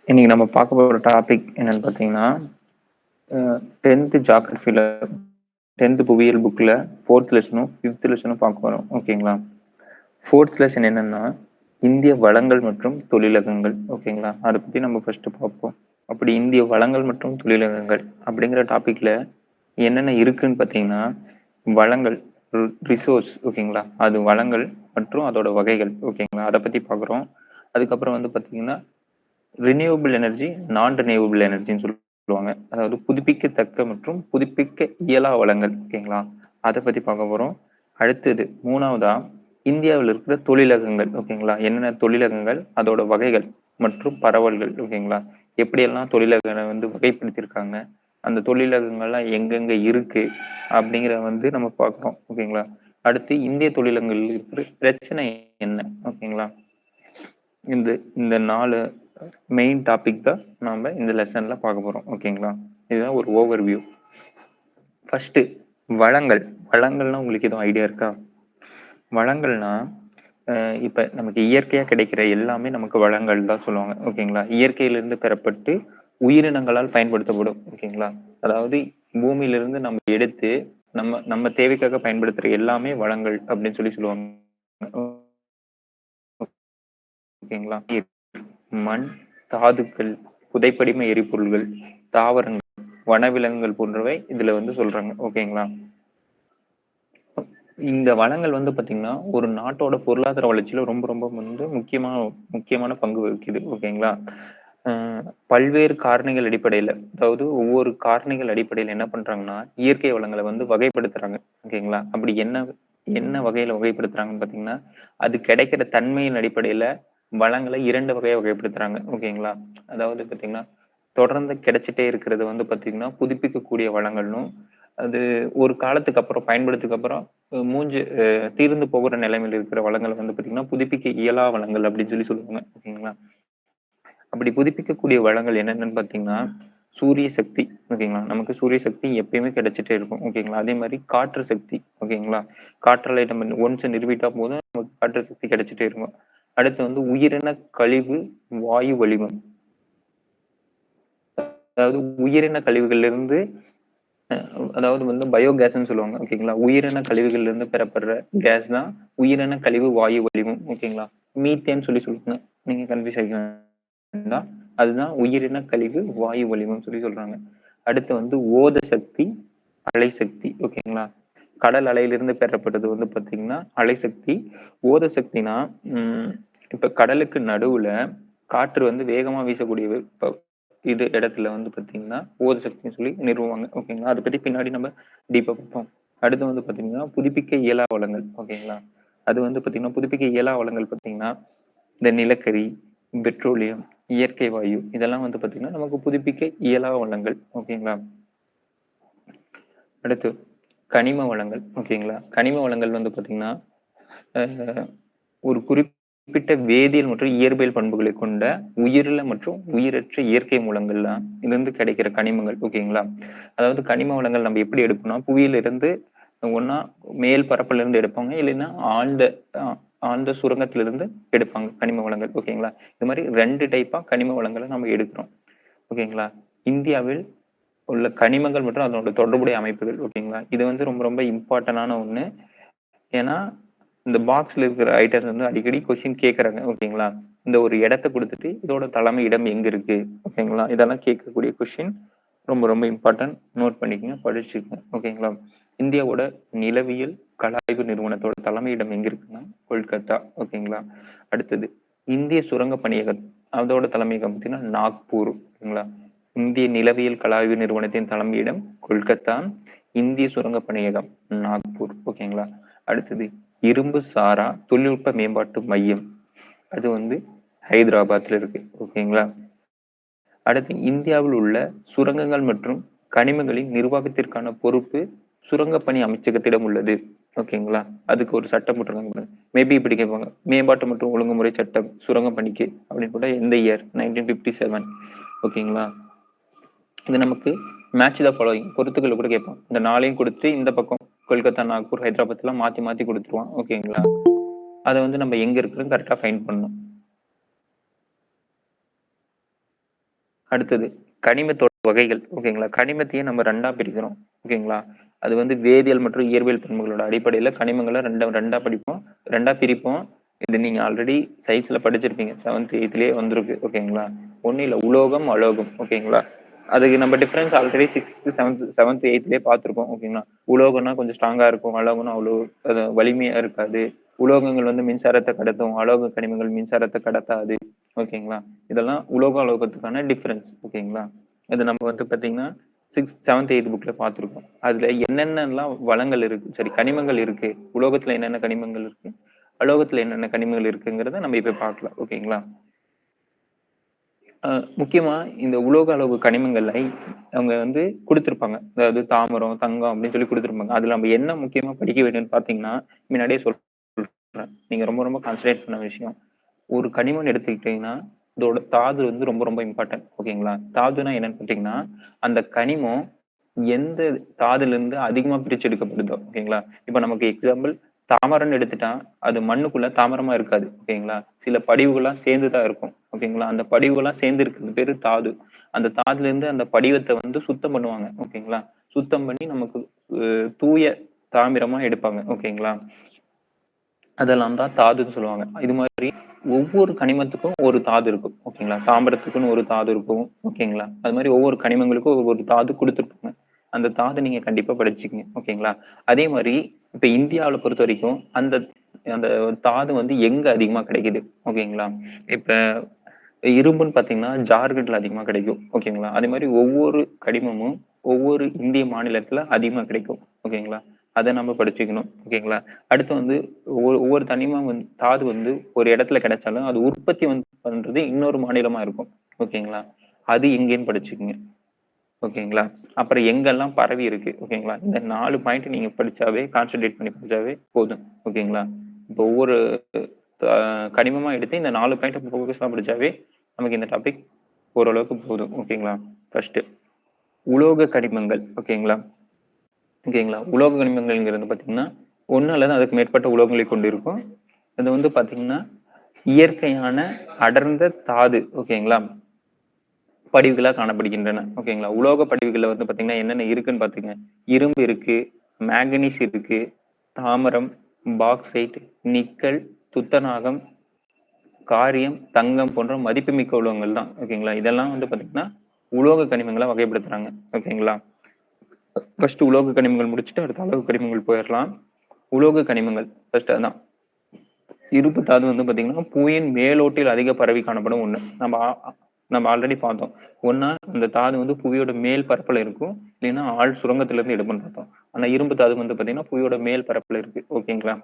இன்னைக்கு நம்ம பார்க்க போற டாபிக் என்னன்னு பார்த்தீங்கன்னா, 10th ஜியோகிராஃபில 10th புவியியல் புக்ல 4th லெசனும் 5th லெசனும் பார்க்க போறோம். ஓகேங்களா? 4th லெசன் என்னன்னா, இந்திய வளங்கள் மற்றும் தொழிலகங்கள். ஓகேங்களா? அதை பத்தி நம்ம ஃபர்ஸ்ட் பார்ப்போம். அப்படி இந்திய வளங்கள் மற்றும் தொழிலகங்கள் அப்படிங்கிற டாபிக்ல என்னென்ன இருக்குன்னு பார்த்தீங்கன்னா, வளங்கள், ரிசோர்ஸ். ஓகேங்களா? அது வளங்கள் மற்றும் அதோட வகைகள். ஓகேங்களா? அதை பத்தி பார்க்குறோம். அதுக்கப்புறம் வந்து பார்த்தீங்கன்னா, ரினியூவபிள் எனர்ஜி, நான் ரினியூவபிள் எனர்ஜின்னு சொல்லுவாங்க. அதாவது புதுப்பிக்கத்தக்க மற்றும் புதுப்பிக்க இயலா வளங்கள். ஓகேங்களா? அதை பத்தி பார்க்க போறோம். அடுத்தது 3வதா இந்தியாவில் இருக்கிற தொழிலகங்கள். ஓகேங்களா? என்னென்ன தொழிலகங்கள், அதோட வகைகள் மற்றும் பரவல்கள். ஓகேங்களா? எப்படியெல்லாம் தொழிலகங்களை வந்து வகைப்படுத்தியிருக்காங்க, அந்த தொழிலகங்கள்லாம் எங்கெங்க இருக்கு அப்படிங்கிற வந்து நம்ம பார்க்குறோம். ஓகேங்களா? அடுத்து இந்திய தொழிலகங்கள் இருக்கிற பிரச்சனை என்ன. ஓகேங்களா? இந்த இந்த 4 மெயின் டாபிக் தான் நாம இந்த லெசன்ல பார்க்க போறோம். ஓகேங்களா? இதுதான் ஒரு ஓவர்வியூ. ஃபர்ஸ்ட் வளங்கள். வளங்கள்னா உங்களுக்கு எதுவும் ஐடியா இருக்கா? வளங்கள்னா இப்ப நமக்கு இயற்கையா கிடைக்கிற எல்லாமே நமக்கு வளங்கள் தான் சொல்லுவாங்க. ஓகேங்களா? இயற்கையிலிருந்து பெறப்பட்டு உயிரினங்களால் பயன்படுத்தப்படும். ஓகேங்களா? அதாவது பூமியிலிருந்து நம்ம எடுத்து நம்ம நம்ம தேவைக்காக பயன்படுத்துற எல்லாமே வளங்கள் அப்படின்னு சொல்லுவாங்க. ஓகேங்களா? மண், தாதுக்கள், புதைப்படிம எரிபொருள்கள், தாவரங்கள், வனவிலங்குகள் போன்றவை இதுல வந்து சொல்றாங்க. ஓகேங்களா? இந்த வளங்கள் வந்து பாத்தீங்கன்னா ஒரு நாட்டோட பொருளாதார வளர்ச்சியில ரொம்ப ரொம்ப வந்து முக்கியமான பங்கு வகிக்குது. ஓகேங்களா? பல்வேறு காரணிகள் அடிப்படையில, அதாவது ஒவ்வொரு காரணிகள் அடிப்படையில என்ன பண்றாங்கன்னா இயற்கை வளங்களை வந்து வகைப்படுத்துறாங்க. ஓகேங்களா? அப்படி என்ன என்ன வகையில வகைப்படுத்துறாங்கன்னு பாத்தீங்கன்னா, அது கிடைக்கிற தன்மையின் அடிப்படையில வளங்களை 2 வகையா வகைப்படுத்துறாங்க. ஓகேங்களா? அதாவது பாத்தீங்கன்னா தொடர்ந்து கிடைச்சிட்டே இருக்கிறது வந்து பாத்தீங்கன்னா புதுப்பிக்கக்கூடிய வளங்கள்னும், அது ஒரு காலத்துக்கு அப்புறம் பயன்படுத்துக்கு அப்புறம் தீர்ந்து போகிற நிலைமையில் இருக்கிற வளங்களை வந்து பாத்தீங்கன்னா புதுப்பிக்க இயலா வளங்கள் அப்படின்னு சொல்லுவாங்க. ஓகேங்களா? அப்படி புதுப்பிக்கக்கூடிய வளங்கள் என்னென்னு பாத்தீங்கன்னா சூரிய சக்தி. ஓகேங்களா? நமக்கு சூரிய சக்தி எப்பயுமே கிடைச்சிட்டே இருக்கும். ஓகேங்களா? அதே மாதிரி காற்று சக்தி. ஓகேங்களா? காற்றாலை நம்ம ஒன்ஸ் நிறுவிட்டா போதும் நமக்கு காற்று சக்தி கிடைச்சிட்டே இருக்கும். அடுத்து வந்து உயிரின கழிவு வாயு வளிமம். அதாவது உயிரின கழிவுகள்ல இருந்து அதாவது வந்து பயோகேஸ்ன்னு சொல்லுவாங்க. ஓகேங்களா? உயிரின கழிவுகள்ல இருந்து பெறப்படுற கேஸ் தான் உயிரின கழிவு வாயு வளிமம். ஓகேங்களா? மீத்தேன் சொல்லுங்க. நீங்க கன்ஃபியூஸ் ஆகிக்க வேண்டாம். அதுதான் உயிரின கழிவு வாயு வளிமம் சொல்றாங்க. அடுத்து வந்து ஓத சக்தி, அலை சக்தி. ஓகேங்களா? கடல் அலையிலிருந்து பெறப்பட்டது வந்து பாத்தீங்கன்னா அலை சக்தி. ஓத சக்தினா இப்ப கடலுக்கு நடுவுல காற்று வந்து வேகமா வீசக்கூடிய இது இடத்துல வந்து பாத்தீங்கன்னா ஓத சக்தின்னு சொல்லி நிறுவுவாங்க. ஓகேங்களா? அதை பத்தி பின்னாடி நம்ம டீப்பா பார்ப்போம். அடுத்து வந்து பாத்தீங்கன்னா புதுப்பிக்க இயலா வளங்கள். ஓகேங்களா? அது வந்து பாத்தீங்கன்னா புதுப்பிக்க இயலா வளங்கள் பாத்தீங்கன்னா இந்த நிலக்கரி, பெட்ரோலியம், இயற்கை வாயு இதெல்லாம் வந்து பாத்தீங்கன்னா நமக்கு புதுப்பிக்க இயலா வளங்கள். ஓகேங்களா? அடுத்து கனிம வளங்கள். ஓகேங்களா? கனிம வளங்கள் வந்து பாத்தீங்கன்னா ஒரு குறிப்பிட்ட வேதியியல் மற்றும் இயற்பியல் பண்புகளை கொண்ட உயிரில மற்றும் உயிரற்ற இயற்கை மூலங்கள்லாம் இருந்து கிடைக்கிற கனிமங்கள். ஓகேங்களா? அதாவது கனிம வளங்கள் நம்ம எப்படி எடுப்போம்னா புவியில இருந்து ஒன்னா மேல் பரப்புல இருந்து எடுப்பாங்க, இல்லைன்னா ஆழ்ந்த சுரங்கத்திலிருந்து எடுப்பாங்க கனிம வளங்கள். ஓகேங்களா? இது மாதிரி 2 டைப்பா கனிம வளங்களை நம்ம எடுக்கிறோம். ஓகேங்களா? இந்தியாவில் உள்ள கனிமங்கள் மற்றும் அதனோட தொடர்புடைய அமைப்புகள். ஓகேங்களா? இது வந்து ரொம்ப ரொம்ப இம்பார்ட்டன்டான ஒண்ணு. ஏன்னா இந்த பாக்ஸ்ல இருக்கிற ஐட்டம்ஸ் வந்து அடிக்கடி கொஸ்டின் கேட்கறாங்க. ஓகேங்களா? இந்த ஒரு இடத்தை கொடுத்துட்டு இதோட தலைமை இடம் எங்க இருக்கு. ஓகேங்களா? இதெல்லாம் கேட்கக்கூடிய கொஸ்டின் ரொம்ப ரொம்ப இம்பார்ட்டன்ட். நோட் பண்ணிக்கங்க, படிச்சுக்கங்க. ஓகேங்களா? இந்தியாவோட நிலவியல் கலாய்வு நிறுவனத்தோட தலைமையிடம் எங்க இருக்குன்னா கொல்கத்தா. ஓகேங்களா? அடுத்தது இந்திய சுரங்க பணியகம், அதோட தலைமையகம் பார்த்தீங்கன்னா நாக்பூர். ஓகேங்களா? இந்திய நிலவியல் கலாய்வு நிறுவனத்தின் தலைமையிடம் கொல்கத்தா, இந்திய சுரங்க பணியகம் நாக்பூர். ஓகேங்களா? அடுத்தது இரும்பு சாரா தொழில்நுட்ப மேம்பாட்டு மையம், அது வந்து ஹைதராபாத்ல இருக்கு. ஓகேங்களா? அடுத்து இந்தியாவில் உள்ள சுரங்கங்கள் மற்றும் கனிமங்களின் நிர்வாகத்திற்கான பொறுப்பு சுரங்கப்பணி அமைச்சகத்திடம் உள்ளது. ஓகேங்களா? அதுக்கு ஒரு சட்டம் போட்டிருக்காங்க. மேபி இப்படி கேட்பாங்க, மேம்பாட்டு மற்றும் ஒழுங்குமுறை சட்டம் சுரங்க பணிக்கு அப்படின்னு கூட எந்த இயர் 1957. ஓகேங்களா? இது நமக்கு மேட்ச் த ஃபாலோயிங் பொறுத்துக்கள் கூட கேட்பான். இந்த 4ஐயும் கொடுத்து இந்த பக்கம் கொல்கத்தா, நாக்பூர், ஹைதராபாத் எல்லாம் மாத்தி கொடுத்துருவான். ஓகேங்களா? அதை வந்து நம்ம எங்க இருக்குன்னு கரெக்டா ஃபைண்ட் பண்ணணும். அடுத்தது கனிமத்தோட வகைகள். ஓகேங்களா? கனிமத்தையே நம்ம 2ஆ பிரிக்கிறோம். ஓகேங்களா? அது வந்து வேதியியல் மற்றும் இயற்பியல் பண்புகளோட அடிப்படையில கனிமங்கள 2ஆ படிப்போம். 2ஆ பிரிப்போம். இது நீங்க ஆல்ரெடி சயின்ஸ்ல படிச்சிருப்பீங்க. 7த், 8த்லயே வந்திருக்கு. ஓகேங்களா? ஒண்ணும் இல்ல. உலோகம், அலோகம். ஓகேங்களா? அதுக்கு நம்ம டிஃபரன்ஸ் ஆல்ரெடி 6த், 7த், 8த்லயே பார்த்திருக்கோம். ஓகேங்களா? உலோகம்னா கொஞ்சம் ஸ்ட்ராங்கா இருக்கும். அலோகம்னா அவ்வளோ அது வலிமையா இருக்காது. உலோகங்கள் வந்து மின்சாரத்த கடத்தும். அலோக கனிமங்கள் மின்சாரத்த கடத்தாது. ஓகேங்களா? இதெல்லாம் உலோக அலோகத்துக்கான டிஃபரன்ஸ். ஓகேங்களா? இது நம்ம வந்து பாத்தீங்கன்னா 6th, 7th, 8th புக்ல பார்த்திருக்கோம். அதுல என்னென்னலாம் வளங்கள் இருக்கு, சரி கனிமங்கள் இருக்கு, உலோகத்துல என்னென்ன கனிமங்கள் இருக்கு, அலோகத்துல என்னென்ன கனிமங்கள் இருக்குங்கிறத நம்ம இப்ப பார்க்கலாம். ஓகேங்களா? முக்கியமா இந்த உலோக அளவு கனிமங்களை அவங்க வந்து குடுத்திருப்பாங்க. அதாவது தாமிரம், தங்கம் அப்படின்னு சொல்லி குடுத்திருப்பாங்க. அதுல நம்ம என்ன முக்கியமா படிக்க வேண்டும்னு பார்த்தீங்கன்னா, முன்னாடியே சொல்றேன். நீங்க ரொம்ப ரொம்ப கான்சன்ட்ரேட் பண்ண விஷயம். ஒரு கனிமம்னு எடுத்துக்கிட்டீங்கன்னா, இதோட தாது வந்து ரொம்ப ரொம்ப இம்பார்ட்டன்ட். ஓகேங்களா? தாதுனா என்னன்னு கேட்டீங்கன்னா, அந்த கனிமம் எந்த தாதுல இருந்து அதிகமா பிரிச்சு எடுக்கப்படுதோ, ஓகேங்களா? இப்ப நமக்கு எக்ஸாம்பிள் தாமரம்ன்னு எடுத்துட்டா, அது மண்ணுக்குள்ள தாமரமா இருக்காது. ஓகேங்களா? சில படிவுகளா சேர்ந்து தான் இருக்கும். ஓகேங்களா? அந்த படிவுகளா சேர்ந்து இருக்கிறது பேரு தாது. அந்த தாதுல இருந்து அந்த படிவத்த வந்து சுத்தம் பண்ணுவாங்க. ஓகேங்களா? சுத்தம் பண்ணி நமக்கு தூய தாமிரமா எடுப்பாங்க. ஓகேங்களா? அதெல்லாம் தான் தாதுன்னு சொல்லுவாங்க. இது மாதிரி ஒவ்வொரு கனிமத்துக்கும் ஒரு தாது இருக்கும். ஓகேங்களா? தாமிரத்துக்குன்னு ஒரு தாது இருக்கும். ஓகேங்களா? அது மாதிரி ஒவ்வொரு கனிமங்களுக்கும் ஒவ்வொரு தாது குடுத்துருப்பாங்க. அந்த தாது நீங்க கண்டிப்பா படிச்சுக்கங்க. ஓகேங்களா? அதே மாதிரி இப்ப இந்தியாவுல பொறுத்தவரைக்கும் அந்த அந்த தாது வந்து எங்க அதிகமா கிடைக்குது? ஓகேங்களா? இப்ப இரும்புன்னு பார்த்தீங்கன்னா, ஜார்க்கண்ட்ல அதிகமா கிடைக்கும். ஓகேங்களா? அதே மாதிரி ஒவ்வொரு கனிமமும் ஒவ்வொரு இந்திய மாநிலத்துல அதிகமா கிடைக்கும். ஓகேங்களா? அத நம்ம படிச்சுக்கணும். ஓகேங்களா? அடுத்து வந்து ஒவ்வொரு தனிமம் வந்து தாது வந்து ஒரு இடத்துல கிடைச்சாலும், அது உற்பத்தி வந்து பண்றது இன்னொரு மாநிலமா இருக்கும். ஓகேங்களா? அது எங்கேன்னு படிச்சுக்கங்க. ஓகேங்களா? அப்புறம் எங்கெல்லாம் பரவி இருக்கு. ஓகேங்களா? இந்த 4 பாயிண்ட் நீங்க படிச்சாவே கான்சன்ட்ரேட் பண்ணி படிச்சாவே போதும். ஓகேங்களா? இப்போ ஒவ்வொரு கனிமமா எடுத்து இந்த 4 பாயிண்ட் ஃபோக்கஸா படிச்சாவே நமக்கு இந்த டாபிக் ஓரளவுக்கு போதும். ஓகேங்களா? ஃபர்ஸ்ட் உலோக கனிமங்கள். ஓகேங்களா? ஓகேங்களா? உலோக கனிமங்கள்ங்கிறது பார்த்தீங்கன்னா, 1 அல்லது அதுக்கு மேற்பட்ட உலோகங்களை கொண்டிருக்கும். இது வந்து பார்த்தீங்கன்னா, இயற்கையான அடர்ந்த தாது. ஓகேங்களா? படிவுகளா காணப்படுகின்றன. ஓகேங்களா? உலோக படிவுகள்ல வந்து பார்த்தீங்கன்னா, என்னென்ன இருக்குன்னு பாத்துங்க. இரும்பு இருக்கு, மேங்கனீஸ் இருக்கு, தாமிரம், பாக்சைட், நிக்கல், துத்தநாகம், காரியம், தங்கம் போன்ற மதிப்புமிக்க உலோகங்கள் தான். ஓகேங்களா? இதெல்லாம் வந்து பாத்தீங்கன்னா, உலோக கனிமங்களா வகைப்படுத்துறாங்க. ஓகேங்களா? ஃபர்ஸ்ட் உலோக கனிமங்கள் முடிச்சுட்டு அடுத்த அலோக கனிமங்கள் போயிரலாம். உலோக கனிமங்கள் ஃபர்ஸ்ட் அதான். இருப்பு தாது வந்து பாத்தீங்கன்னா, புவியின் மேலோட்டில் அதிக பரவி காணப்படும் ஒண்ணு. நம்ம ஆல்ரெடி பார்த்தோம். ஒண்ணா அந்த தாது வந்து புவியோட மேல் பரப்புல இருக்கும். இல்லைன்னா ஆழ் சுரங்கத்துல இருந்து எடுப்போம்னு பார்த்தோம். ஆனா இரும்பு தாது வந்து பாத்தீங்கன்னா, புவியோட மேல் பரப்புல இருக்கு. ஓகேங்களா?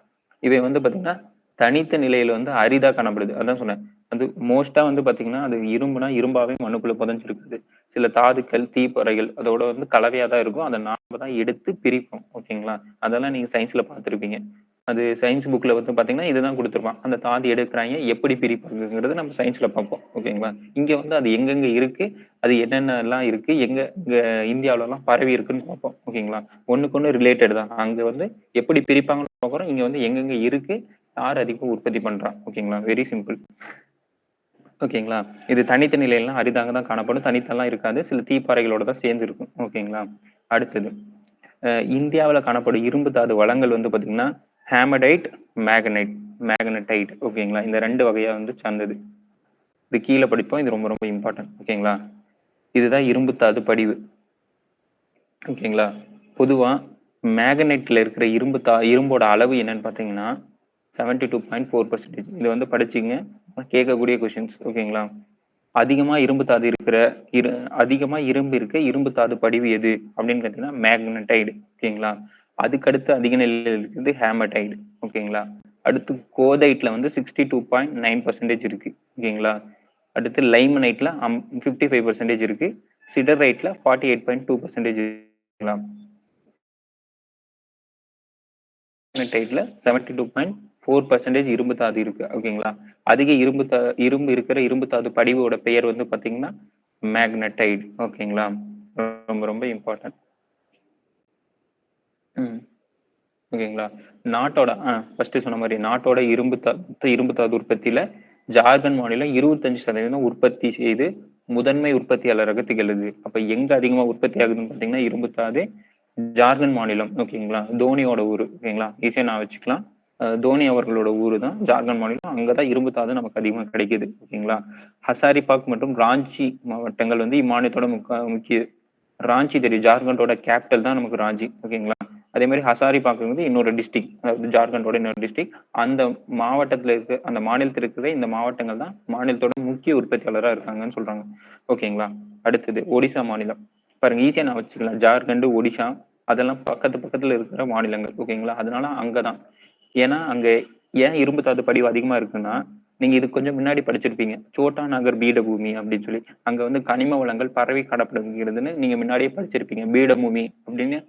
இவை வந்து பாத்தீங்கன்னா, தனித்த நிலையில வந்து அரிதா காணப்படுது. அதான் சொன்னேன். அது மோஸ்டா வந்து பாத்தீங்கன்னா, அது இரும்புனா இரும்பாவே மண்ணுக்குள்ள புதைஞ்சிருக்குது. சில தாதுக்கள், தீப்பொறைகள் அதோட வந்து கலவையா தான் இருக்கும். அத நாம தான் எடுத்து பிரிப்போம். ஓகேங்களா? அதெல்லாம் நீங்க சயின்ஸ்ல பார்த்திருப்பீங்க. அது சயின்ஸ் புக்ல வந்து பாத்தீங்கன்னா, இதுதான் குடுத்திருப்பான். அந்த தாது எடுக்குறாய்ங்க, எப்படி பிரிப்பாங்கங்கிறத நம்ம சயின்ஸ்ல பார்ப்போம். ஓகேங்களா? இங்க வந்து அது எங்கெங்க இருக்கு, அது என்னென்னலாம் இருக்கு, எங்க இங்க இந்தியாவுலலாம் பரவி இருக்குன்னு பார்ப்போம். ஓகேங்களா? ஒண்ணுக்கொண்ணு ரிலேட்டட் தான். அங்க வந்து எப்படி பிரிப்பாங்கன்னு பார்க்குறோம். இங்க வந்து எங்கெங்க இருக்கு, யார் அதிகமா உற்பத்தி பண்றா. ஓகேங்களா? Very simple. ஓகேங்களா? இது தனித்த நிலையிலாம் அரிதாக தான் காணப்படும். தனித்தெல்லாம் இருக்காது. சில தீப்பாறைகளோட தான் சேர்ந்து இருக்கும். ஓகேங்களா? அடுத்தது இந்தியாவுல காணப்படும் இரும்பு தாது வளங்கள் வந்து பாத்தீங்கன்னா, ஹேமடைட், மேக்னைட், மேக்னடைட். ஓகேங்களா? இந்த 2 வகையா வந்து சார்ந்தது. இது கீழ படிப்போம். இது ரொம்ப ரொம்ப இம்பார்ட்டன்ட். ஓகேங்களா? இதுதான் இரும்பு தாது படிவு. ஓகேங்களா? பொதுவா மேக்னைட்ல இருக்கிற இரும்போட அளவு என்னன்னு பாத்தீங்கன்னா 72.4%. இது வந்து படிச்சுங்க. கேட்கக்கூடிய கொஸ்டின்ஸ். ஓகேங்களா? அதிகமா இரும்பு தாது இருக்கிற இரு அதிகமா இரும்பு இருக்க இரும்பு தாது படிவு எது அப்படின்னு கேட்டீங்கன்னா மேக்னடைடு. ஓகேங்களா? அதுக்கடுத்து அதிக நிலையில் இருக்கிறது ஹேமடைடு. ஓகேங்களா? அடுத்து கோதைட்ல வந்து 62.9% இருக்கு. ஓகேங்களா? அடுத்து லைமனைட்ல 55% இருக்கு. சிடரைட்ல 48.2% இருக்குங்களா? டைட்ல 72.4% இரும்பு தாது இருக்கு. ஓகேங்களா? அதிக இரும்பு இருக்கிற இரும்பு தாது படிவோட பெயர் வந்து பாத்தீங்கன்னா மேக்னடைட். ஓகேங்களா? ரொம்ப ரொம்ப இம்பார்ட்டன்ட். ஓகேங்களா? நாட்டோட ஃபர்ஸ்ட் சொன்ன மாதிரி நாட்டோட இரும்பு தாது உற்பத்தியில ஜார்க்கண்ட் மாநிலம் 25% உற்பத்தி செய்து முதன்மை உற்பத்தியாளராக திகழுது. அப்ப எங்க அதிகமா உற்பத்தி ஆகுதுன்னு பாத்தீங்கன்னா இரும்புத்தாது ஜார்க்கண்ட் மாநிலம். ஓகேங்களா, தோனியோட ஊரு. ஓகேங்களா, ஈஸியா நான் வச்சுக்கலாம். தோனி அவர்களோட ஊரு தான் ஜார்க்கண்ட் மாநிலம். அங்கதான் இரும்புத்தாது நமக்கு அதிகமா கிடைக்குது. ஓகேங்களா, ஹசாரிபாக் மற்றும் ராஞ்சி மாவட்டங்கள் வந்து இம்மாநிலத்தோட முக்கிய. ராஞ்சி தெரியும், ஜார்க்கண்டோட கேபிட்டல் தான் நமக்கு ராஞ்சி. ஓகேங்களா, அதே மாதிரி ஹசாரிபாக் வந்து இன்னொரு டிஸ்ட்ரிக்ட், அதாவது ஜார்க்கண்டோட இன்னொரு டிஸ்ட்ரிக்ட். அந்த மாவட்டத்துல இருக்க, அந்த மாநிலத்தில் இருக்கிற இந்த மாவட்டங்கள் தான் மாநிலத்தோட முக்கிய உற்பத்தியாளராக இருக்காங்கன்னு சொல்றாங்க. ஓகேங்களா, அடுத்தது ஒடிசா மாநிலம். பாருங்க, ஈஸியா நான் வச்சுக்கலாம். ஜார்க்கண்ட், ஒடிசா அதெல்லாம் பக்கத்துல இருக்கிற மாநிலங்கள். ஓகேங்களா, அதனால அங்கதான். ஏன்னா அங்க ஏன் இரும்பு தாது படிவு அதிகமா இருக்குன்னா, நீங்க இது கொஞ்சம் முன்னாடி படிச்சிருப்பீங்க, சோட்டா நகர் பீடபூமி அப்படின்னு சொல்லி. அங்க வந்து கனிம வளங்கள் பரவி காணப்படுகிறதுன்னு நீங்க முன்னாடியே படிச்சிருப்பீங்க. பீடபூமி அப்படின்னு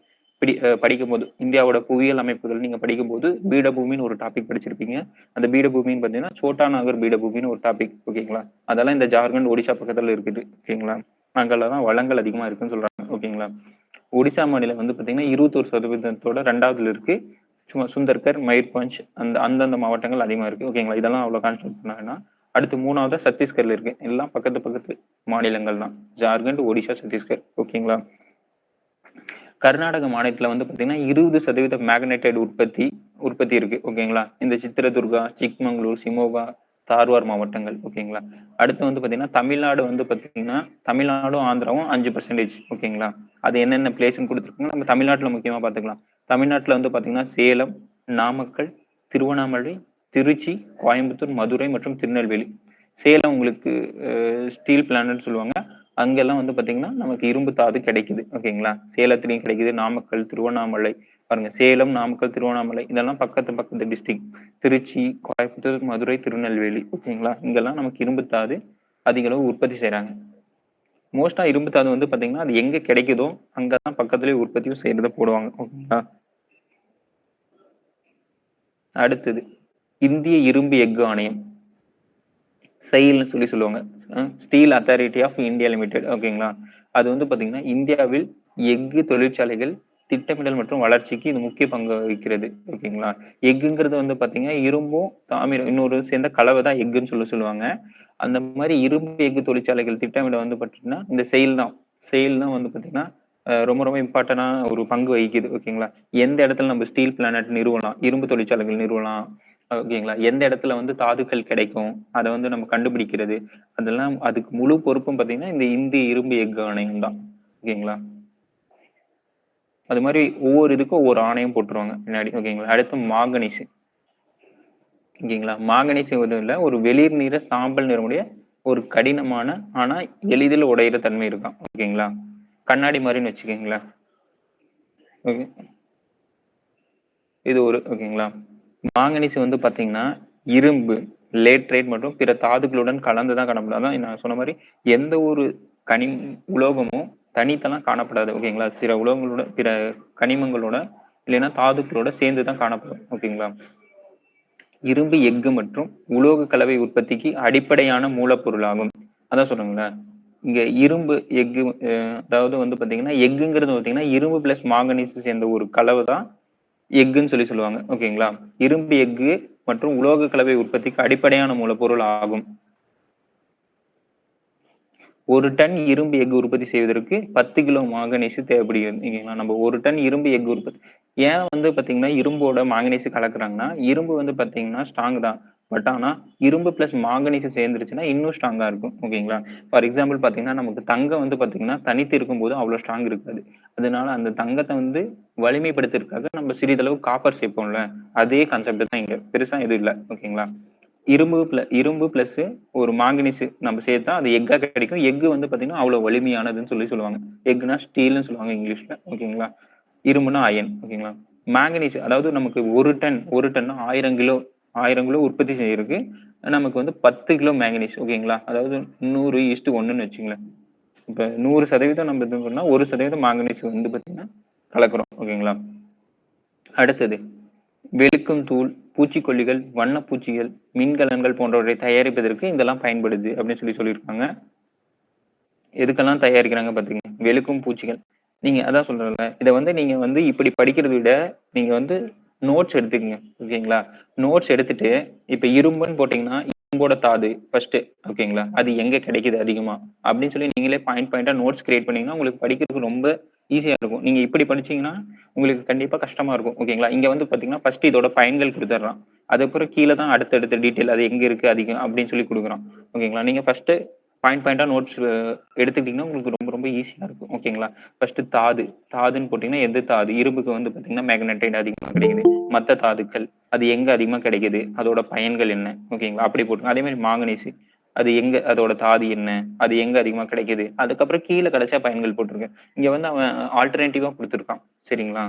படிக்கும் போது, இந்தியாவோட புவியியல் அமைப்புகள் நீங்க படிக்கும் போது பீடபூமின்னு ஒரு டாபிக் படிச்சிருப்பீங்க. அந்த பீடபூமின்னு பாத்தீங்கன்னா சோட்டா நகர் பீடபூமின்னு ஒரு டாபிக். ஓகேங்களா, அதெல்லாம் இந்த ஜார்க்கண்ட், ஒடிசா பக்கத்துல இருக்குது. ஓகேங்களா, அங்கெல்லாம் வளங்கள் அதிகமா இருக்குன்னு சொல்றாங்க. ஓகேங்களா, ஒடிசா மாநிலம் வந்து பாத்தீங்கன்னா 21% 2வதுல இருக்கு. சும்மா சுந்தர்கர், மயூர்பஞ்ச் அந்தந்த மாவட்டங்கள் அதிகமா இருக்கு. ஓகேங்களா, இதெல்லாம் அவ்வளவு கான்சென்ட் பண்ணாங்கன்னா, அடுத்து 3வதா சத்தீஸ்கர்ல இருக்கு. எல்லாம் பக்கத்து மாநிலங்கள் தான், ஜார்க்கண்ட், ஒடிசா, சத்தீஸ்கர். ஓகேங்களா, கர்நாடக மாநிலத்துல வந்து பாத்தீங்கன்னா 20% மேக்னடைட் உற்பத்தி இருக்கு. ஓகேங்களா, இந்த சித்திரதுர்கா, சிக்மங்களூர், சிமோகா, தார்வார் மாவட்டங்கள். ஓகேங்களா, அடுத்து வந்து பாத்தீங்கன்னா தமிழ்நாடு வந்து பாத்தீங்கன்னா தமிழ்நாடும் ஆந்திராவும் 5%. ஓகேங்களா, அது என்னென்ன பிளேஸ்ன்னு கொடுத்துருக்காங்க, நம்ம தமிழ்நாட்டுல முக்கியமா பாத்துக்கலாம். தமிழ்நாட்டுல வந்து பாத்தீங்கன்னா சேலம், நாமக்கல், திருவண்ணாமலை, திருச்சி, கோயம்புத்தூர், மதுரை மற்றும் திருநெல்வேலி. சேலம் உங்களுக்கு ஸ்டீல் பிளான்ட்னு சொல்லுவாங்க. அங்கெல்லாம் வந்து பாத்தீங்கன்னா நமக்கு இரும்பு தாது கிடைக்குது. ஓகேங்களா, சேலத்திலையும் கிடைக்குது. நாமக்கல், திருவண்ணாமலை, பாருங்க, சேலம், நாமக்கல், திருவண்ணாமலை இதெல்லாம் பக்கத்து டிஸ்ட்ரிக்ட். திருச்சி, கோயம்புத்தூர், மதுரை, திருநெல்வேலி. ஓகேங்களா, இங்கெல்லாம் நமக்கு இரும்பு தாது அதிக அளவு உற்பத்தி செய்யறாங்க. மோஸ்டா இரும்பு தாது வந்து பாத்தீங்கன்னா அது எங்க கிடைக்குதோ அங்கதான் பக்கத்துலயே உற்பத்தியும் செய்யறத போடுவாங்க. ஓகேங்களா, அடுத்தது இந்திய இரும்பு எஃகு ஆணையம், செயல்னு சொல்லுவாங்க. Steel authority of India limited. ஓகேங்களா, அது வந்து பாத்தீங்கன்னா இந்தியாவில் எஃகு தொழிற்சாலைகள் திட்டமிடல் மற்றும் வளர்ச்சிக்கு இது முக்கிய பங்கு வகிக்கிறது. ஓகேங்களா, எஃகுங்கிறது வந்து பாத்தீங்கன்னா இரும்பும் தாமிரம் இன்னொரு சேர்ந்த கலவை தான் எஃகுன்னு சொல்லுவாங்க. அந்த மாதிரி இரும்பு எஃகு தொழிற்சாலைகள் திட்டமிட வந்து பாத்தீங்கன்னா இந்த செயல் தான் வந்து பாத்தீங்கன்னா ரொம்ப ரொம்ப இம்பார்ட்டன்டா ஒரு பங்கு வகிக்குது. ஓகேங்களா, எந்த இடத்துல நம்ம ஸ்டீல் பிளானட் நிறுவலாம், இரும்பு தொழிற்சாலைகள் நிறுவலாம். ஓகேங்களா, எந்த இடத்துல வந்து தாதுக்கள் கிடைக்கும் அதை வந்து நம்ம கண்டுபிடிக்கிறது, அதெல்லாம் அதுக்கு முழு பொறுப்பும் பாத்தீங்கன்னா இந்த இந்திய இரும்பு எஃகு ஆணையம் தான். ஓகேங்களா, அது மாதிரி ஒவ்வொரு இதுக்கும் ஒவ்வொரு ஆணையம் போட்டுருவாங்க பின்னாடி. ஓகேங்களா, அடுத்து மாங்கனீஸ். ஓகேங்களா, மாங்கனீஸ் இல்ல ஒரு வெளிர் நிற சாம்பல் நிறமுடைய ஒரு கடினமான ஆனா எளிதில் உடையிற தன்மை இருக்கான். ஓகேங்களா, கண்ணாடி மாதிரின்னு வச்சுக்கீங்களா. ஓகே, இது ஒரு. ஓகேங்களா, மாங்கனீஸ் வந்து பாத்தீங்கன்னா இரும்பு, லேட்ரைட் மற்றும் பிற தாதுக்களுடன் கலந்துதான் காணப்படும். அதான் நான் சொன்ன மாதிரி எந்த ஒரு உலோகமும் தனித்தெல்லாம் காணப்படாது. ஓகேங்களா, பிற உலோகங்களோட, பிற கனிமங்களோட இல்லைன்னா தாதுக்களோட சேர்ந்துதான் காணப்படும். ஓகேங்களா, இரும்பு எஃகு மற்றும் உலோக கலவை உற்பத்திக்கு அடிப்படையான மூலப்பொருளாகும். அதான் சொல்றேங்களா, இங்க இரும்பு எஃகு அதாவது வந்து பாத்தீங்கன்னா எஃகுங்கிறது பாத்தீங்கன்னா இரும்பு பிளஸ் மாங்கனீஸ் சேர்ந்த ஒரு கலவை தான் எஃகுன்னு சொல்லுவாங்க. ஓகேங்களா, இரும்பு எஃகு மற்றும் உலோக கலவை உற்பத்திக்கு அடிப்படையான மூலப்பொருள் ஆகும். ஒரு டன் இரும்பு எஃகு உற்பத்தி செய்வதற்கு 10 கிலோ மாங்கனீஸ் தேவைப்படுகிறது. ஓகேங்களா, நம்ம ஒரு டன் இரும்பு எஃகு உற்பத்தி ஏன் வந்து பாத்தீங்கன்னா இரும்போட மாங்கனீஸ் கலக்குறாங்கன்னா, இரும்பு வந்து பாத்தீங்கன்னா ஸ்ட்ராங் தான். பட் ஆனா இரும்பு பிளஸ் மாங்கனீஸ் சேர்ந்துருச்சுன்னா இன்னும் ஸ்ட்ராங்கா இருக்கும். ஓகேங்களா, ஃபார் எக்ஸாம்பிள் பாத்தீங்கன்னா நமக்கு தங்கம் வந்து பாத்தீங்கன்னா தனித்து இருக்கும்போது அவ்வளவு ஸ்ட்ராங் இருக்காது. அதனால அந்த தங்கத்தை வந்து வலிமைப்படுத்துறதுக்காக நம்ம சிறிதளவு காப்பர் சேர்ப்போம்ல, அதே கான்செப்ட் தான் இங்க, பெருசா எதுவும் இல்லை. ஓகேங்களா, இரும்பு பிளஸ் ஒரு மாங்கனீஸ் நம்ம சேர்த்தா அது எக்கா கிடைக்கும். எஃகு வந்து பாத்தீங்கன்னா அவ்வளவு வலிமையானதுன்னு சொல்லுவாங்க. எஃகுனா ஸ்டீல்னு சொல்லுவாங்க இங்கிலீஷ்ல. ஓகேங்களா, இரும்புனா அயன். ஓகேங்களா, மேங்கனீஸ் அதாவது நமக்கு ஒரு டன்னா 1000 கிலோ உற்பத்தி செய்யறதுக்கு நமக்கு வந்து 10 கிலோ மேங்கனீஸ். ஓகேங்களா, அதாவது 100:1 வச்சுங்களேன். இப்ப 100% நம்ம இது பண்ணா 1% மாங்கனீஸ் வந்து பாத்தீங்கன்னா கலக்குறோம். ஓகேங்களா, அடுத்தது வெளுக்கும் தூள், பூச்சிக்கொல்லிகள், வண்ணப்பூச்சிகள், மின்கலன்கள் போன்றவற்றை தயாரிப்பதற்கு இதெல்லாம் பயன்படுது அப்படின்னு சொல்லியிருக்காங்க. எதுக்கெல்லாம் தயாரிக்கிறாங்க பாத்தீங்க, வெளுக்கும் பூச்சிகள். நீங்க அதான் சொல்றேன்ல, இதை வந்து நீங்க வந்து இப்படி படிக்கிறதை விட நீங்க வந்து நோட்ஸ் எடுத்துக்கங்க. ஓகேங்களா, நோட்ஸ் எடுத்துட்டு இப்ப இரும்புன்னு போட்டீங்கன்னா இரும்போட தாது ஃபர்ஸ்ட், ஓகேங்களா? அது எங்க கிடைக்குது அதிகமா அப்படின்னு சொல்லி நீங்களே பாயிண்டா நோட்ஸ் கிரியேட் பண்ணீங்கன்னா உங்களுக்கு படிக்கிறதுக்கு ரொம்ப ஈஸியா இருக்கும். நீங்க இப்படி படிச்சீங்கன்னா உங்களுக்கு கண்டிப்பா கஷ்டமா இருக்கும், ஓகேங்களா? இங்க வந்து பாத்தீங்கன்னா ஃபர்ஸ்ட் இதோட பயன்கள் கொடுத்துட்றான். அதுக்கப்புறம் கீழே தான் அடுத்தடுத்த டீட்டெயில் அது எங்க இருக்கு அதிகம் அப்படின்னு சொல்லி கொடுக்குறான், ஓகேங்களா? நீங்க ஃபர்ஸ்ட் பாயிண்டா நோட்ஸ் எடுத்துக்கிட்டீங்கன்னா உங்களுக்கு ரொம்ப ரொம்ப ஈஸியா இருக்கும், ஓகேங்களா? ஃபர்ஸ்ட் தாது. தாதுன்னு போட்டீங்கன்னா எந்த தாது? இரும்புக்கு வந்து பாத்தீங்கன்னா மேக்னடைட் அதிகமா கிடைக்குது. மத்த தாதுக்கள் அது எங்க அதிகமா கிடைக்குது, அதோட பயன்கள் என்ன, ஓகேங்களா? அப்படி போட்டுருங்க. அதே மாதிரி மாங்கனீசு அது எங்க, அதோட தாது என்ன, அது எங்க அதிகமா கிடைக்குது, அதுக்கப்புறம் கீழே கடைசியா பயன்கள் போட்டிருக்கேன். இங்க வந்து அவன் ஆல்டர்னேட்டிவா கொடுத்துருக்கான், சரிங்களா?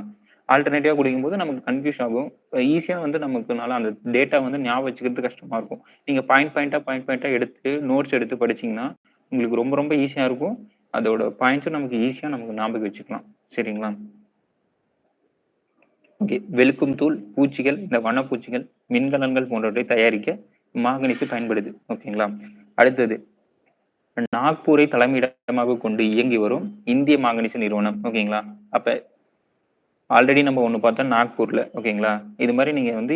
ஆல்டர்னேட்டிவா குடிக்கும்போது நமக்கு கன்ஃபியூஸ் ஆகும். ஈஸியா வந்து நமக்குனால அந்த டேட்டா வந்து ஞாபகம் வச்சுக்கிறது கஷ்டமா இருக்கும். நீங்க பாயிண்டா எடுத்து நோட்ஸ் எடுத்து படிச்சீங்கன்னா உங்களுக்கு ரொம்ப ரொம்ப ஈஸியா இருக்கும். அதோட பாயிண்ட்ஸும் நமக்கு ஈஸியா நமக்கு ஞாபகம் வச்சுக்கலாம், சரிங்களா? ஓகே. வெளுக்கும் தூள், பூச்சிகள், இந்த வனப்பூச்சிகள், மின்கலன்கள் போன்றவற்றை தயாரிக்க மாங்கனீசு பயன்படுது, ஓகேங்களா? அடுத்தது நாக்பூரை தலைமையிடமாக கொண்டு இயங்கி வரும் இந்திய மாங்கனீசு நிறுவனம், ஓகேங்களா? அப்ப ஆல்ரெடி நம்ம ஒண்ணு பார்த்தோம் நாக்பூர்ல, ஓகேங்களா? இது மாதிரி நீங்க வந்து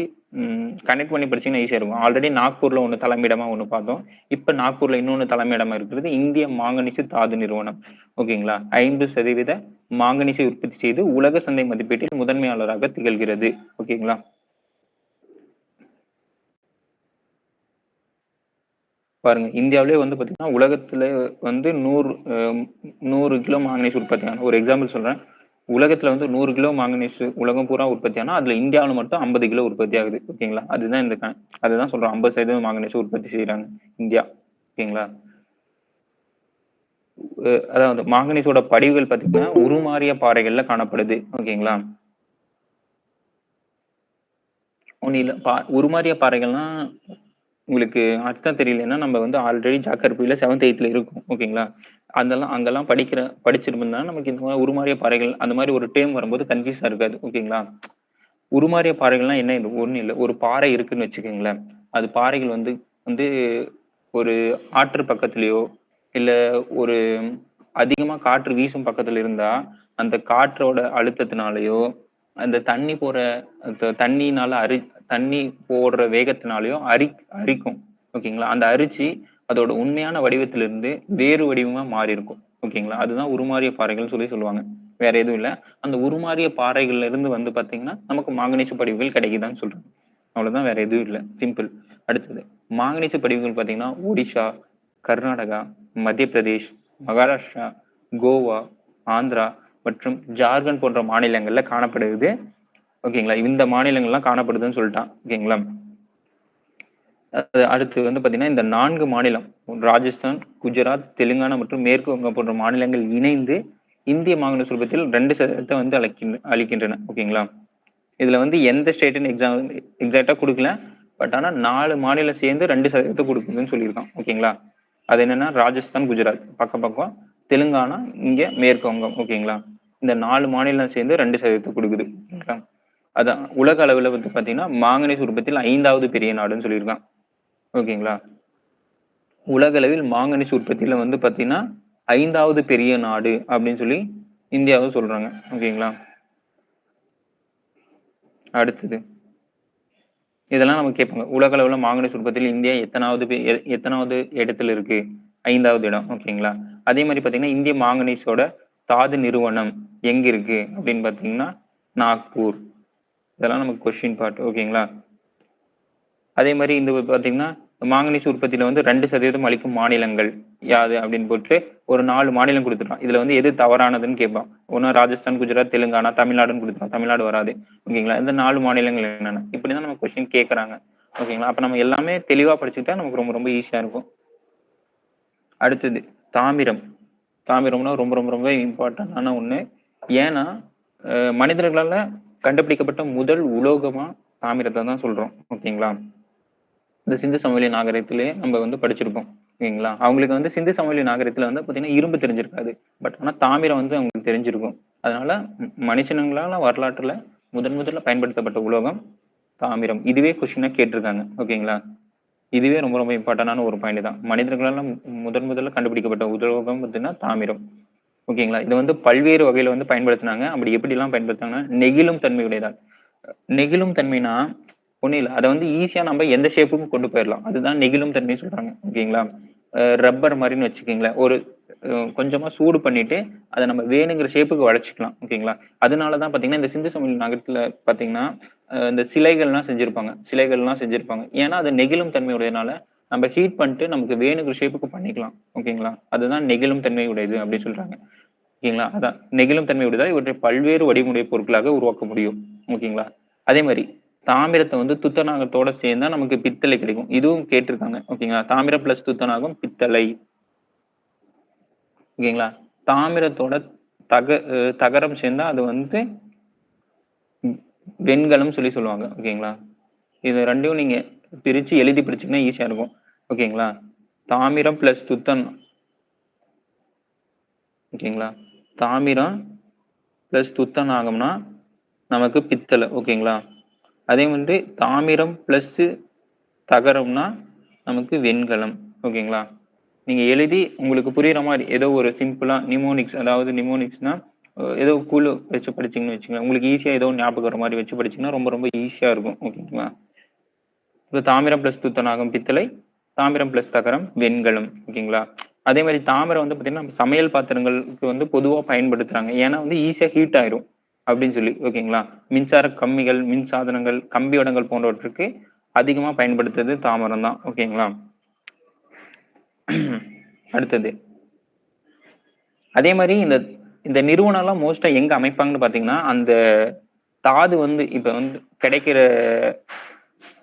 கனெக்ட் பண்ணி படிச்சீங்கன்னா ஈஸியா இருக்கும். ஆல்ரெடி நாக்பூர்ல ஒண்ணு தலைமையிடமா ஒண்ணு பார்த்தோம். இப்ப நாக்பூர்ல இன்னொன்னு தலைமையிடமா இருக்கிறது இந்திய மாங்கனீசு தாது நிறுவனம், ஓகேங்களா? 5% மாங்கனீசை உற்பத்தி செய்து உலக சந்தை மதிப்பீட்டில் முதன்மையாளராக திகழ்கிறது, ஓகேங்களா? பாருங்க இந்தியாவிலே வந்து பாத்தீங்கன்னா உலகத்துல வந்து 100 கிலோ மாங்கனீஸ் உற்பத்தி ஆகும். ஒரு எக்ஸாம்பிள் சொல்றேன். உலகத்துல வந்து 100 கிலோ மாங்கனீஸ் உலகம் பூரா உற்பத்தி ஆனா அதுல இந்தியாவுல மட்டும் 50 கிலோ உற்பத்தி ஆகுது, ஓகேங்களா? அதுதான் இந்த அதுதான் சொல்றோம் 50% மாங்கனீஸ் உற்பத்தி செய்யறாங்க இந்தியா, ஓகேங்களா? அதாவது மாங்கனீஸோட படிவுகள் பாத்தீங்கன்னா உருமாறிய பாறைகள்ல காணப்படுது, ஓகேங்களா? ஒண்ணு இல்ல உருமாறிய பாறைகள்னா உங்களுக்கு அர்த்தம் தெரியலன்னா நம்ம வந்து ஆல்ரெடி ஜாக்கிரபியில 7th 8th இருக்கும், ஓகேங்களா? அதெல்லாம் அங்கெல்லாம் படிச்சிருந்தா நமக்கு இந்த மாதிரி உருமாறிய பாறைகள் அந்த மாதிரி ஒரு டேர்ம் வரும்போது கன்ஃபியூஸா இருக்காது, ஓகேங்களா? உருமாறிய பாறைகள்லாம் என்ன இல்லை, ஒண்ணும் இல்லை. ஒரு பாறை இருக்குன்னு வச்சுக்கோங்களேன். அது பாறைகள் வந்து வந்து ஒரு ஆற்று பக்கத்துலயோ இல்ல ஒரு அதிகமா காற்று வீசும் பக்கத்துல இருந்தா அந்த காற்றோட அழுத்தத்தினாலயோ அந்த தண்ணி போற தண்ணினால தண்ணி போடுற வேகத்தினாலயோ அரிக்கும், ஓகேங்களா? அந்த அரிச்சு அதோட உண்மையான வடிவத்திலிருந்து வேறு வடிவமா மாறி இருக்கும், ஓகேங்களா? அதுதான் உருமாறிய பாறைகள் சொல்லி சொல்லுவாங்க. வேற எதுவும் இல்ல. அந்த உருமாறிய பாறைகள்ல இருந்து வந்து பாத்தீங்கன்னா நமக்கு மாங்கனீசு படிவுகள் கிடைக்குதான்னு சொல்றேன். அவ்வளவுதான், வேற எதுவும் இல்ல. சிம்பிள். அடுத்தது மாங்கனீசு படிவுகள் பாத்தீங்கன்னா ஒடிஷா, கர்நாடகா, மத்திய பிரதேஷ், மகாராஷ்டிரா, கோவா, ஆந்திரா மற்றும் ஜார்க்கண்ட் போன்ற மாநிலங்கள்ல காணப்படுது, ஓகேங்களா? இந்த மாநிலங்கள்லாம் காணப்படுதுன்னு சொல்லிட்டான், ஓகேங்களா? அடுத்து வந்து பாத்தீங்கன்னா இந்த 4 மாநிலம் ராஜஸ்தான், குஜராத், தெலுங்கானா மற்றும் மேற்கு வங்கம் போன்ற மாநிலங்கள் இணைந்து இந்திய மாங்கனீசு உற்பத்தியில் 2% வந்து அளிக்கின்றன, ஓகேங்களா? இதுல வந்து எந்த ஸ்டேட்னு எக்ஸாக்டா கொடுக்கல. பட் ஆனா 4 மாநிலம் சேர்ந்து 2% கொடுக்குதுன்னு சொல்லியிருக்கான், ஓகேங்களா? அது என்னன்னா ராஜஸ்தான், குஜராத் பக்கம் பக்கம், தெலுங்கானா இங்க மேற்கு வங்கம், ஓகேங்களா? இந்த 4 மாநிலம் சேர்ந்து 2% கொடுக்குது, ஓகேங்களா? அதான் உலக அளவுல வந்து பாத்தீங்கன்னா மாங்கனீசு உற்பத்தியில் 5வது பெரிய நாடுன்னு சொல்லியிருக்கான், ஓகேங்களா? உலக அளவில் மாங்கனீசு உற்பத்தியில வந்து பாத்தீங்கன்னா 5வது பெரிய நாடு அப்படின்னு சொல்லி இந்தியாவை சொல்றாங்க, ஓகேங்களா? அடுத்தது இதெல்லாம் நம்ம கேட்பாங்க. உலக அளவுல மாங்கனீசு உற்பத்தியில் இந்தியா எத்தனாவது இடத்துல இருக்கு? 5வது இடம், ஓகேங்களா? அதே மாதிரி பாத்தீங்கன்னா இந்திய மாங்கனீஸோட தாது நிறுவனம் எங்க இருக்கு அப்படின்னு பாத்தீங்கன்னா நாக்பூர். இதெல்லாம் நமக்கு கொஸ்டின் பார்ட், ஓகேங்களா? அதே மாதிரி இந்த பாத்தீங்கன்னா மாங்கனீசு உற்பத்தியில வந்து 2% அளிக்கும் மாநிலங்கள் யாது அப்படின்னு போட்டு ஒரு 4 மாநிலம் கொடுத்துருக்கான். இதுல வந்து எது தவறானதுன்னு கேட்பான். ஒண்ணு ராஜஸ்தான், குஜராத், தெலுங்கானா, தமிழ்நாடுன்னு கொடுத்துருக்கான். தமிழ்நாடு வராது, ஓகேங்களா? இந்த 4 மாநிலங்கள் என்னென்ன இப்படிதான் நம்ம கொஸ்டின் கேட்கறாங்க, ஓகேங்களா? அப்ப நம்ம எல்லாமே தெளிவா படிச்சுக்கிட்டா நமக்கு ரொம்ப ரொம்ப ஈஸியா இருக்கும். அடுத்தது தாமிரம். தாமிரம்னா ரொம்ப ரொம்ப ரொம்ப இம்பார்ட்டன்டான ஒண்ணு. ஏன்னா மனிதர்களால கண்டுபிடிக்கப்பட்ட முதல் உலோகமா தாமிரத்தை தான் சொல்றோம், ஓகேங்களா? இந்த சிந்து சமவெளி நாகரிகத்திலேயே நம்ம வந்து படிச்சிருப்போம், ஓகேங்களா? அவங்களுக்கு வந்து சிந்து சமவெளி நாகரிகத்துல வந்து பாத்தீங்கன்னா இரும்பு தெரிஞ்சிருக்காது. பட் ஆனா தாமிரம் வந்து அவங்களுக்கு தெரிஞ்சிருக்கும். அதனால மனுஷங்களால வரலாற்றுல முதல்ல பயன்படுத்தப்பட்ட உலோகம் தாமிரம். இதுவே கொஸ்டினா கேட்டிருக்காங்க, ஓகேங்களா? இதுவே ரொம்ப ரொம்ப இம்பார்ட்டன்டான ஒரு பாயிண்ட் தான். மனிதர்களால முதல்ல கண்டுபிடிக்கப்பட்ட உலோகம் பார்த்தீங்கன்னா தாமிரம், ஓகேங்களா? இதை வந்து பல்வேறு வகையில வந்து பயன்படுத்தினாங்க. அப்படி எப்படி எல்லாம் பயன்படுத்தினாங்கன்னா நெகிழும் தன்மை உடையதால். நெகிழும் தன்மைனா ஒண்ணும் இல்ல. அத வந்து ஈஸியா நம்ம எந்த ஷேப்புக்கும் கொண்டு போயிரலாம். அதுதான் நெகிழும் தன்மை சொல்றாங்க. ஓகேங்களா? ரப்பர் மாரின்னு வச்சுக்கங்களேன். ஒரு கொஞ்சமா சூடு பண்ணிட்டு, அத நம்ம வேணுங்கிற ஷேப்புக்கு வளைச்சுக்கலாம். ஓகேங்களா? அதனால தான் பார்த்தீங்கன்னா, இந்த சிந்து சமவெளி நாகரிகத்துல பார்த்தீங்கன்னா, இந்த சிலைகள்லாம் செஞ்சிருப்பாங்க. சிலைகள்லாம் செஞ்சிருப்பாங்க. ஏன்னா, அது நெகிழும் தன்மை உடையதுனால, நம்ம ஹீட் பண்ணிட்டு நமக்கு வேணுங்கிற ஷேப்புக்கு பண்ணிக்கலாம். ஓகேங்களா? அதுதான் நெகிழும் தன்மை உடையது அப்படின்னு சொல்றாங்க. ஓகேங்களா? அதான் நெகிழும் தன்மை உடையதா இவற்றை பல்வேறு வடிவமுடைய பொருட்களாக உருவாக்க முடியும். ஓகேங்களா? அதே மாரி தாமிரத்த வந்து துத்தநாகத்தோட சேர்ந்தா நமக்கு பித்தளை கிடைக்கும். இதுவும் கேட்டிருக்காங்க. ஓகேங்களா? தாமிரம் பிளஸ் துத்தநாகம் பித்தளை. ஓகேங்களா? தாமிரத்தோட தகரம் சேர்ந்தா அது வந்து வெண்கலம் சொல்லி சொல்லுவாங்க. ஓகேங்களா? இது 2யும் நீங்க பிரிச்சு எழுதி படிச்சீங்கன்னா ஈஸியா இருக்கும். ஓகேங்களா? தாமிரம் பிளஸ் ஓகேங்களா? தாமிரம் பிளஸ் துத்தநாகம்னா நமக்கு பித்தளை. ஓகேங்களா? அதே வந்து தாமிரம் பிளஸ் தகரம்னா நமக்கு வெண்கலம். ஓகேங்களா? நீங்க எழுதி உங்களுக்கு புரியுற மாதிரி ஏதோ ஒரு சிம்பிளா நிமோனிக்ஸ், அதாவது நிமோனிக்ஸ்னா ஏதோ குழு வச்சு படிச்சீங்கன்னு வச்சுக்கோங்க. உங்களுக்கு ஈஸியா ஏதோ ஞாபகம் வர மாதிரி வச்சு படிச்சீங்கன்னா ரொம்ப ரொம்ப ஈஸியா இருக்கும். ஓகேங்களா? இப்போ தாமிரம் பிளஸ் துத்தநாகம் பித்தளை, தாமிரம் பிளஸ் தகரம் வெண்கலம். ஓகேங்களா? அதே மாதிரி தாமிரம் வந்து பாத்தீங்கன்னா நம்ம சமையல் பாத்திரங்களுக்கு வந்து பொதுவா பயன்படுத்துறாங்க. ஏன்னா வந்து ஈஸியா ஹீட் ஆயிரும் அப்படின்னு சொல்லி. ஓகேங்களா? மின்சார கம்மிகள், மின் சாதனங்கள், கம்பி வடங்கள் போன்றவற்றுக்கு அதிகமா பயன்படுத்துறது தாமிரம் தான். ஓகேங்களா? அடுத்தது அதே மாதிரி இந்த இந்த நிறுவனம் எல்லாம் மோஸ்டா எங்க அமைப்பாங்கன்னு பாத்தீங்கன்னா, அந்த தாது வந்து இப்ப வந்து கிடைக்கிற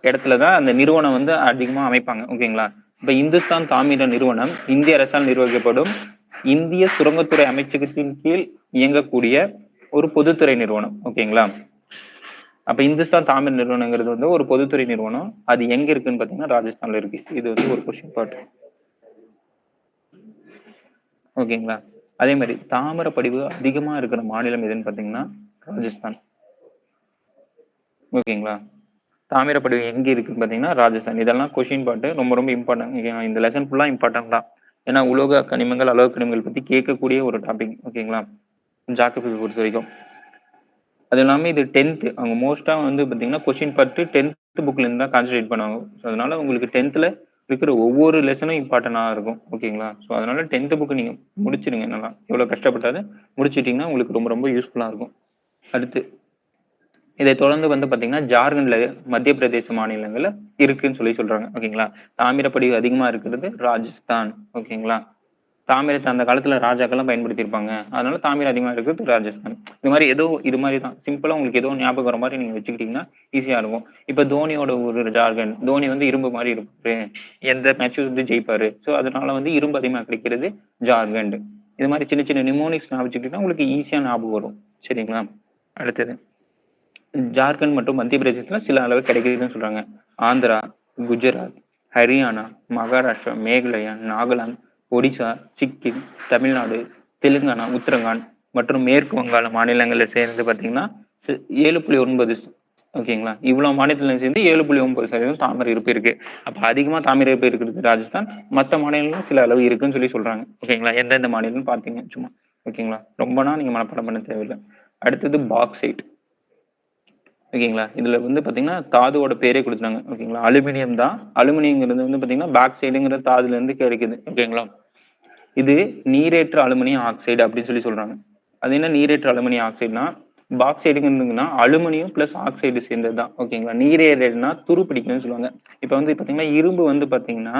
இடத்துலதான் அந்த நிறுவனம் வந்து அதிகமா அமைப்பாங்க. ஓகேங்களா? இப்ப இந்துஸ்தான் தாமிர நிறுவனம் இந்திய அரசால் நிர்வகிக்கப்படும் இந்திய சுரங்கத்துறை அமைச்சகத்தின் கீழ் இயங்கக்கூடிய ஒரு பொதுத்துறை நிறுவனம். ஓகேங்களா? அப்ப இந்துஸ்தான் தாமிர நிறுவனங்கிறது வந்து ஒரு பொதுத்துறை நிறுவனம். அது எங்க இருக்குன்னு பாத்தீங்கன்னா ராஜஸ்தான்ல இருக்கு. இது வந்து ஒரு கொஸ்டின் பார்ட். ஓகேங்களா? அதே மாதிரி தாமிர படிவு அதிகமா இருக்கிற மாநிலம் எதுன்னு பாத்தீங்கன்னா ராஜஸ்தான். ஓகேங்களா? தாமிர படிவு எங்க இருக்குன்னு பாத்தீங்கன்னா ராஜஸ்தான். இதெல்லாம் கொஸ்டின் பார்ட் ரொம்ப ரொம்ப இம்பார்ட்டன்ட். ஓகேங்களா? இந்த லெசன் ஃபுல்லா இம்பார்ட்டன்ட் தான். ஏன்னா உலோக கனிமங்கள், அலோக கனிமங்கள் பத்தி கேட்கக்கூடிய ஒரு டாபிக். ஓகேங்களா? ஜாகிரபி பொறுத்த வரைக்கும். அது இல்லாம இது 10th அவங்க மோஸ்டா வந்து பாத்தீங்கன்னா கொஸ்டின் பார்ட் 10th புக்ல இருந்து தான் கான்சென்ட்ரேட் பண்ணுவாங்க. ஸோ அதனால உங்களுக்கு 10th இருக்கிற ஒவ்வொரு லெசனும் இம்பார்ட்டன்டா இருக்கும். ஓகேங்களா? ஸோ அதனால 10th புக் நீங்க முடிச்சிருங்க. நல்லா எவ்வளவு கஷ்டப்பட்டாது முடிச்சிட்டீங்கன்னா உங்களுக்கு ரொம்ப ரொம்ப யூஸ்ஃபுல்லா இருக்கும். அடுத்து இதை தொடர்ந்து வந்து பாத்தீங்கன்னா ஜார்க்கண்ட்ல, மத்திய பிரதேச மாநிலங்கள்ல இருக்குன்னு சொல்லி சொல்றாங்க. ஓகேங்களா? தாமிரப்படிவு அதிகமா இருக்கிறது ராஜஸ்தான். ஓகேங்களா? தாமிரத்தை அந்த காலத்துல ராஜாக்கள்லாம் பயன்படுத்தியிருப்பாங்க. அதனால தாமிரம் அதிகமா இருக்கிறது ராஜஸ்தான். இது மாதிரி ஏதோ இது மாதிரி தான் சிம்பிளா உங்களுக்கு ஏதோ ஞாபகம் வர மாதிரி நீங்க வச்சுக்கிட்டீங்கன்னா ஈஸியா இருக்கும். இப்ப தோனியோட ஊரு ஜார்க்கண்ட். தோனி வந்து இரும்பு மாதிரி இருப்பாரு. எந்த மேட்சும் வந்து ஜெயிப்பாரு. சோ அதனால வந்து இரும்பு அதிகமா கிடைக்கிறது ஜார்க்கண்ட். இது மாதிரி சின்ன சின்ன நிமோனிக்ஸ் ஞாபகம் வச்சுக்கிட்டீங்கன்னா உங்களுக்கு ஈஸியா ஞாபகம் வரும். சரிங்களா? அடுத்தது ஜார்க்கண்ட் மற்றும் மத்திய பிரதேசத்துல சில அளவு கிடைக்குதுன்னு சொல்றாங்க. ஆந்திரா, குஜராத், ஹரியானா, மகாராஷ்டிரா, மேகாலயா, நாகாலாந்து, ஒடிசா, சிக்கிம், தமிழ்நாடு, தெலுங்கானா, உத்தரகாண்ட் மற்றும் மேற்கு வங்காள மாநிலங்கள்ல சேர்ந்து பாத்தீங்கன்னா 7.9. ஓகேங்களா? இவ்வளவு மாநிலத்துல சேர்ந்து 7.9% தாமிர இருப்பு இருக்கு. அப்ப அதிகமா தாமிர இருப்பு இருக்கிறது ராஜஸ்தான். மத்த மாநிலங்களும் சில அளவு இருக்குன்னு சொல்லி சொல்றாங்க. ஓகேங்களா? எந்தெந்த மாநிலம்னு பாத்தீங்க சும்மா. ஓகேங்களா? ரொம்பனா நீங்க மனப்பாடம் பண்ண தேவையில்லை. அடுத்தது பாக்சைட். ஓகேங்களா? இதுல வந்து பாத்தீங்கன்னா தாதுவோட பேரே கொடுத்துட்டாங்க. ஓகேங்களா? அலுமினியம் தான். அலுமினியம்ங்கிறது வந்து பாத்தீங்கன்னா பாக்சைடுங்கிற தாதுல இருந்து கிடைக்குது. ஓகேங்களா? இது நீரேற்ற அலுமினியம் ஆக்சைடு அப்படின்னு சொல்லி சொல்றாங்க. அது என்ன நீரேற்ற அலுமினியம் ஆக்சைடுனா பாக்சைடுங்கன்னா அலுமினியம் பிளஸ் ஆக்சைடு சேர்ந்தது தான். ஓகேங்களா? நீரேறனா துரு பிடிக்கும்னு சொல்லுவாங்க. இப்ப வந்து பாத்தீங்கன்னா இரும்பு வந்து பாத்தீங்கன்னா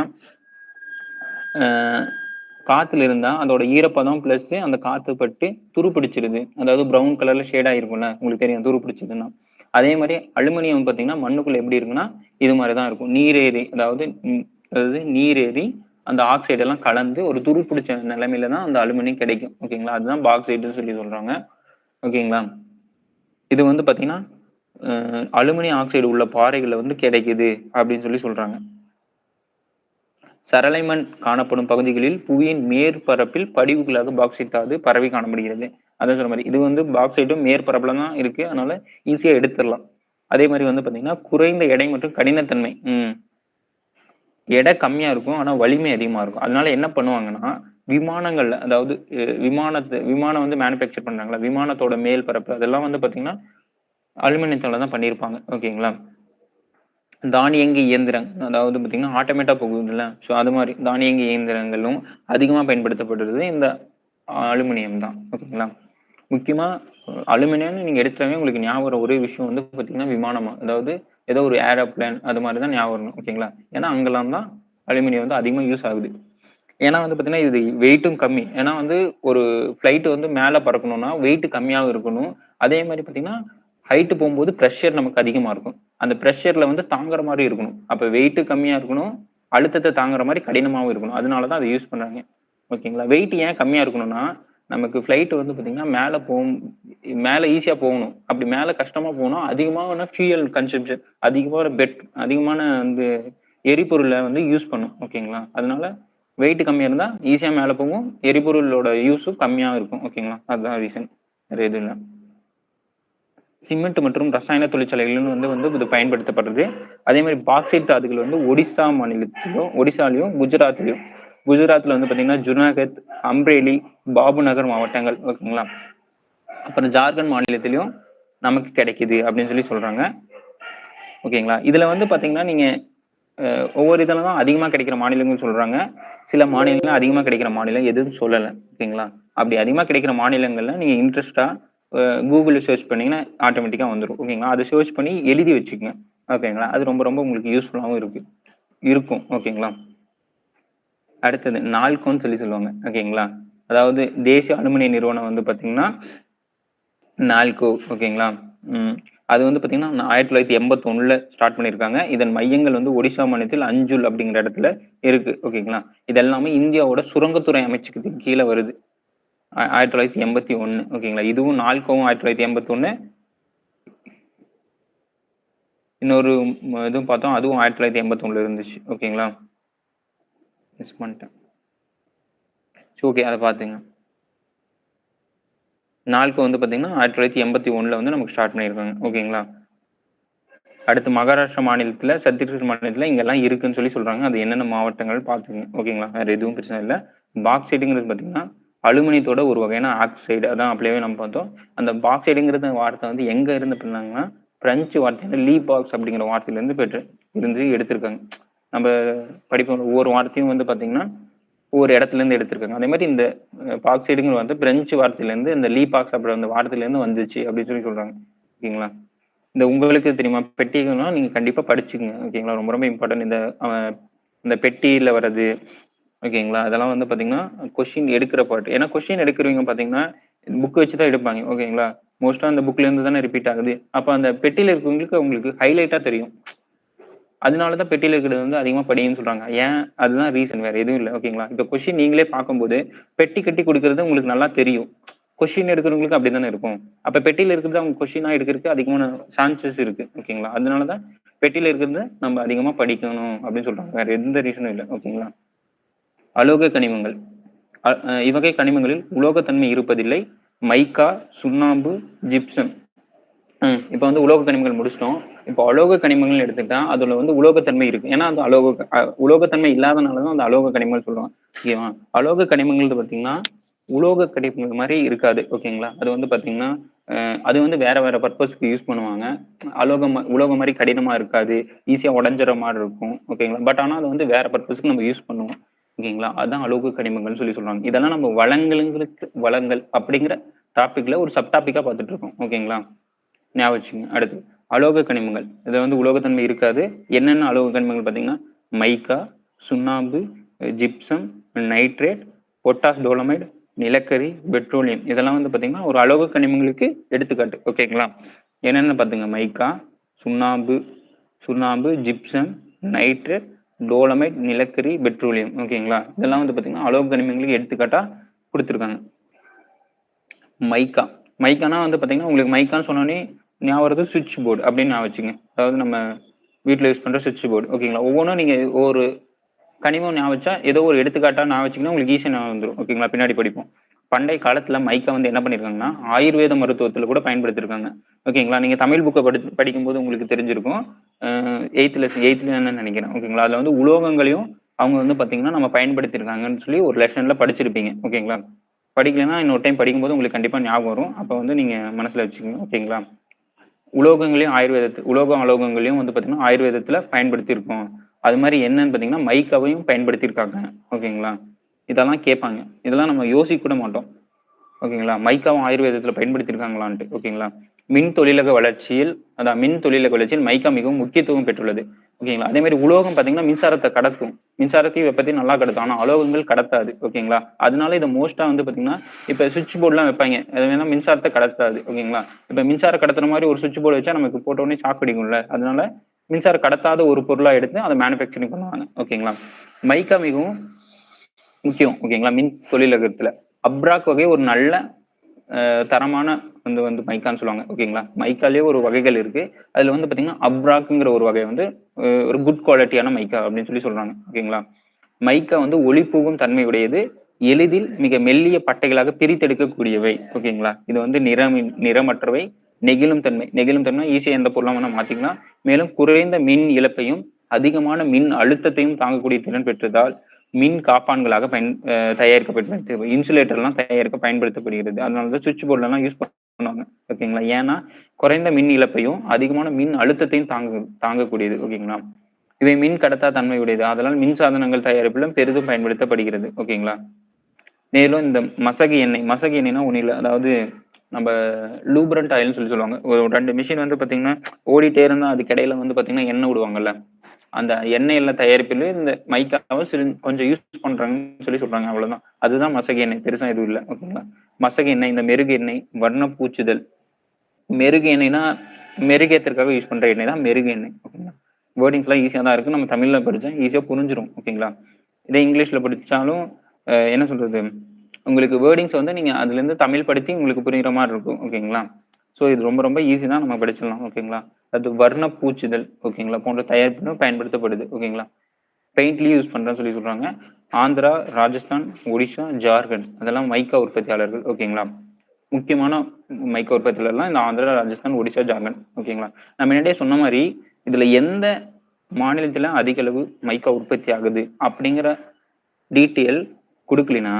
காத்துல இருந்தா அதோட ஈரப்பதம் பிளஸ் அந்த காத்து பட்டு துரு பிடிச்சிருது. அதாவது பிரவுன் கலர்ல ஷேட் ஆயிருக்கும்ல, உங்களுக்கு தெரியும் துரு பிடிச்சதுன்னா. அதே மாதிரி அலுமினியம் பாத்தீங்கன்னா மண்ணுக்குள்ள எப்படி இருக்குன்னா இது மாதிரிதான் இருக்கும். நீரேறி அதாவது நீரேறி அந்த ஆக்சைடு எல்லாம் கலந்து ஒரு துரு பிடிச்ச நிலைமையில தான் அந்த அலுமினியம் கிடைக்கும். ஓகேங்களா? அதுதான் பாக்சைடுன்னு சொல்லி சொல்றாங்க. ஓகேங்களா? இது வந்து பாத்தீங்கன்னா அலுமினியம் ஆக்சைடு உள்ள பாறைகள்ல வந்து கிடைக்குது அப்படின்னு சொல்லி சொல்றாங்க. சரளை மண் காணப்படும் பகுதிகளில் புவியின் மேற்பரப்பில் படிவுகளாக பாக்சைட் தாது பரவி காணப்படுகிறது. அதான் சொல்ற மாதிரி இது வந்து பாக்சைட்டும் மேற்பரப்புல தான் இருக்கு. அதனால ஈஸியா எடுத்துடலாம். அதே மாதிரி வந்து பாத்தீங்கன்னா குறைந்த எடை மற்றும் கடினத்தன்மை. எடை கம்மியா இருக்கும் ஆனா வலிமை அதிகமா இருக்கும். அதனால என்ன பண்ணுவாங்கன்னா விமானங்கள்ல, அதாவது விமானம் வந்து மேனுபேக்சர் பண்றாங்களா, விமானத்தோட மேல் பரப்பு அதெல்லாம் வந்து பாத்தீங்கன்னா அலுமினியத்தால தான் பண்ணியிருப்பாங்க. ஓகேங்களா? தானியங்கி இயந்திரம், அதாவது பார்த்தீங்கன்னா, ஆட்டோமேட்டா போகுதுல்ல. ஸோ அது மாரி தானியங்கி இயந்திரங்களும் அதிகமா பயன்படுத்தப்படுறது இந்த அலுமினியம் தான். ஓகேங்களா? முக்கியமா அலுமினியம்னு நீங்க எடுத்தாவே உங்களுக்கு ஞாபகம் வர ஒரே விஷயம் வந்து பார்த்தீங்கன்னா, விமானமா. அதாவது ஏதோ ஒரு ஏரோப்ளேன் அது மாரி தான் ஞாபகம் வரணும். ஓகேங்களா? ஏன்னா அங்கலாம் தான் அலுமினியம் வந்து அதிகமா யூஸ் ஆகுது. ஏன்னா வந்து பார்த்தீங்கன்னா, இது வெயிட்டும் கம்மி. ஏன்னா வந்து ஒரு ஃப்ளைட் வந்து மேல பறக்கணும்னா, வெயிட் கம்மியாவும் இருக்கணும். அதே மாரி பார்த்தீங்கன்னா, ஹைட் போம்போது பிரஷர் நமக்கு அதிகமா இருக்கும். அந்த பிரஷர்ல வந்து தாங்குற மாரி இருக்கணும். அப்ப வெயிட் கம்மியா இருக்கணும். அழுத்தத்த தாங்குற மாரி கடினமாவும் இருக்கணும். அதனால தான் அத யூஸ் பண்றாங்க. ஓகேங்களா? வெயிட் ஏன் கம்மியா இருக்கணும்னா, நமக்கு ஃப்ளைட் வந்து பார்த்தீங்கன்னா, மேல ஈஸியா போகணும். அப்படி மேல கஷ்டமா போனா, அதிகமான ஃபியூயல் கன்சம்ப்ஷன் அதிகமான வந்து எரிபொருள வந்து யூஸ் பண்ணும். ஓகேங்களா? அதனால வெயிட் கம்மியா இருந்தா ஈஸியா மேல போகும். எரிபொருளோட யூஸும் கம்மியா இருக்கும். ஓகேங்களா? அதுதான் ரீசன். வேற எதுவும் இல்ல. சிமெண்ட் மற்றும் ரசாயன தொழிற்சாலைகள் வந்து வந்து இது பயன்படுத்தப்படுறது. அதே மாதிரி பாக்சைட் தாதுக்கள் வந்து ஒடிசாலையும் குஜராத்ல வந்து பாத்தீங்கன்னா ஜுனாகத், அம்ரேலி, பாபுநகர் மாவட்டங்கள். ஓகேங்களா? அப்புறம் ஜார்க்கண்ட் மாநிலத்திலயும் நமக்கு கிடைக்குது அப்படின்னு சொல்லி சொல்றாங்க. ஓகேங்களா? இதுல வந்து பாத்தீங்கன்னா நீங்க ஒவ்வொரு இதுல தான் அதிகமா கிடைக்கிற மாநிலங்கள் சொல்றாங்க. சில மாநிலங்கள் அதிகமா கிடைக்கிற மாநிலம் எதுவும் சொல்லல. ஓகேங்களா? அப்படி அதிகமா கிடைக்கிற மாநிலங்கள்ல நீங்க இன்ட்ரெஸ்டா கூகுள்ல சர்ச் பண்ணீங்கன்னா ஆட்டோமேட்டிக்கா வந்துரும். ஓகேங்களா? அதை சர்ச் பண்ணி எழுதி வச்சுக்கங்க. ஓகேங்களா? அது ரொம்ப ரொம்ப உங்களுக்கு யூஸ்ஃபுல்லாவும் இருக்கும். ஓகேங்களா? அடுத்தது நால்கோன்னு சொல்லி சொல்லுவாங்க. ஓகேங்களா? அதாவது தேசிய அலுமினிய நிறுவனம் வந்து பாத்தீங்கன்னா நால்கோ. ஓகேங்களா? அது வந்து பாத்தீங்கன்னா 1981ல ஸ்டார்ட் பண்ணியிருக்காங்க. இதன் மையங்கள் வந்து ஒடிசா மாநிலத்தில் அஞ்சுல் அப்படிங்கிற இடத்துல இருக்கு. ஓகேங்களா? இது எல்லாமே இந்தியாவோட சுரங்கத்துறை அமைச்சகத்துக்கு கீழ வருது. 1981. ஓகேங்களா? இதுவும் நால்கோவும் 1981. இன்னொரு இதுவும் பார்த்தோம். அதுவும் 1981ல இருந்துச்சு. ஓகேங்களா? மிஸ் பண்ணிட்டேன். ஓகே, அத பாத்துங்க. நால்கோ வந்து பாத்தீங்கன்னா 1981ல வந்து நமக்கு ஸ்டார்ட் பண்ணியிருக்காங்க. ஓகேங்களா? அடுத்து மகாராஷ்டிரா மாநிலத்துல, சத்தீஸ்கர் மாநிலத்துல இங்கெல்லாம் இருக்குன்னு சொல்லி சொல்றாங்க. அது என்னென்ன மாவட்டங்கள் பாத்துக்கங்க. ஓகேங்களா? வேற எதுவும் பிரச்சனை இல்ல. பாக்சைட்டுங்கிறது பாத்தீங்கன்னா அலுமினியத்தோட ஒரு வகையான ஆக்சைடு. அதான் அப்படியே நம்ம பார்த்தோம். அந்த பாக்சைடுங்கிறது வார்த்தை வந்து எங்க இருந்து பண்ணாங்கன்னா, பிரெஞ்சு வார்த்தையான லீ பாக்ஸ் அப்படிங்கிற வார்த்தையில இருந்து எடுத்திருக்காங்க. நம்ம படிப்போம் ஒவ்வொரு வார்த்தையும் வந்து பாத்தீங்கன்னா ஒவ்வொரு இடத்துல இருந்து எடுத்திருக்காங்க. அதே மாதிரி இந்த பாக்சைடுங்கிற வந்து பிரெஞ்சு வார்த்தையில இருந்து இந்த லீ பாக்ஸ் அப்படிங்கிற அந்த வார்த்தையில இருந்து வந்துச்சு அப்படின்னு சொல்லி சொல்றாங்க. ஓகேங்களா? இந்த உங்களுக்கு தெரியுமா பெட்டிகள்னா நீங்க கண்டிப்பா படிச்சுக்கங்க. ஓகேங்களா? ரொம்ப ரொம்ப இம்பார்ட்டன்ட். இந்த பெட்டியில வர்றது. ஓகேங்களா? அதெல்லாம் வந்து பாத்தீங்கன்னா கொஸ்டின் எடுக்கிற பார்ட். ஏன்னா கொஸ்டின் எடுக்கிறவங்க பாத்தீங்கன்னா புக் வச்சு தான் எடுப்பாங்க. ஓகேங்களா? மோஸ்டா அந்த புக்ல இருந்து தானே ரிப்பீட் ஆகுது. அப்ப அந்த பெட்டியில இருக்கவங்களுக்கு உங்களுக்கு ஹைலைட்டா தெரியும். அதனாலதான் பெட்டியில இருக்கிறது வந்து அதிகமா படின்னு சொல்றாங்க. ஏன்? அதுதான் ரீசன், வேற எதுவும் இல்ல. ஓகேங்களா? இப்ப கொஸ்டின் நீங்களே பார்க்கும்போது பெட்டி கட்டி கொடுக்கறது உங்களுக்கு நல்லா தெரியும். கொஸ்டின் எடுக்கிறவங்களுக்கு அப்படித்தானே இருக்கும். அப்ப பெட்டியில இருக்கிறது அவங்க கொஸ்டினா எடுக்கிறதுக்கு அதிகமான சான்சஸ் இருக்கு. ஓகேங்களா? அதனாலதான் பெட்டியில இருக்கிறத நம்ம அதிகமா படிக்கணும் அப்படின்னு சொல்றாங்க. வேற எந்த ரீசனும் இல்ல. ஓகேங்களா? அலோக கனிமங்கள். இவ்வகை கனிமங்களில் உலோகத்தன்மை இருப்பதில்லை. மைக்கா, சுண்ணாம்பு, ஜிப்சம். இப்ப வந்து உலோக கனிமங்கள் முடிச்சிட்டோம். இப்போ அலோக கனிமங்கள் எடுத்துக்கிட்டா அதுல வந்து உலோகத்தன்மை இருக்கு. ஏன்னா அந்த உலோகத்தன்மை இல்லாதனாலதான் அந்த அலோக கனிமங்கள் சொல்றோம். ஓகேவா? அலோக கனிமங்கள் பாத்தீங்கன்னா உலோக கனிமங்கள் மாதிரி இருக்காது. ஓகேங்களா? அது வந்து பாத்தீங்கன்னா அது வந்து வேற வேற பர்பஸ்க்கு யூஸ் பண்ணுவாங்க. உலோகம் மாதிரி கடினமா இருக்காது. ஈஸியா உடைஞ்சிற மாதிரி இருக்கும். ஓகேங்களா? பட் ஆனா அது வந்து வேற பர்பஸ்க்கு நம்ம யூஸ் பண்ணுவோம். ஓகேங்களா? அதான் அலோக கனிமங்கள்னு சொல்லி சொல்றாங்க. இதெல்லாம் நம்ம வளங்கள் அப்படிங்கிற டாபிக்ல ஒரு சப் டாபிக்கா பார்த்துட்டு இருக்கோம். ஓகேங்களா? ஞாபகம் வச்சுங்க. அடுத்து அலோக கனிமங்கள். இதுல வந்து உலோகத்தன்மை இருக்காது. என்னென்ன அலோக கனிமங்கள் பாத்தீங்கன்னா மைக்கா, சுண்ணாம்பு, ஜிப்சம், நைட்ரேட், பொட்டாஸ் டோலமைடு, நிலக்கரி, பெட்ரோலியம். இதெல்லாம் வந்து பாத்தீங்கன்னா ஒரு அலோக கனிமங்களுக்கு எடுத்துக்காட்டு. ஓகேங்களா? என்னென்ன பாத்துங்க. மைக்கா, சுண்ணாம்பு சுண்ணாம்பு ஜிப்சம், நைட்ரேட், டோலமைட், நிலக்கரி, பெட்ரோலியம். ஓகேங்களா? இதெல்லாம் வந்து பாத்தீங்கன்னா அலோக கனிமங்களுக்கு எடுத்துக்காட்டா கொடுத்துருக்காங்க. மைக்கா. மைக்கானா வந்து பாத்தீங்கன்னா உங்களுக்கு மைக்கான்னு சொன்னோடனே ஞாபகம் வருது சுவிட்ச் போர்டு அப்படின்னு ஞாபகம் வச்சுங்க. அதாவது நம்ம வீட்டுல யூஸ் பண்ற சுவிட்ச் போர்டு. ஓகேங்களா? ஒவ்வொன்றும் நீங்க ஒரு கனிமம் ஞாபகம் வச்சா ஏதோ ஒரு எடுத்துக்காட்டா ஞாபகம் வச்சீங்கன்னா உங்களுக்கு ஈஸியா ஞாபகம் வந்துடும். ஓகேங்களா? பின்னாடி படிப்போம். பண்டைய காலத்துல மைக்கா வந்து என்ன பண்ணிருக்காங்கன்னா ஆயுர்வேத மருத்துவத்துல கூட பயன்படுத்திருக்காங்க. ஓகேங்களா? நீங்க தமிழ் புக்கை படிக்கும்போது உங்களுக்கு தெரிஞ்சிருக்கும். எயித்துல என்ன நினைக்கிறேன். ஓகேங்களா? அதுல வந்து உலோகங்களையும் அவங்க வந்து பாத்தீங்கன்னா நம்ம பயன்படுத்திருக்காங்கன்னு சொல்லி ஒரு லெசன்ல படிச்சிருப்பீங்க. ஓகேங்களா? படிக்கலைன்னா இன்னொரு டைம் படிக்கும்போது உங்களுக்கு கண்டிப்பா ஞாபகம் வரும். அப்ப வந்து நீங்க மனசுல வச்சுக்கோங்க. ஓகேங்களா? உலோகங்களையும் உலோகம் அலோகங்களையும் வந்து பாத்தீங்கன்னா ஆயுர்வேதத்துல பயன்படுத்தியிருக்கோம். அது மாதிரி என்னன்னு பாத்தீங்கன்னா மைக்காவையும் பயன்படுத்தியிருக்காங்க. ஓகேங்களா? இதெல்லாம் கேட்பாங்க. இதெல்லாம் நம்ம யோசிக்க கூட மாட்டோம். ஓகேங்களா? மைக்காவும் ஆயுர்வேதத்துல பயன்படுத்தியிருக்காங்களான்ட்டு. ஓகேங்களா? மின் தொழிலக வளர்ச்சியில் அதான் மின் தொழிலக வளர்ச்சியில் மைக்கா மிகவும் முக்கியத்துவம் பெற்றுள்ளது. ஓகேங்களா? அதே மாதிரி உலோகம் பாத்தீங்கன்னா மின்சாரத்தை கடத்தும். மின்சாரத்தையும் வெப்பத்தையும் நல்லா கடத்தும். ஆனா அலோகங்கள் கடத்தாது. ஓகேங்களா? அதனால இதை மோஸ்டா வந்து பாத்தீங்கன்னா இப்ப சுவிட்ச் போர்டு எல்லாம் வைப்பாங்க. அது வேணா மின்சாரத்தை கடத்தாது. ஓகேங்களா? இப்ப மின்சாரம் கடத்துற மாதிரி ஒரு சுவிட்ச் போர்டு வச்சா நமக்கு போட்ட உடனே ஷாக் அடிக்கும்ல. அதனால மின்சாரம் கடத்தாத ஒரு பொருளா எடுத்து அதை மேனுஃபேக்சரிங் பண்ணுவாங்க. ஓகேங்களா? மைக்கா மிகவும் முக்கியம். ஓகேங்களா? மின் தொழிலகத்துல அப்ராக் வகை ஒரு நல்ல தரமான வந்து வந்து மைக்கான்னு சொல்லுவாங்க. ஓகேங்களா? மைக்காலேயே ஒரு வகைகள் இருக்கு. அதுல வந்து பாத்தீங்கன்னா அப்ராக்ங்கிற ஒரு வகை வந்து ஒரு குட் குவாலிட்டியான மைக்கா அப்படின்னு சொல்லி சொல்றாங்க. ஓகேங்களா? மைக்கா வந்து ஒளி புகும் தன்மை உடையது, எளிதில் மிக மெல்லிய பட்டைகளாக பிரித்தெடுக்கக்கூடியவை. ஓகேங்களா? இது வந்து நிறமற்றவை, நெகிழும் தன்மை ஈஸியா எந்த பொருளாக வேணா மாத்திக்கலாம். மேலும் குறைந்த மின் இழப்பையும் அதிகமான மின் அழுத்தத்தையும் தாங்கக்கூடிய திறன் பெற்றதால் மின் காப்பான்களாக தயாரிக்கப்பட்டு இன்சுலேட்டர் எல்லாம் தயாரிக்க பயன்படுத்தப்படுகிறது. அதனாலதான் சுவிட்ச் போர்ட்ல எல்லாம் யூஸ் பண்ணுவாங்க. ஓகேங்களா? ஏன்னா குறைந்த மின் இழப்பையும் அதிகமான மின் அழுத்தத்தையும் தாங்கக்கூடியது. ஓகேங்களா? இவை மின் கடத்தா தன்மை உடையது. அதனால் மின் சாதனங்கள் தயாரிப்பிலும் பெரிதும் பயன்படுத்தப்படுகிறது. ஓகேங்களா? மேலும் இந்த மசகு எண்ணெய்னா ஒண்ணு இல்லை. அதாவது நம்ம லூப்ரண்ட் ஆயில்னு சொல்லி சொல்லுவாங்க. ஒரு 2 மிஷின் வந்து பாத்தீங்கன்னா ஓடிட்டே இருந்தா அதுக்கு இடையில வந்து பாத்தீங்கன்னா எண்ணெய் விடுவாங்கல்ல. அந்த எண்ணெய் தயாரிப்பில் இந்த மைக்காவை கொஞ்சம் யூஸ் பண்றாங்கன்னு சொல்லி சொல்றாங்க. அவ்வளவுதான். அதுதான் மசகு எண்ணெய். பெருசா எதுவும் இல்லை. ஓகேங்களா? மசகு எண்ணெய், இந்த மெருகு எண்ணெய், வர்ண பூச்சுதல். மெருகு எண்ணெய்னா மெருகேத்திற்காக யூஸ் பண்ற எண்ணெய் தான் மெருகு எண்ணெய். ஓகேங்களா? வேர்டிங்ஸ் எல்லாம் ஈஸியா தான் இருக்கு. நம்ம தமிழ்ல படிச்சா ஈஸியா புரிஞ்சிடும். ஓகேங்களா? இதே இங்கிலீஷ்ல படிச்சாலும் என்ன சொல்றது, உங்களுக்கு வேர்டிங்ஸ் வந்து நீங்க அதுல இருந்து தமிழ் படுத்தி உங்களுக்கு புரியுற மாதிரி இருக்கும். ஓகேங்களா? சோ இது ரொம்ப ரொம்ப ஈஸி தான், நம்ம படிச்சிடலாம். ஓகேங்களா? அது வர்ண பூச்சுதல். ஓகேங்களா? போன்ற தயாரிப்பு பயன்படுத்தப்படுது. ஓகேங்களா? பெயிண்ட்லயும் யூஸ் பண்றேன்னு சொல்லி சொல்றாங்க. ஆந்திரா, ராஜஸ்தான், ஒடிஷா, ஜார்க்கண்ட் அதெல்லாம் மைக்கா உற்பத்தியாளர்கள். ஓகேங்களா? முக்கியமான மைக்கா உற்பத்தியாளர்லாம் இந்த ஆந்திரா, ராஜஸ்தான், ஒடிஷா, ஜார்க்கண்ட். ஓகேங்களா? நான் முன்னாடியே சொன்ன மாதிரி இதுல எந்த மாநிலத்துல அதிக அளவு மைக்கா உற்பத்தி ஆகுது அப்படிங்கிற டீட்டெயில் கொடுக்கலினா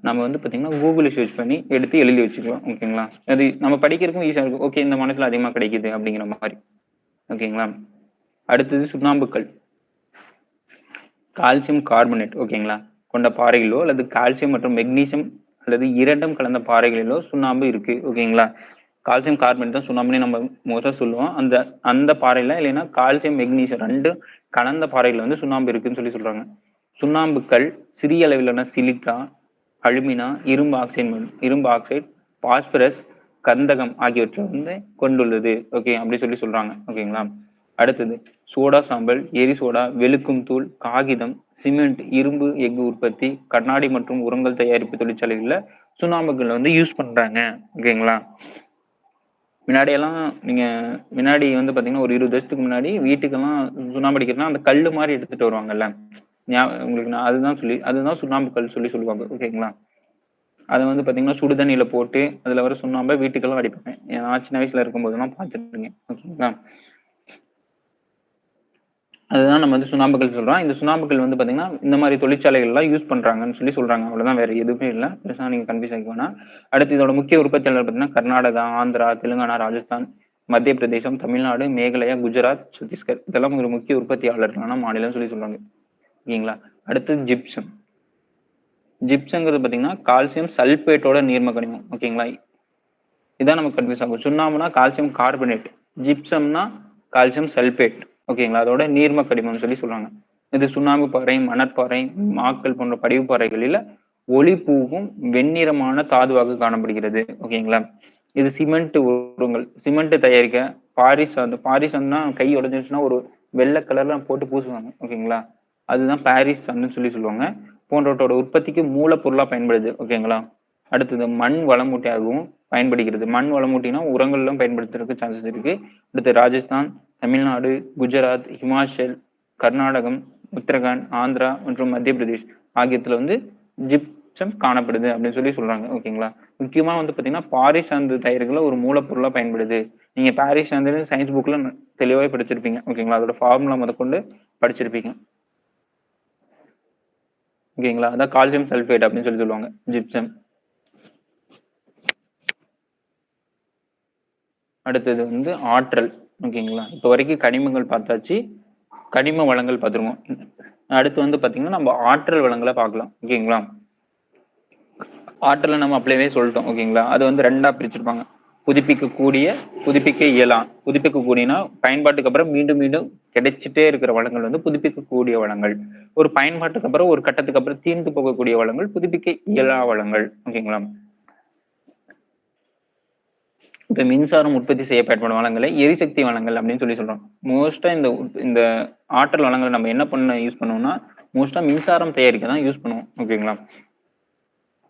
நம்ம வந்து பாத்தீங்கன்னா கூகுள சர்ச் பண்ணி எடுத்து எழுதி வச்சுக்கலாம். ஓகேங்களா? அது நம்ம படிக்கிறதுக்கும் ஈஸியா இருக்கும். ஓகே, இந்த மாநிலத்துல அதிகமா கிடைக்குது அப்படிங்கிற மாதிரி. ஓகேங்களா? அடுத்தது சுண்ணாம்புக்கல். கால்சியம் கார்பனேட் ஓகேங்களா கொண்ட பாறைகளிலோ அல்லது கால்சியம் மற்றும் மெக்னீசியம் அல்லது இரண்டும் கலந்த பாறைகளிலோ சுண்ணாம்பு இருக்கு. ஓகேங்களா? கால்சியம் கார்பனேட் தான் சுண்ணாம்புன்னு நம்ம முதல்ல சொல்லுவோம். அந்த அந்த பாறையில இல்லைன்னா கால்சியம் மெக்னீசியம் ரெண்டும் கலந்த பாறைகள் வந்து சுண்ணாம்பு இருக்குன்னு சொல்லி சொல்றாங்க. சுண்ணாம்புக்கள் சிறிய அளவிலான சிலிக்கா, அலுமினா, இரும்பு ஆக்சைடு, பாஸ்பரஸ், கந்தகம் ஆகியவற்றை வந்து கொண்டுள்ளது. ஓகே, அப்படி சொல்லி சொல்றாங்க. ஓகேங்களா? அடுத்தது சோடா சாம்பல், எரி சோடா, வெளுக்கும் தூள், காகிதம், சிமெண்ட், இரும்பு எஃகு உற்பத்தி, கண்ணாடி மற்றும் உரங்கள் தயாரிப்பு தொழிற்சாலைகள்ல சுண்ணாம்புகள் வந்து யூஸ் பண்றாங்க. ஓகேங்களா? முன்னாடி வந்து பாத்தீங்கன்னா ஒரு 20 வருஷத்துக்கு முன்னாடி வீட்டுக்கெல்லாம் சுண்ணாம்பு அடிக்கிறதுனா அந்த கல்லு மாதிரி எடுத்துட்டு வருவாங்கல்ல. உங்களுக்கு நான் அதுதான் சுண்ணாம்பு கல் சொல்லி சொல்லுவாங்க. ஓகேங்களா? அதை வந்து பாத்தீங்கன்னா சுடு தண்ணியில போட்டு அதுல வர சுண்ணாம்பை வீட்டுக்கெல்லாம் அடிப்பாங்க. நான் சின்ன வயசுல இருக்கும் போதெல்லாம் பார்த்துருக்கேன். ஓகேங்களா? அதுதான் நம்ம வந்து சுண்ணாம்புகள் சொல்றோம். இந்த சுண்ணாம்புகள் வந்து பாத்தீங்கன்னா இந்த மாதிரி தொழிற்சாலைகள் எல்லாம் யூஸ் பண்றாங்கன்னு சொல்லி சொல்றாங்க. அவ்வளவுதான், வேற எதுவுமே இல்லை. பெருசா நீங்க கன்ஃபியூஸ் ஆகிக்க வேணாம். அடுத்து இதோட முக்கிய உற்பத்தியாளர் பாத்தீங்கன்னா கர்நாடகா, ஆந்திரா, தெலுங்கானா, ராஜஸ்தான், மத்திய பிரதேசம், தமிழ்நாடு, மேகாலயா, குஜராத், சத்தீஸ்கர் இதெல்லாம் ஒரு முக்கிய உற்பத்தியாளர்களான மாநிலம் சொல்லி சொல்றாங்க. ஓகேங்களா? அடுத்து ஜிப்சம். ஜிப்சங்கிறது பாத்தீங்கன்னா கால்சியம் சல்பேட்டோட நீர்ம கனிமம். ஓகேங்களா? இதான் நமக்கு கன்ஃபியூஸ் ஆகும். சுண்ணாம்புனா கால்சியம் கார்பனேட், ஜிப்சம்னா கால்சியம் சல்பேட். ஓகேங்களா? அதோட நீர்ம கனிமம் சொல்லி சொல்றாங்க. இது சுண்ணாம்பு பாறை, மணற்பாறை, மாக்கல் போன்ற படிவு பாறைகளில ஒளி பூவும் வெண்ணிறமான தாதுவாக காணப்படுகிறது. ஓகேங்களா? இது சிமெண்ட் தயாரிக்க பாரிசாண்ட்னா கை உடைஞ்சிருச்சுன்னா ஒரு வெள்ளை கலர்ல போட்டு பூசுவாங்க. ஓகேங்களா? அதுதான் பாரிஸ் சாண்ட்னு சொல்லி சொல்லுவாங்க. போன்றவற்றோட உற்பத்திக்கு மூலப்பொருளா பயன்படுது. ஓகேங்களா? அடுத்தது மண் வளமூட்டியாகவும் பயன்படுகிறது. மண் வளமூட்டினா உரங்கள்லாம் பயன்படுத்துறதுக்கு சான்சஸ் இருக்கு. அடுத்து ராஜஸ்தான், தமிழ்நாடு, குஜராத், ஹிமாச்சல், கர்நாடகம், உத்தரகாண்ட், ஆந்திரா மற்றும் மத்திய பிரதேஷ் ஆகியத்துல வந்து ஜிப்சம் காணப்படுது அப்படின்னு சொல்லி சொல்றாங்க. ஓகேங்களா? முக்கியமா வந்து பாத்தீங்கன்னா பாரிஸ் சார்ந்த தயாரிப்புல ஒரு மூலப்பொருளா பயன்படுது. நீங்க பாரிஸ் சார்ந்த சயின்ஸ் புக்ல தெளிவாக படிச்சிருப்பீங்க. ஓகேங்களா? அதோட ஃபார்முலா முதற்கொண்டு படிச்சிருப்பீங்க. ஓகேங்களா? அதான் கால்சியம் சல்பேட் அப்படின்னு சொல்லி சொல்லுவாங்க, ஜிப்சம். அடுத்தது வந்து ஆற்றல். ஓகேங்களா? இப்போ வரைக்கும் கனிமங்கள் பார்த்தாச்சு. கனிம வளங்கள் பார்த்துருவோம். அடுத்து வந்து பார்த்தீங்கன்னா, நம்ம ஆற்றல் வளங்கள பார்க்கலாம். ஓகேங்களா? ஆற்றல நம்ம அப்படியே சொல்லிட்டோம். ஓகேங்களா? அது வந்து 2ஆ பிரிச்சிருப்பாங்க. புதுப்பிக்கக்கூடிய, புதுப்பிக்க இயலா. புதுப்பிக்கக்கூடியனா பயன்பாட்டுக்கு அப்புறம் மீண்டும் மீண்டும் கிடைச்சிட்டே இருக்கிற வளங்கள் வந்து புதுப்பிக்கக்கூடிய வளங்கள். ஒரு பயன்பாட்டுக்கு அப்புறம் ஒரு கட்டத்துக்கு அப்புறம் தீர்ந்து போகக்கூடிய வளங்கள் புதுப்பிக்க இயலா வளங்கள். ஓகேங்களா? இப்ப மின்சாரம் உற்பத்தி செய்ய பயன்படும் வளங்களை எரிசக்தி வளங்கள் அப்படின்னு சொல்றோம். மோஸ்டா இந்த ஆற்றல் வளங்களை நம்ம என்ன பண்ண யூஸ் பண்ணுவோம்னா, மோஸ்டா மின்சாரம் தயாரிக்க தான் யூஸ் பண்ணுவோம். ஓகேங்களா?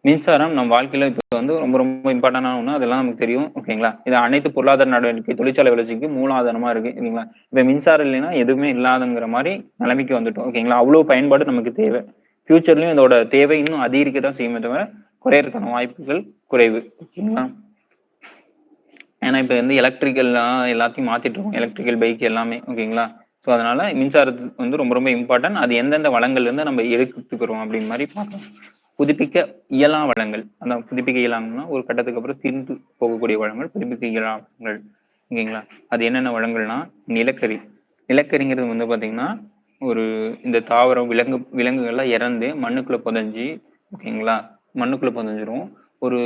மின்சாரம் நம் வாழ்க்கையில இப்ப வந்து ரொம்ப ரொம்ப இம்பார்ட்டன்டான ஒண்ணு. அதெல்லாம் நமக்கு தெரியும். ஓகேங்களா? இது அனைத்து பொருளாதார நடவடிக்கை, தொழிற்சாலை வளர்ச்சிக்கு மூலாதாரமா இருக்கு. இல்லைங்களா? இப்ப மின்சாரம் இல்லைன்னா எதுவுமே இல்லாதங்கிற மாரி நிலைமைக்கு வந்துட்டோம். ஓகேங்களா? அவ்வளவு பயன்பாடு நமக்கு தேவை. ஃபியூச்சர்லயும் இதோட தேவை இன்னும் அதிகரிக்க தான் செய்யுமே தவிர, குறையறதுக்கான வாய்ப்புகள் குறைவு. ஓகேங்களா? ஏன்னா இப்ப வந்து எலக்ட்ரிக்கல்லாம் எல்லாத்தையும் மாத்திட்டு இருக்கோம். எலக்ட்ரிக்கல் பைக் எல்லாமே. ஓகேங்களா? ஸோ அதனால மின்சாரத்துக்கு வந்து ரொம்ப ரொம்ப இம்பார்ட்டன்ட். அது எந்தெந்த வளங்கள்ல இருந்து நம்ம எடுத்துக்கிறோம் அப்படின்னு மாதிரி பார்க்கலாம். புதுப்பிக்க இயலா வளங்கள். அந்த புதுப்பிக்க இயலாங்கன்னா ஒரு கட்டத்துக்கு அப்புறம் தீர்ந்து போகக்கூடிய வளங்கள் புதுப்பிக்க இயலா வளங்கள். ஓகேங்களா? அது என்னென்ன வளங்கள்னா நிலக்கரி. நிலக்கரிங்கிறது வந்து பாத்தீங்கன்னா ஒரு இந்த தாவரம் விலங்குகள்லாம் இறந்து மண்ணுக்குள்ள புதைஞ்சு, ஓகேங்களா, மண்ணுக்குள்ள புதைஞ்சிரும். ஒரு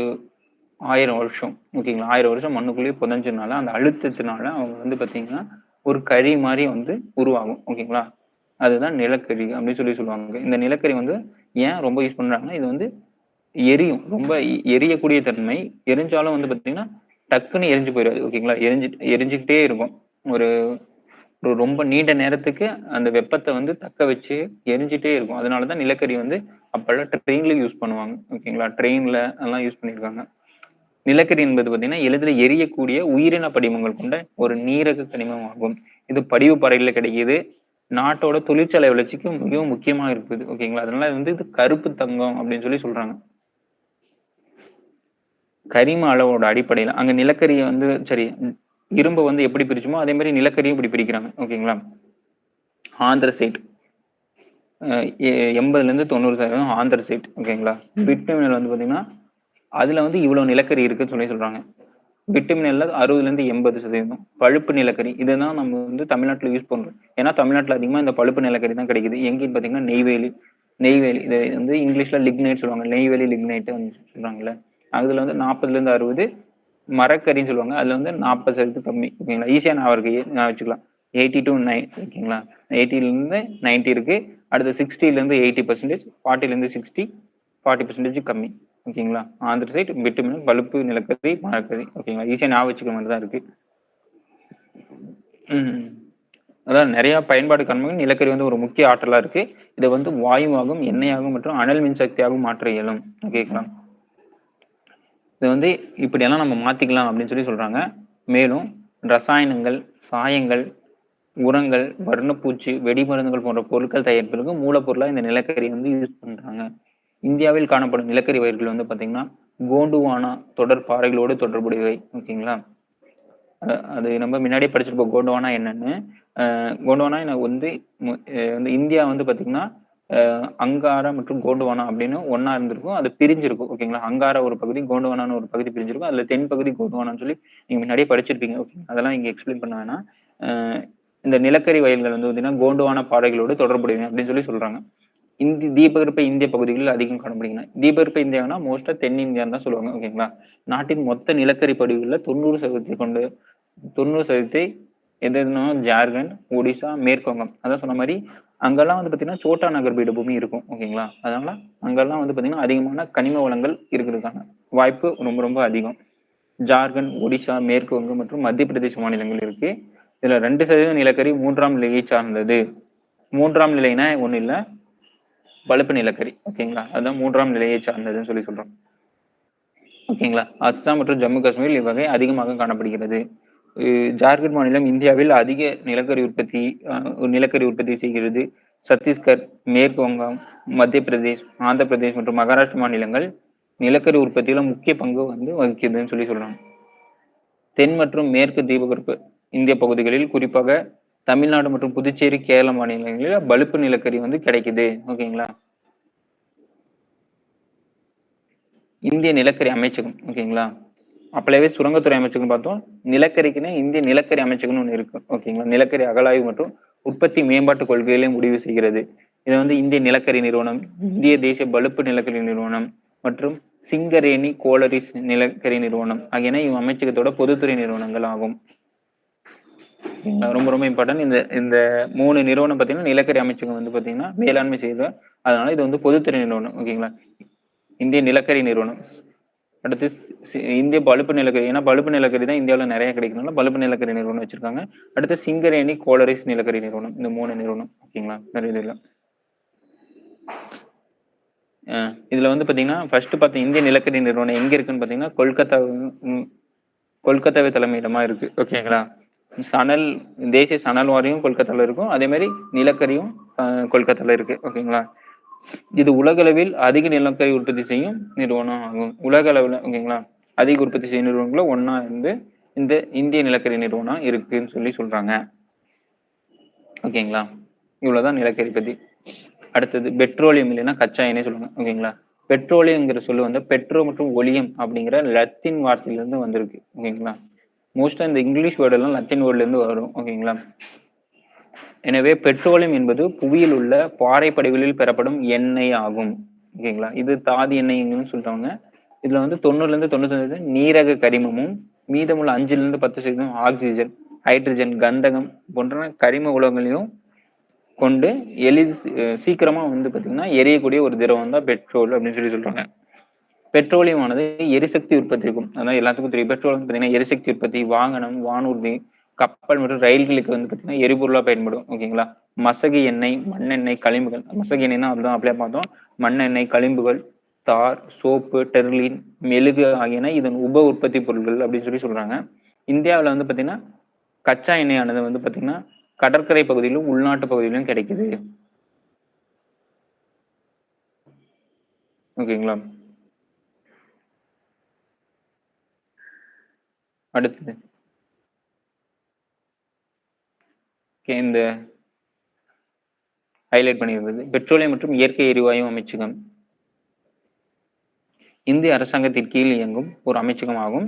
1000 வருஷம், ஓகேங்களா, 1000 வருஷம் மண்ணுக்குள்ளேயே புதைஞ்சதுனால அந்த அழுத்தத்தினால அவங்க வந்து பாத்தீங்கன்னா ஒரு கறி மாதிரி வந்து உருவாகும். ஓகேங்களா? அதுதான் நிலக்கரி அப்படின்னு சொல்லுவாங்க. இந்த நிலக்கரி வந்து ஏன் ரொம்ப யூஸ் பண்றாங்கன்னா, இது வந்து எரியும். ரொம்ப எரியக்கூடிய தன்மை. எரிஞ்சாலும் வந்து பாத்தீங்கன்னா டக்குன்னு எரிஞ்சு போயிடாது. ஓகேங்களா? எரிஞ்சுக்கிட்டே இருக்கும். ஒரு ஒரு ரொம்ப நீண்ட நேரத்துக்கு அந்த வெப்பத்தை வந்து தக்க வச்சு எரிஞ்சிட்டே இருக்கும். அதனாலதான் நிலக்கரி வந்து அப்பெல்லாம் ட்ரெயின்ல யூஸ் பண்ணுவாங்க. ஓகேங்களா? ட்ரெயின்ல எல்லாம் யூஸ் பண்ணியிருக்காங்க. நிலக்கரி என்பது பாத்தீங்கன்னா எளிதில் எரியக்கூடிய உயிரின படிமங்கள் கொண்ட ஒரு நீரக கனிமம் ஆகும். இது படிவு பாறையில கிடைக்குது. நாட்டோட தொழிற்சாலை வளர்ச்சிக்கு மிகவும் முக்கியமா இருக்குது. ஓகேங்களா? அதனால வந்து இது கருப்பு தங்கம் அப்படின்னு சொல்றாங்க. கரிம அளவோட அடிப்படையில அங்க நிலக்கரிய வந்து சரி, இரும்ப வந்து எப்படி பிரிச்சுமோ அதே மாதிரி நிலக்கரியும் இப்படி பிரிக்கிறாங்க. ஓகேங்களா? ஆந்திரசைட் 80ல இருந்து 90% ஆந்திரசைட். ஓகேங்களா? பிட்மினல் வந்து பாத்தீங்கன்னா அதுல வந்து இவ்வளவு நிலக்கரி இருக்குன்னு சொல்றாங்க. பிட்மினல்ல 60ல இருந்து 80%. பழுப்பு நிலக்கரி இதுதான் நம்ம வந்து தமிழ்நாட்டுல யூஸ் பண்றோம். ஏன்னா தமிழ்நாட்டுல அதிகமா இந்த பழுப்பு நிலக்கரி தான் கிடைக்குது. எங்கன்னு பாத்தீங்கன்னா நெய்வேலி. நெய்வேலி இது வந்து இங்கிலீஷ்ல லிக்னைட் சொல்லுவாங்க. நெய்வேலி லிக்னைட் சொல்றாங்கல்ல. அதுல வந்து 40ல இருந்து 60 மரக்கரின்னு சொல்லுவாங்க. அதுல வந்து 40% கம்மி. ஓகேங்களா? ஈஸியா நான் வச்சுக்கலாம். 80 to 9. ஓகேங்களா? 80ல இருந்து 90 இருக்கு. அடுத்து 60ல இருந்து 80%, 40ல இருந்து 60, 40% கம்மி. ஓகேங்களா? ஆந்திரசைட், பிட்டுமினல், பழுப்பு நிலக்கரி, மரக்கரி. ஓகேங்களா? ஈஸியா ஞாபகம் வச்சுக்கிற மாதிரி தான் இருக்கு. அதான் நிறைய பயன்பாடு காரணமாக நிலக்கரி வந்து ஒரு முக்கிய ஆற்றலா இருக்கு. இதை வந்து வாயுவாகவும், எண்ணெயாகவும் மற்றும் அனல் மின் சக்தியாகவும் மாற்ற இயலும். ஓகேங்களா? இதை வந்து இப்படியெல்லாம் நம்ம மாத்திக்கலாம் அப்படின்னு சொல்றாங்க. மேலும் ரசாயனங்கள், சாயங்கள், உரங்கள், வர்ணப்பூச்சு, வெடிமருந்துகள் போன்ற பொருட்கள் தயாரிப்பதற்கு மூலப்பொருளா இந்த நிலக்கரி வந்து யூஸ் பண்றாங்க. இந்தியாவில் காணப்படும் நிலக்கரி வயல்கள் வந்து பாத்தீங்கன்னா கோண்டுவானா தொடர் பாறைகளோடு தொடர்புடையவை. ஓகேங்களா? அது நம்ம முன்னாடியே படிச்சிருப்போம் கோண்டுவானா என்னன்னு. கோண்டுவானா வந்து வந்து இந்தியா வந்து பாத்தீங்கன்னா அங்காரா மற்றும் கோண்டுவானா அப்படின்னு ஒன்னா இருந்திருக்கும். அது பிரிஞ்சிருக்கும். ஓகேங்களா? அங்காரா ஒரு பகுதி, கோண்டுவானான்னு ஒரு பகுதி பிரிஞ்சிருக்கும். அதுல தென் பகுதி கோண்டுவானான்னு சொல்லி நீங்க முன்னாடியே படிச்சிருப்பீங்க. ஓகே, அதெல்லாம் இங்க எக்ஸ்பிளைன் பண்ண வேணாம். இந்த நிலக்கரி வயல்கள் வந்து பாத்தீங்கன்னா கோண்டுவானா பாறைகளோடு தொடர்புடையவை அப்படின்னு சொல்றாங்க. தீபகற்ப இந்திய பகுதிகளில் அதிகம் காணப்படுகின்றன. தீபகற்ப இந்தியானா மோஸ்டா தென்னிந்தியான்னு தான் சொல்லுவாங்க. ஓகேங்களா? நாட்டின் மொத்த நிலக்கரி படிவுகள்ல 90% எதுனா ஜார்க்கண்ட், ஒடிசா, மேற்கு வங்கம். அதான் சொன்ன மாதிரி அங்கெல்லாம் வந்து பாத்தீங்கன்னா சோட்டா நகர் பீடபூமி இருக்கும். ஓகேங்களா? அதனால அங்கெல்லாம் வந்து பாத்தீங்கன்னா அதிகமான கனிம வளங்கள் இருக்கிறதுக்கான வாய்ப்பு ரொம்ப ரொம்ப அதிகம். ஜார்க்கண்ட், ஒடிசா, மேற்கு வங்கம் மற்றும் மத்திய பிரதேச மாநிலங்கள் இருக்கு. இதுல 2% நிலக்கரி 3ஆம் நிலையை சார்ந்தது. 3ஆம் நிலைனா ஒண்ணு இல்ல, பழுப்பு நிலக்கரி. ஓகேங்களா? அதுதான் 3ஆம் நிலையை சார்ந்ததுன்னு சொல்றோம். ஓகேங்களா? அஸ்ஸாம் மற்றும் ஜம்மு காஷ்மீரில் இவ்வகை அதிகமாக காணப்படுகிறது. ஜார்க்கண்ட் மாநிலம் இந்தியாவில் அதிக நிலக்கரி உற்பத்தி செய்கிறது. சத்தீஸ்கர், மேற்கு வங்கம், மத்திய பிரதேஷ், ஆந்திர பிரதேஷ் மற்றும் மகாராஷ்டிரா மாநிலங்கள் நிலக்கரி உற்பத்தியில முக்கிய பங்கு வந்து வகிக்குதுன்னு சொல்றாங்க. தென் மற்றும் மேற்கு தீபகற்ப இந்திய பகுதிகளில் குறிப்பாக தமிழ்நாடு மற்றும் புதுச்சேரி, கேரள மாநிலங்களில் பழுப்பு நிலக்கரி வந்து கிடைக்குது. ஓகேங்களா? இந்திய நிலக்கரி அமைச்சகம். ஓகேங்களா? அப்பளவே சுரங்கத்துறை அமைச்சகம் பார்த்தோம். நிலக்கரிக்குன்னு இந்திய நிலக்கரி அமைச்சகம்னு ஒண்ணு இருக்கு. ஓகேங்களா? நிலக்கரி அகழாய்வு மற்றும் உற்பத்தி மேம்பாட்டு கொள்கைகளை முடிவு செய்கிறது. இது வந்து இந்திய நிலக்கரி நிறுவனம், இந்திய தேசிய பழுப்பு நிலக்கரி நிறுவனம் மற்றும் சிங்கரேணி கோலரிஸ் நிலக்கரி நிறுவனம் ஆகியன அமைச்சகத்தோட பொதுத்துறை நிறுவனங்கள் ஆகும். ரொம்ப ரொம்ப இம்பார்ட்டன்ட். இந்த இந்த 3 நிறுவனம் பார்த்தீங்கன்னா நிலக்கரி அமைச்சகம் வந்து பார்த்தீங்கன்னா மேலாண்மை செய்யுது. அதனால இது வந்து பொதுத்துறை நிறுவனம். ஓகேங்களா? இந்திய நிலக்கரி நிறுவனம். அடுத்து இந்திய பழுப்பு நிலக்கரி, ஏன்னா பழுப்பு நிலக்கரி தான் இந்தியாவில் நிறைய கிடைக்கிறதுனால பழுப்பு நிலக்கரி நிறுவனம் வச்சிருக்காங்க. அடுத்து சிங்கரேணி கோலரிஸ் நிலக்கரி நிறுவனம். இந்த 3 நிறுவனம். ஓகேங்களா? வேற இது இல்லை. இதுல வந்து பாத்தீங்கன்னா ஃபர்ஸ்ட் பார்த்த இந்திய நிலக்கரி நிறுவனம் எங்க இருக்குன்னு பாத்தீங்கன்னா கொல்கத்தாவே தலைமையிடமா இருக்கு. ஓகேங்களா? சணல் தேசிய சணல் வாரியம் கொல்கத்தால இருக்கும். அதே மாதிரி நிலக்கரியும் கொல்கத்தால இருக்கு. ஓகேங்களா? இது உலக அளவில் அதிக நிலக்கரி உற்பத்தி செய்யும் நிறுவனம் ஆகும். உலக அளவில் ஓகேங்களா அதிக உற்பத்தி செய்யும் நிறுவனங்களும் ஒன்னா இருந்து இந்த இந்திய நிலக்கரி நிறுவனம் இருக்குன்னு சொல்லி சொல்றாங்க. ஓகேங்களா? இவ்வளவுதான் நிலக்கரி பத்தி. அடுத்தது பெட்ரோலியம் இல்லைன்னா கச்சா எண்ணெய் சொல்லுவாங்க. ஓகேங்களா? பெட்ரோலியம்ங்கிற சொல்லு வந்து பெட்ரோ மற்றும் ஒலியம் அப்படிங்கிற லத்தீன் வார்த்தையில இருந்து வந்திருக்கு. ஓகேங்களா? மோஸ்டா இந்த இங்கிலீஷ் வேர்டு எல்லாம் லத்தீன் வேர்ட்ல இருந்து வரும். ஓகேங்களா? எனவே பெட்ரோலியம் என்பது புவியில் உள்ள பாறை படிவுகளில் பெறப்படும் எண்ணெய் ஆகும். ஓகேங்களா? இது தாது எண்ணெய்ன்னு சொல்றாங்க. இதுல வந்து 90% 95% நீரக கரிமமும் மீதமுள்ள 5% 10% ஆக்சிஜன், ஹைட்ரஜன், கந்தகம் போன்ற கரிம உலகங்களையும் கொண்டு சீக்கிரமா வந்து பாத்தீங்கன்னா எரியக்கூடிய ஒரு திரவம் தான் பெட்ரோல் அப்படின்னு சொல்லி சொல்றாங்க. பெட்ரோலியம் ஆனது எரிசக்தி உற்பத்தி இருக்கும். அதான் எல்லாத்துக்கும் தெரியும். பெட்ரோல் வந்து பாத்தீங்கன்னா எரிசக்தி உற்பத்தி, வாகனம், வானூர்தி, கப்பல் மற்றும் ரயில்களுக்கு வந்து பாத்தீங்கன்னா எரிபொருளா பயன்படும். ஓகேங்களா? மசகு எண்ணெய், மண்ணெண்ணெய், களிம்புகள். மசகு எண்ணெய்னா அதுதான் அப்படியே பார்த்தோம். மண்ணெண்ணெய், களிம்புகள், தார், சோப்பு, டெர்லின், மெழுகு ஆகியன இதன் உப உற்பத்தி பொருட்கள் அப்படின்னு சொல்லி சொல்றாங்க. இந்தியாவில் வந்து பாத்தீங்கன்னா கச்சா எண்ணெயானது வந்து பாத்தீங்கன்னா கடற்கரை பகுதியிலும் உள்நாட்டு பகுதியிலும் கிடைக்குது. ஓகேங்களா? அடுத்தது இந்த ஹைலைட் பண்ணியிருந்தது பெட்ரோலியம் மற்றும் இயற்கை எரிவாயு அமைச்சகம் இந்திய அரசாங்கத்தின் கீழ் இயங்கும் ஒரு அமைச்சகம் ஆகும்.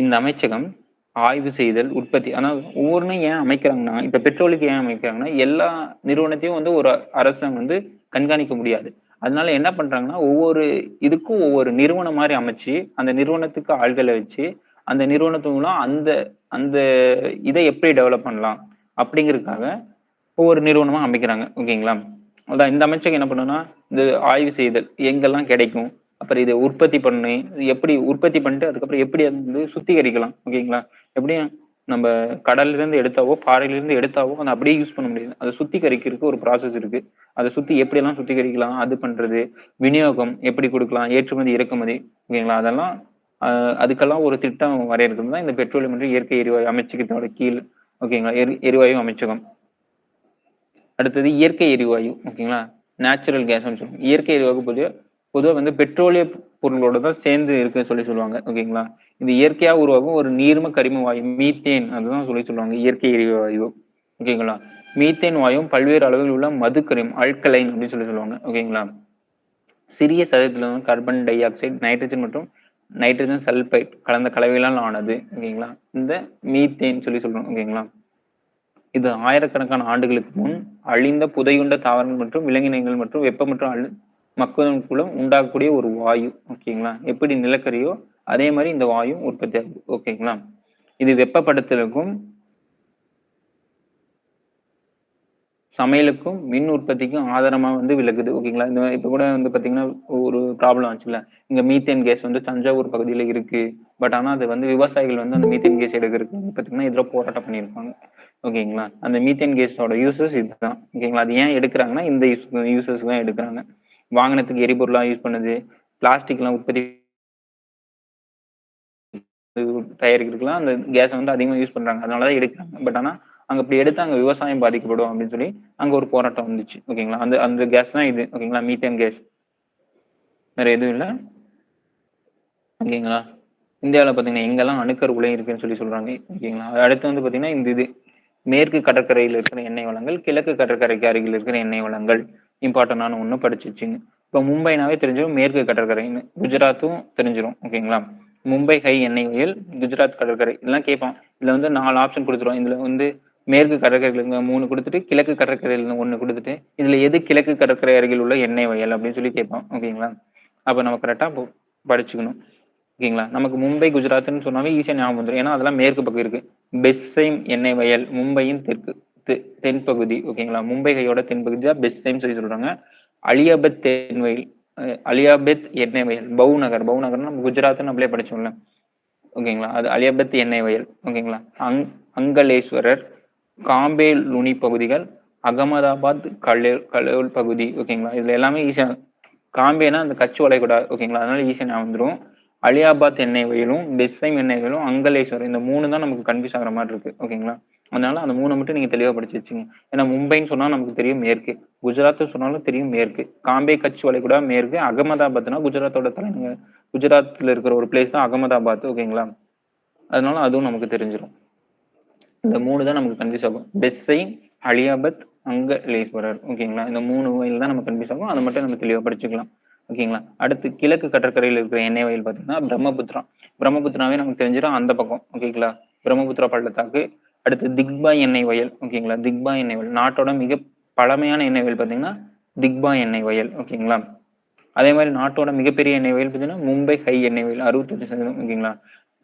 இந்த அமைச்சகம் ஆய்வு செய்தல், உற்பத்தி, ஆனால் ஒவ்வொன்றும் ஏன் அமைக்கிறாங்கன்னா இப்ப பெட்ரோலுக்கு ஏன் அமைக்கிறாங்கன்னா எல்லா நிறுவனத்தையும் வந்து ஒரு அரசாங்கம் வந்து கண்காணிக்க முடியாது. அதனால என்ன பண்றாங்கன்னா ஒவ்வொரு இதுக்கும் ஒவ்வொரு நிறுவனம் மாதிரி அமைச்சு அந்த நிறுவனத்துக்கு ஆள்களை வச்சு அந்த நிறுவனத்து மூலம் அந்த அந்த இதை எப்படி டெவலப் பண்ணலாம் அப்படிங்கிறதுக்காக ஒவ்வொரு நிறுவனமா அமைக்கிறாங்க. ஓகேங்களா? அதான் இந்த அமைச்சகம் என்ன பண்ணுன்னா இந்த ஆய்வு செய்தல் எங்கெல்லாம் கிடைக்கும், அப்புறம் இதை உற்பத்தி பண்ணி எப்படி உற்பத்தி பண்ணிட்டு அதுக்கப்புறம் எப்படி அது வந்து சுத்திகரிக்கலாம். ஓகேங்களா? எப்படியும் நம்ம கடல்ல இருந்து எடுத்தாவோ பாறையில இருந்து எடுத்தாவோ அதை அப்படியே யூஸ் பண்ண முடியாது. அதை சுத்திகரிக்கிறதுக்கு ஒரு ப்ராசஸ் இருக்கு. அதை எப்படி எல்லாம் சுத்திகரிக்கலாம், அது பண்றது, விநியோகம் எப்படி கொடுக்கலாம், ஏற்றுமதி இறக்குமதி. ஓகேங்களா? அதெல்லாம் அதுக்கெல்லாம் ஒரு திட்டம் வரையறுக்கிறது தான் இந்த பெட்ரோலியம் மற்றும் இயற்கை எரிவாயு அமைச்சகத்தோட கீழ். ஓகேங்களா? எரிவாயு அமைச்சகம். அடுத்தது இயற்கை எரிவாயு. ஓகேங்களா? நேச்சுரல் கேஸ் சொல்லுவாங்க. இயற்கை எரிவாயு பொதுவாக வந்து பெட்ரோலிய பொருளோட தான் சேர்ந்து இருக்குன்னு சொல்லி சொல்லுவாங்க. ஓகேங்களா? இது இயற்கையா உருவாகும் ஒரு நீர்ம கரிம வாயு மீத்தேன், அதுதான் சொல்லி சொல்லுவாங்க இயற்கை எரிவாயு. ஓகேங்களா? மீத்தேன் வாயும் பல்வேறு அளவில் உள்ள மதுக்கரிம் அல்கலைன் அப்படின்னு சொல்லி சொல்லுவாங்க. ஓகேங்களா? சிறிய சதவீதத்துல வந்து கார்பன் டை ஆக்சைடு, நைட்ரஜன் மற்றும் நைட்ரஜன் சல்பைட் கலந்த கலவைகளால் ஆனது. ஓகேங்களா? இந்த மீத்தேன் சொல்லி சொல்றோம். ஓகேங்களா? இது ஆயிரக்கணக்கான ஆண்டுகளுக்கு முன் அழிந்த புதையுண்ட தாவரங்கள் மற்றும் விலங்கினங்கள் மற்றும் வெப்பமற்ற மக்குதல் மூலம் உண்டாகக்கூடிய ஒரு வாயு. ஓகேங்களா? எப்படி நிலக்கரியோ அதே மாதிரி இந்த வாயு உற்பத்தி ஆகுது. ஓகேங்களா? இது வெப்பப்படுத்தலுக்கும் சமையலுக்கும் மின் உற்பத்திக்கும் ஆதாரமா வந்து விளக்குது. ஓகேங்களா? இந்த இப்ப கூட வந்து பாத்தீங்கன்னா ஒரு ப்ராப்ளம் ஆச்சுல்ல, இங்க மீத்தேன் கேஸ் வந்து தஞ்சாவூர் பகுதியில இருக்கு. பட் ஆனா அது வந்து விவசாயிகள் வந்து அந்த மீத்தேன் கேஸ் எடுக்கிறதுக்கு வந்து பாத்தீங்கன்னா இதுல போராட்டம் பண்ணியிருப்பாங்க. ஓகேங்களா? அந்த மீத்தேன் கேஸோட யூசஸ் இதுதான். ஓகேங்களா? அது ஏன் எடுக்கிறாங்கன்னா இந்த யூசஸ் தான் எடுக்கிறாங்க. வாகனத்துக்கு எரிபொருளா யூஸ் பண்ணுது, பிளாஸ்டிக் எல்லாம் உற்பத்தி தயாரிக்கிறதுக்குலாம் அந்த கேஸை வந்து அதிகமா யூஸ் பண்றாங்க. அதனாலதான் எடுக்கிறாங்க. பட் ஆனா அங்க அப்படி எடுத்து அங்க விவசாயம் பாதிக்கப்படும் அப்படின்னு சொல்லி அங்க ஒரு போராட்டம் வந்துச்சு. ஓகேங்களா? அந்த அந்த கேஸ் தான் இது. ஓகேங்களா? Methane case. வேற எதுவும் இல்லை. ஓகேங்களா? இந்தியாவில் பாத்தீங்கன்னா எங்கெல்லாம் அணுக்கரு உலை இருக்குன்னு சொல்லி சொல்றாங்க. ஓகேங்களா? அடுத்து வந்து பாத்தீங்கன்னா இந்த இது மேற்கு கடற்கரையில் இருக்கிற எண்ணெய் வளங்கள், கிழக்கு கடற்கரைக்கு அருகில் இருக்கிற எண்ணெய் வளங்கள் இம்பார்ட்டன்டான ஒண்ணு படிச்சு வச்சுங்க. இப்போ மும்பைனாவே தெரிஞ்சிடும் மேற்கு கடற்கரைன்னு, குஜராத்தும் தெரிஞ்சிடும். ஓகேங்களா? மும்பை ஹை எண்ணெய் வயல், குஜராத் கடற்கரை இதெல்லாம் கேட்பான். இதுல வந்து 4 ஆப்ஷன் கொடுத்துருவான். இதுல வந்து மேற்கு கடற்கரையில 3 கொடுத்துட்டு கிழக்கு கடற்கரையில 1 கொடுத்துட்டு இதுல எது கிழக்கு கடற்கரை அருகில் உள்ள எண்ணெய் வயல் அப்படின்னு சொல்லி கேட்பான். ஓகேங்களா? அப்ப நம்ம கரெக்டா படிச்சுக்கணும். ஓகேங்களா? நமக்கு மும்பை குஜராத்னு சொன்னாவே ஈஸியா ஞாபகம் வந்துடும். ஏன்னா அதெல்லாம் மேற்கு பக்கம் இருக்கு. பெஸ்ஸைம் எண்ணெய் வயல் மும்பையின் தென்பகுதி. ஓகேங்களா? மும்பை கையோட தென்பகுதி தான் பெஸ்ஸைம் சொல்லி சொல்றாங்க. அலியாபத் தென்வயல் அலியாபத் எண்ணெய் வயல் பவுநகர் நம்ம குஜராத்னு நம்மளே படிச்சோம்ல. ஓகேங்களா? அது அலியாபத் எண்ணெய் வயல். ஓகேங்களா? அங்கலேஸ்வரர், காம்பே லுனி பகுதிகள், அகமதாபாத் கலோல் பகுதி. ஓகேங்களா? இதுல எல்லாமே ஈஸியா காம்பேனா அந்த கட்சி வளைகுடா. ஓகேங்களா? அதனால ஈஸியா ஞாபகம் வந்துடும். அலியாபாத் எண்ணெய் வயலும் பெஸ்ஸைம் எண்ணெய் வயலும் அங்கலேஸ்வரர் இந்த 3 தான் நமக்கு கன்ஃபியூஸ் ஆகிற மாதிரி இருக்கு. ஓகேங்களா? அதனால அந்த 3 மட்டும் நீங்க தெளிவா படிச்சு வச்சுங்க. ஏன்னா மும்பைன்னு சொன்னா நமக்கு தெரியும் மேற்கு, குஜராத் சொன்னாலும் தெரியும் மேற்கு, காம்பே கட்சி வளைகுடா மேற்கு, அகமதாபாத்னா குஜராத்தோட தலைநகர், குஜராத்ல இருக்கிற ஒரு பிளேஸ் தான் அகமதாபாத். ஓகேங்களா? அதனால அதுவும் நமக்கு தெரிஞ்சிடும். இந்த 3 தான் நமக்கு கன்ஃபியூஸ் ஆகும். பெஸ்ஸைம், அலியாபத், அங்கலேஸ்வரர். ஓகேங்களா? இந்த 3 வயல் தான் நம்ம கன்ஃபியூஸ் ஆகும். அதை மட்டும் நம்ம தெளிவா படிச்சுக்கலாம். ஓகேங்களா? அடுத்து கிழக்கு கடற்கரையில் இருக்கிற எண்ணெய் வயல் பார்த்தீங்கன்னா பிரம்மபுத்திராவே நமக்கு தெரிஞ்சிடும் அந்த பக்கம். ஓகேங்களா? பிரம்மபுத்திரா பள்ளத்தாக்கு. அடுத்து திக்பாய் எண்ணெய் வயல். ஓகேங்களா? திக்பாய் எண்ணெய் வயல் நாட்டோட மிக பழமையான எண்ணெய் வயல் பார்த்தீங்கன்னா திக்பாய் எண்ணெய் வயல். ஓகேங்களா? அதே மாதிரி நாட்டோட மிகப்பெரிய எண்ணெய் வயல் பார்த்தீங்கன்னா மும்பை ஹை எண்ணெய் வயல் 68%. ஓகேங்களா?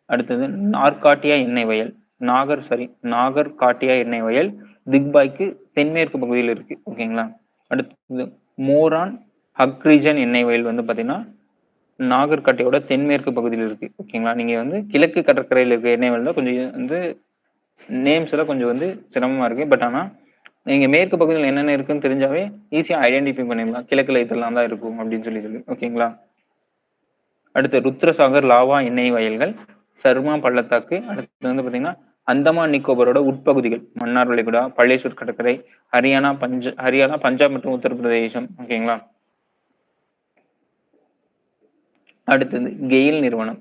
அடுத்தது நார்காட்டியா எண்ணெய் வயல் நாகர் காட்டியா எண்ணெய் வயல் திக்பாய்க்கு தென்மேற்கு பகுதியில் இருக்கு. ஓகேங்களா? அடுத்தது மோரான் ஹக்ரீஜன் எண்ணெய் வயல் வந்து பாத்தீங்கன்னா நாகர்காட்டையோட தென்மேற்கு பகுதியில் இருக்கு. ஓகேங்களா? நீங்க வந்து கிழக்கு கடற்கரையில் இருக்க எண்ணெய் வயல் தான் கொஞ்சம் வந்து நேம்ஸ் எல்லாம் கொஞ்சம் வந்து சிரமமா இருக்கு. பட் ஆனா நீங்க மேற்கு பகுதியில் என்னென்ன இருக்குன்னு தெரிஞ்சாவே ஈஸியா ஐடென்டிஃபை பண்ணிடலாம். கிழக்குல இதெல்லாம் தான் இருக்கும் அப்படின்னு சொல்லி. ஓகேங்களா? அடுத்து ருத்ரசாகர் லாவா எண்ணெய் வயல்கள், சர்மா பள்ளத்தாக்கு. அடுத்து வந்து பாத்தீங்கன்னா அந்தமான் நிக்கோபரோட உட்பகுதிகள், மன்னார் வளைகுடா, பள்ளேஸ்வர் கடற்கரை, ஹரியானா, பஞ்சாப் மற்றும் உத்தரப்பிரதேசம். ஓகேங்களா? அடுத்தது கெயில் நிறுவனம்.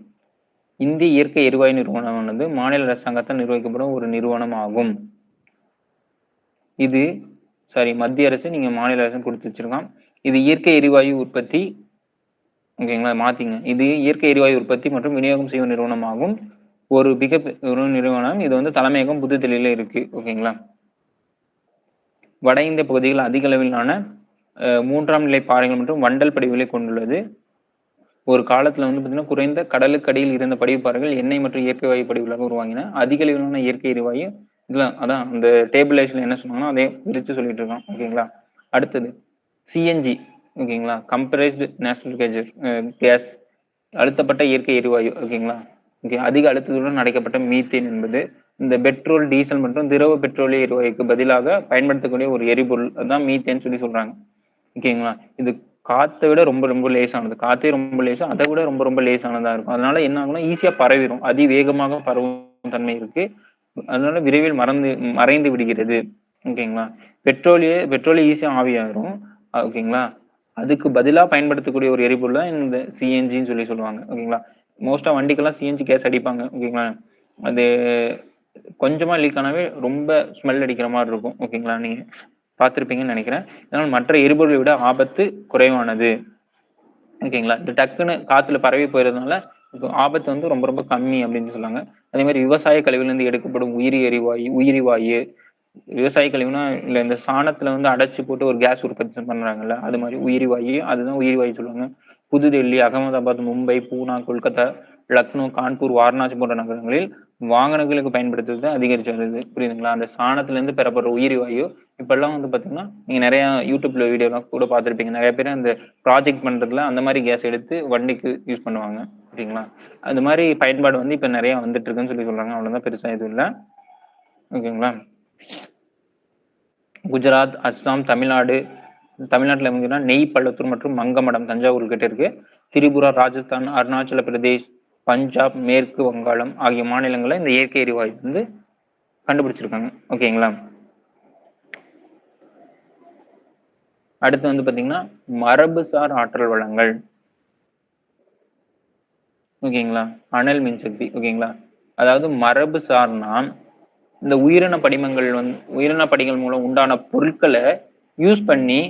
இந்திய இயற்கை எரிவாயு நிறுவனம் வந்து மாநில அரசாங்கத்தால் நிர்வகிக்கப்படும் ஒரு நிறுவனம் ஆகும். இது மத்திய அரசு, நீங்க மாநில அரசு கொடுத்து வச்சிருக்கான். இது இயற்கை எரிவாயு உற்பத்தி. ஓகேங்களா? மாத்திங்க. இது இயற்கை எரிவாயு உற்பத்தி மற்றும் விநியோகம் செய்யும் நிறுவனம் ஆகும். ஒரு ஒரு நிறுவனம். இது வந்து தலைமையகம் புதுதில்லியில இருக்கு. ஓகேங்களா? வட இந்திய பகுதிகள் அதிக அளவிலான 3ஆம் நிலை பாறைகள் மற்றும் வண்டல் படிவுகளை கொண்டுள்ளது. ஒரு காலத்துல வந்து பாத்தீங்கன்னா குறைந்த கடலுக்கடியில் இருந்த படிவுப்பாறைகள் எண்ணெய் மற்றும் இயற்கை வாயு படிவுகளாக உருவாங்கின. அதிக அளவிலான இயற்கை எரிவாயு இதுல அதான் அந்த டேபிளேஷன்ல என்ன சொன்னாங்கன்னா அதே விரிச்சு சொல்லிட்டு இருக்கோம். ஓகேங்களா? அடுத்தது சிஎன்ஜி. ஓகேங்களா? கம்ப்ரஸ்டு நேச்சுரல் கேஸ், அழுத்தப்பட்ட இயற்கை எரிவாயு. ஓகேங்களா? ஓகே. அதிக அழுத்தத்துடன் அடைக்கப்பட்ட மீத்தேன் என்பது இந்த பெட்ரோல், டீசல் மற்றும் திரவ பெட்ரோலிய எரிவாயுக்கு பதிலாக பயன்படுத்தக்கூடிய ஒரு எரிபொருள். அதுதான் மீத்தேன் சொல்லி சொல்றாங்க. ஓகேங்களா? இது காத்தை விட ரொம்ப ரொம்ப லேசானது. காத்தே ரொம்ப லேசா, அதை விட ரொம்ப ரொம்ப லேசானதா இருக்கும். அதனால என்ன ஆகும்னா ஈஸியா பரவிடும். அதிவேகமாக பரவும் தன்மை இருக்கு. அதனால விரைவில் மறைந்து விடுகிறது. ஓகேங்களா? பெட்ரோலிய ஈஸியா ஆவியாயிரும். ஓகேங்களா? அதுக்கு பதிலா பயன்படுத்தக்கூடிய ஒரு எரிபொருள் தான் இந்த சிஎன்ஜின்னு சொல்லி சொல்லுவாங்க. ஓகேங்களா? மோஸ்டா வண்டிக்கெல்லாம் சிஎன்ஜி கேஸ் அடிப்பாங்க. ஓகேங்களா? அது கொஞ்சமா லீக் ஆனாவே ரொம்ப ஸ்மெல் அடிக்கிற மாதிரி இருக்கும். ஓகேங்களா? நீங்க பார்த்திருப்பீங்கன்னு நினைக்கிறேன். இதனால் மற்ற எரிபொருளை விட ஆபத்து குறைவானது. ஓகேங்களா? இது டக்குன்னு காத்துல பரவி போயிருந்தனால ஆபத்து வந்து ரொம்ப ரொம்ப கம்மி அப்படின்னு சொல்லாங்க. அதே மாதிரி விவசாய கழிவுல இருந்து எடுக்கப்படும் உயிரி வாயு, விவசாய கழிவுனா இல்ல இந்த சாணத்துல வந்து அடைச்சு போட்டு ஒரு கேஸ் உற்பத்தி பண்றாங்கல்ல, அது மாதிரி உயிரி வாயு, அதுதான் உயிரி வாயு சொல்லுவாங்க. புதுடெல்லி, அகமதாபாத், மும்பை, பூனா, கொல்கத்தா, லக்னோ, கான்பூர், வாரணாசி போன்ற நகரங்களில் வாகனங்களுக்கு பயன்படுத்துறது அதிகரிச்சு வருது. புரியுதுங்களா? அந்த சாணத்துல இருந்து பெறப்படுற உயிரி வாயு இப்ப எல்லாம் வந்து பாத்தீங்கன்னா நீங்க நிறைய யூடியூப்ல வீடியோ எல்லாம் கூட பார்த்திருப்பீங்க. நிறைய பேர் அந்த ப்ராஜெக்ட் பண்றதுல அந்த மாதிரி கேஸ் எடுத்து வண்டிக்கு யூஸ் பண்ணுவாங்க. ஓகேங்களா? அது மாதிரி பயன்பாடு வந்து இப்ப நிறைய வந்துட்டு இருக்குன்னு சொல்லி சொல்றாங்க. அவ்வளவுதான், பெருசா எதுவும் இல்லை. ஓகேங்களா? குஜராத், அஸ்ஸாம், தமிழ்நாட்டுல வந்து நெய் பள்ளத்தூர் மற்றும் மங்கமடம் தஞ்சாவூர் கிட்ட இருக்கு. திரிபுரா, ராஜஸ்தான், அருணாச்சல பிரதேஷ், பஞ்சாப், மேற்கு வங்காளம் ஆகிய மாநிலங்கள்ல இந்த இயற்கை எரிவாயு வந்து கண்டுபிடிச்சிருக்காங்க. ஓகேங்களா? அடுத்து வந்து பாத்தீங்கன்னா மரபுசார் ஆற்றல் வளங்கள். ஓகேங்களா? அனல் மின்சக்தி. ஓகேங்களா? அதாவது மரபு சார்னா இந்த உயிரின படிகள் மூலம் உண்டான பொருட்களை யூஸ் பண்ணி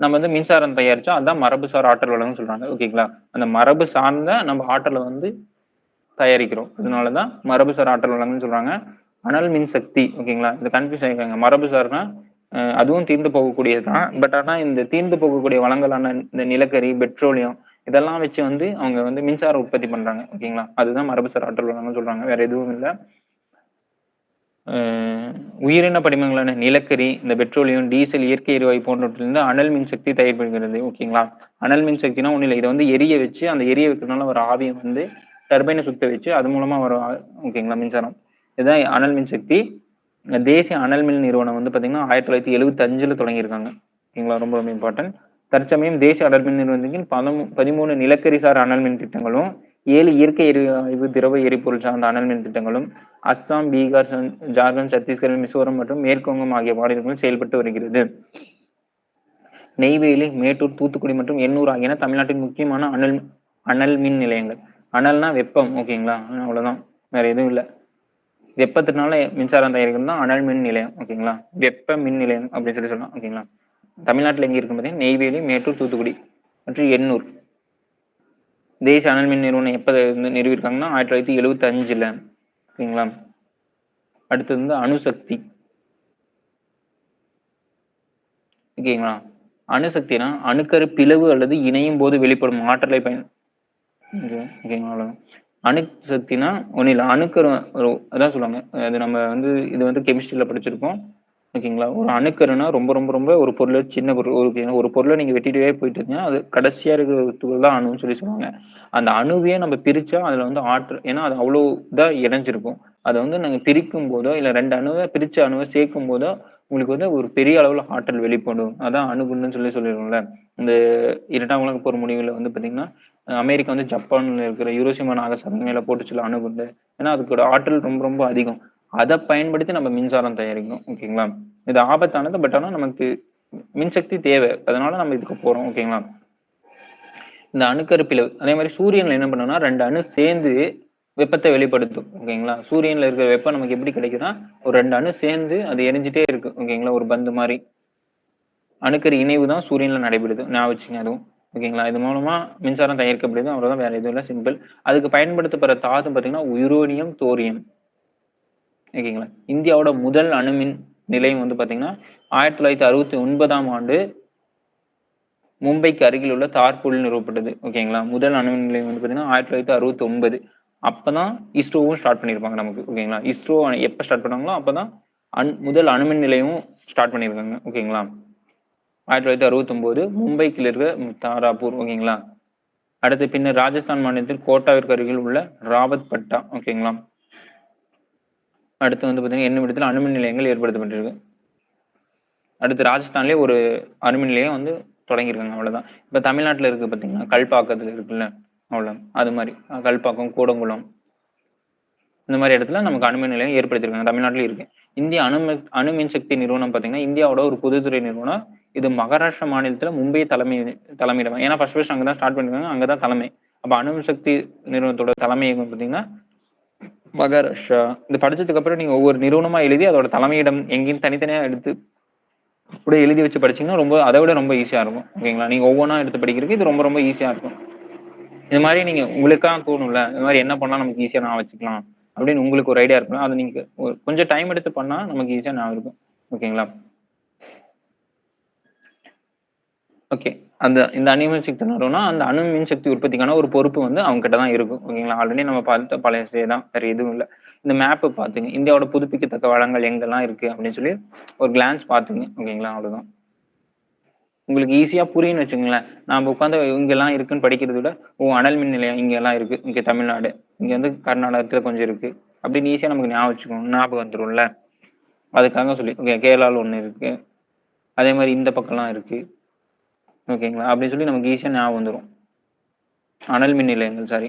நம்ம வந்து மின்சாரம் தயாரிச்சோம். அதான் மரபுசார் ஆற்றல் வளம்னு சொல்றாங்க. ஓகேங்களா? அந்த மரபு சார்ந்த நம்ம ஆற்றலை வந்து தயாரிக்கிறோம். அதனாலதான் மரபுசார் ஆற்றல் வளங்கள்னு சொல்றாங்க. அனல் மின் சக்தி. ஓகேங்களா? இந்த கன்ஃபியூஸ் ஆகிருக்காங்க. மரபுசார்னா அதுவும் தீர்ந்து போகக்கூடியதுதான். பட் ஆனா இந்த தீர்ந்து போகக்கூடிய வளங்களான இந்த நிலக்கரி, பெட்ரோலியம் இதெல்லாம் வச்சு வந்து அவங்க வந்து மின்சாரம் உற்பத்தி பண்றாங்க. ஓகேங்களா? அதுதான் மரபுசார் ஆற்றல் வளங்கள்னு சொல்றாங்க. வேற எதுவும் இல்ல. உயிரின படிமங்களான நிலக்கரி, இந்த பெட்ரோலியம், டீசல், இயற்கை எரிவாயு போன்றவற்றிலிருந்து அனல் மின்சக்தி தயாரிக்கப்படுகிறது. ஓகேங்களா? அனல் மின்சக்தினா ஒண்ணும் இல்ல. இதை வந்து எரிய வச்சு அந்த எரிய வைக்கிறதுனால ஒரு ஆவியை வந்து டர்பைனை சுத்த வச்சு அது மூலமா வரும். ஓகேங்களா? மின்சாரம். இதுதான் அனல் மின்சக்தி. தேசிய அனல் மின் நிறுவனம் வந்து பாத்தீங்கன்னா 1975ல தொடங்கியிருக்காங்க. ஓகேங்களா? ரொம்ப ரொம்ப இம்பார்ட்டன்ட். தற்சமயம் தேசிய அனல் மின் நிறுவனத்தின் 13 நிலக்கரி சார் அனல் மின் திட்டங்களும் 7 இயற்கை எரிவாயு திரவ எரிபொருள் சார்ந்த அனல் மின் திட்டங்களும் அஸ்ஸாம், பீகார், ஜார்க்கண்ட், சத்தீஸ்கர், மிசோரம் மற்றும் மேற்குவங்கம் ஆகிய மாநிலங்களில் செயல்பட்டு வருகிறது. நெய்வேலி, மேட்டூர், தூத்துக்குடி மற்றும் எண்ணூர் ஆகியன தமிழ்நாட்டின் முக்கியமான அனல் மின் நிலையங்கள். அனல்னா வெப்பம். ஓகேங்களா? அவ்வளவுதான், வேற எதுவும் இல்லை. வெப்பத்தினால மின்சாரம் தயாரிக்கிறது தான் அனல் மின் நிலையம். ஓகேங்களா? வெப்ப மின் நிலையம் அப்படின்னு சொல்லலாம். ஓகேங்களா? தமிழ்நாட்டில் எங்க இருக்கு பார்த்தீங்கன்னா நெய்வேலி, மேட்டூர், தூத்துக்குடி மற்றும் எண்ணூர். தேசிய அனல் மின் நிறுவனம் எப்ப நிறுவிருக்காங்கன்னா 1975ல. ஓகேங்களா? அடுத்தது வந்து அணுசக்தி. ஓகேங்களா? அணுசக்தினா அணுக்கரு பிளவு அல்லது இணையும் போது வெளிப்படும் ஆற்றலை ஓகேங்களா? அணுசக்தினா ஒன்றும் இல்லை. அணுக்கரு அதான் சொல்லுவாங்க. அது நம்ம வந்து இது வந்து கெமிஸ்ட்ரியில படிச்சிருக்கோம். ஓகேங்களா? ஒரு அணுக்கருனா ரொம்ப ரொம்ப ரொம்ப ஒரு பொருள், சின்ன பொருள். ஒரு பொருளை நீங்க வெட்டிட்டே போயிட்டு இருந்தீங்கன்னா அது கடைசியா இருக்கிற ஒரு துகள் தான் அணுன்னு சொல்லி சொல்லுவாங்க. அந்த அணுவையே நம்ம பிரிச்சா அதுல வந்து ஆற்றல், ஏன்னா அது அவ்வளோ இதா இணைஞ்சிருக்கும். அதை வந்து நாங்க பிரிக்கும் போதோ இல்ல 2 அணுவை பிரிச்ச அணுவை சேர்க்கும் போதோ உங்களுக்கு வந்து ஒரு பெரிய அளவுல ஆற்றல் வெளிப்படும். அதான் அணுகுண்டுன்னு சொல்லிடுவோம்ல. இந்த 2ஆம் உலகப் போர் முடிவுல வந்து பாத்தீங்கன்னா அமெரிக்கா வந்து ஜப்பான்ல இருக்கிற ஹிரோஷிமா நாகசாகி மேல போட்டுச்சுல அணுகுண்டு. ஏன்னா அதுக்கோட ஆற்றல் ரொம்ப ரொம்ப அதிகம். அதை பயன்படுத்தி நம்ம மின்சாரம் தயாரிக்கணும். ஓகேங்களா? இது ஆபத்தானது. பட் ஆனா நமக்கு மின்சக்தி தேவை. அதனால நம்ம இதுக்கு போறோம். ஓகேங்களா? இந்த அணுக்கரு பிளவு அதே மாதிரி சூரியன்ல என்ன பண்ணோம்னா 2 அணு சேர்ந்து வெப்பத்தை வெளிப்படுத்தும். ஓகேங்களா? சூரியன்ல இருக்கிற வெப்பம் நமக்கு எப்படி கிடைக்குதுன்னா ஒரு 2 அணு சேர்ந்து அது எரிஞ்சிட்டே இருக்கு. ஓகேங்களா? ஒரு பந்து மாதிரி. அணுக்கரு இணைவு தான் சூரியன்ல நடைபெறுது. ஞாபகம் வச்சுங்க அதுவும். ஓகேங்களா? இது மூலமா மின்சாரம் தயாரிக்கப்படுது. அவ்வளவுதான், வேற எதுவும் இல்லை. சிம்பிள். அதுக்கு பயன்படுத்தப்படுற தாது பாத்தீங்கன்னா யுரேனியம், தோரியம். ஓகேங்களா? இந்தியாவோட முதல் அணுமின் நிலையம் வந்து பாத்தீங்கன்னா 1969ஆம் ஆண்டு மும்பைக்கு அருகில் உள்ள தார்பூரில் நிறுவப்பட்டது. ஓகேங்களா? முதல் அணுமின் நிலையம் வந்து பாத்தீங்கன்னா 1969. அப்பதான் இஸ்ரோவும் ஸ்டார்ட் பண்ணிருப்பாங்க நமக்கு. ஓகேங்களா? இஸ்ரோ எப்ப ஸ்டார்ட் பண்ணாங்களோ அப்பதான் முதல் அணுமின் நிலையமும் ஸ்டார்ட் பண்ணிருக்காங்க. ஓகேங்களா? 1969 மும்பைக்கு இருக்கிற தாராப்பூர். ஓகேங்களா? அடுத்து பின்னர் ராஜஸ்தான் மாநிலத்தில் கோட்டாவிற்கு அருகில் உள்ள ராவத் பட்டா. ஓகேங்களா? அடுத்து வந்து பாத்தீங்கன்னா என்னும் இடத்துல அணுமின் நிலையங்கள் ஏற்படுத்தப்பட்டிருக்கு. அடுத்து ராஜஸ்தான்லயே ஒரு அணுமின் நிலையம் வந்து தொடங்கியிருக்காங்க. அவ்வளவுதான். இப்ப தமிழ்நாட்டுல இருக்கு பாத்தீங்கன்னா கல்பாக்கத்துல இருக்குல்ல, அவ்வளவு அது மாதிரி கல்பாக்கம், கூடங்குளம் இந்த மாதிரி இடத்துல நமக்கு அணுமின் நிலையம் ஏற்படுத்தியிருக்காங்க. தமிழ்நாட்டிலும் இருக்கு. இந்திய அணு மின்சக்தி நிறுவனம் பாத்தீங்கன்னா இந்தியாவோட ஒரு பொதுத்துறை நிறுவனம். இது மகாராஷ்டிரா மாநிலத்துல மும்பை தலைமையிடம். ஏன்னா ஃபர்ஸ்ட் அங்கதான் ஸ்டார்ட் பண்ணிருக்காங்க. அங்கதான் தலைமை. அப்ப அணுமின்சக்தி நிறுவனத்தோட தலைமையகம் பாத்தீங்கன்னா மகாராஷ்டிரா. இது படிச்சதுக்கு அப்புறம் நீங்க ஒவ்வொரு நிறுவனமா எழுதி அதோட தலைமையிடம் எங்கேயும் தனித்தனியா எடுத்து கூட எழுதி வச்சு படிச்சீங்கன்னா ரொம்ப அதை விட ரொம்ப ஈஸியா இருக்கும். ஓகேங்களா? நீங்க ஒவ்வொன்றா எடுத்து படிக்கிறதுக்கு இது ரொம்ப ரொம்ப ஈஸியா இருக்கும். இது மாதிரி நீங்க உங்களுக்கா தோணும்ல, இந்த மாதிரி என்ன பண்ணா நமக்கு ஈஸியா நான் வச்சுக்கலாம் அப்படின்னு உங்களுக்கு ஒரு ஐடியா இருக்கும். அதை நீங்க கொஞ்சம் டைம் எடுத்து பண்ணா நமக்கு ஈஸியா நான் இருக்கும். ஓகேங்களா? ஓகே. இந்த அணு மின்சக்தி நிறுவனம்னா அந்த அணு மின்சக்தி உற்பத்திக்கான ஒரு பொறுப்பு வந்து அவங்க கிட்ட தான் இருக்கும். ஓகேங்களா? ஆல்ரெடி நம்ம பார்த்த பழைய தான், வேற எதுவும் இல்லை. இந்த மேப் பாத்துங்க. இந்தியாவோட புதுப்பிக்கத்தக்க வளங்கள் எங்கெல்லாம் இருக்கு அப்படின்னு சொல்லி ஒரு கிளான்ஸ் பாத்துங்க. ஓகேங்களா? அவ்வளவுதான். உங்களுக்கு ஈஸியா புரியும்னு வச்சுங்களேன். நாம உட்காந்து இங்கெல்லாம் இருக்குன்னு படிக்கிறத விட அனல் மின் நிலையம் இங்க எல்லாம் இருக்கு. இங்க தமிழ்நாடு, இங்க வந்து கர்நாடகத்துல கொஞ்சம் இருக்கு அப்படின்னு ஈஸியா நமக்கு ஞாபகம் வந்துரும்ல. அதுக்காக சொல்லி கேரளால ஒண்ணு இருக்கு, அதே மாதிரி இந்த பக்கம்லாம் இருக்கு. ஓகேங்களா? அப்படின்னு சொல்லி நமக்கு ஈஸியா ஞாபகம் வந்துடும். அனல் மின் நிலையங்கள் சாரி.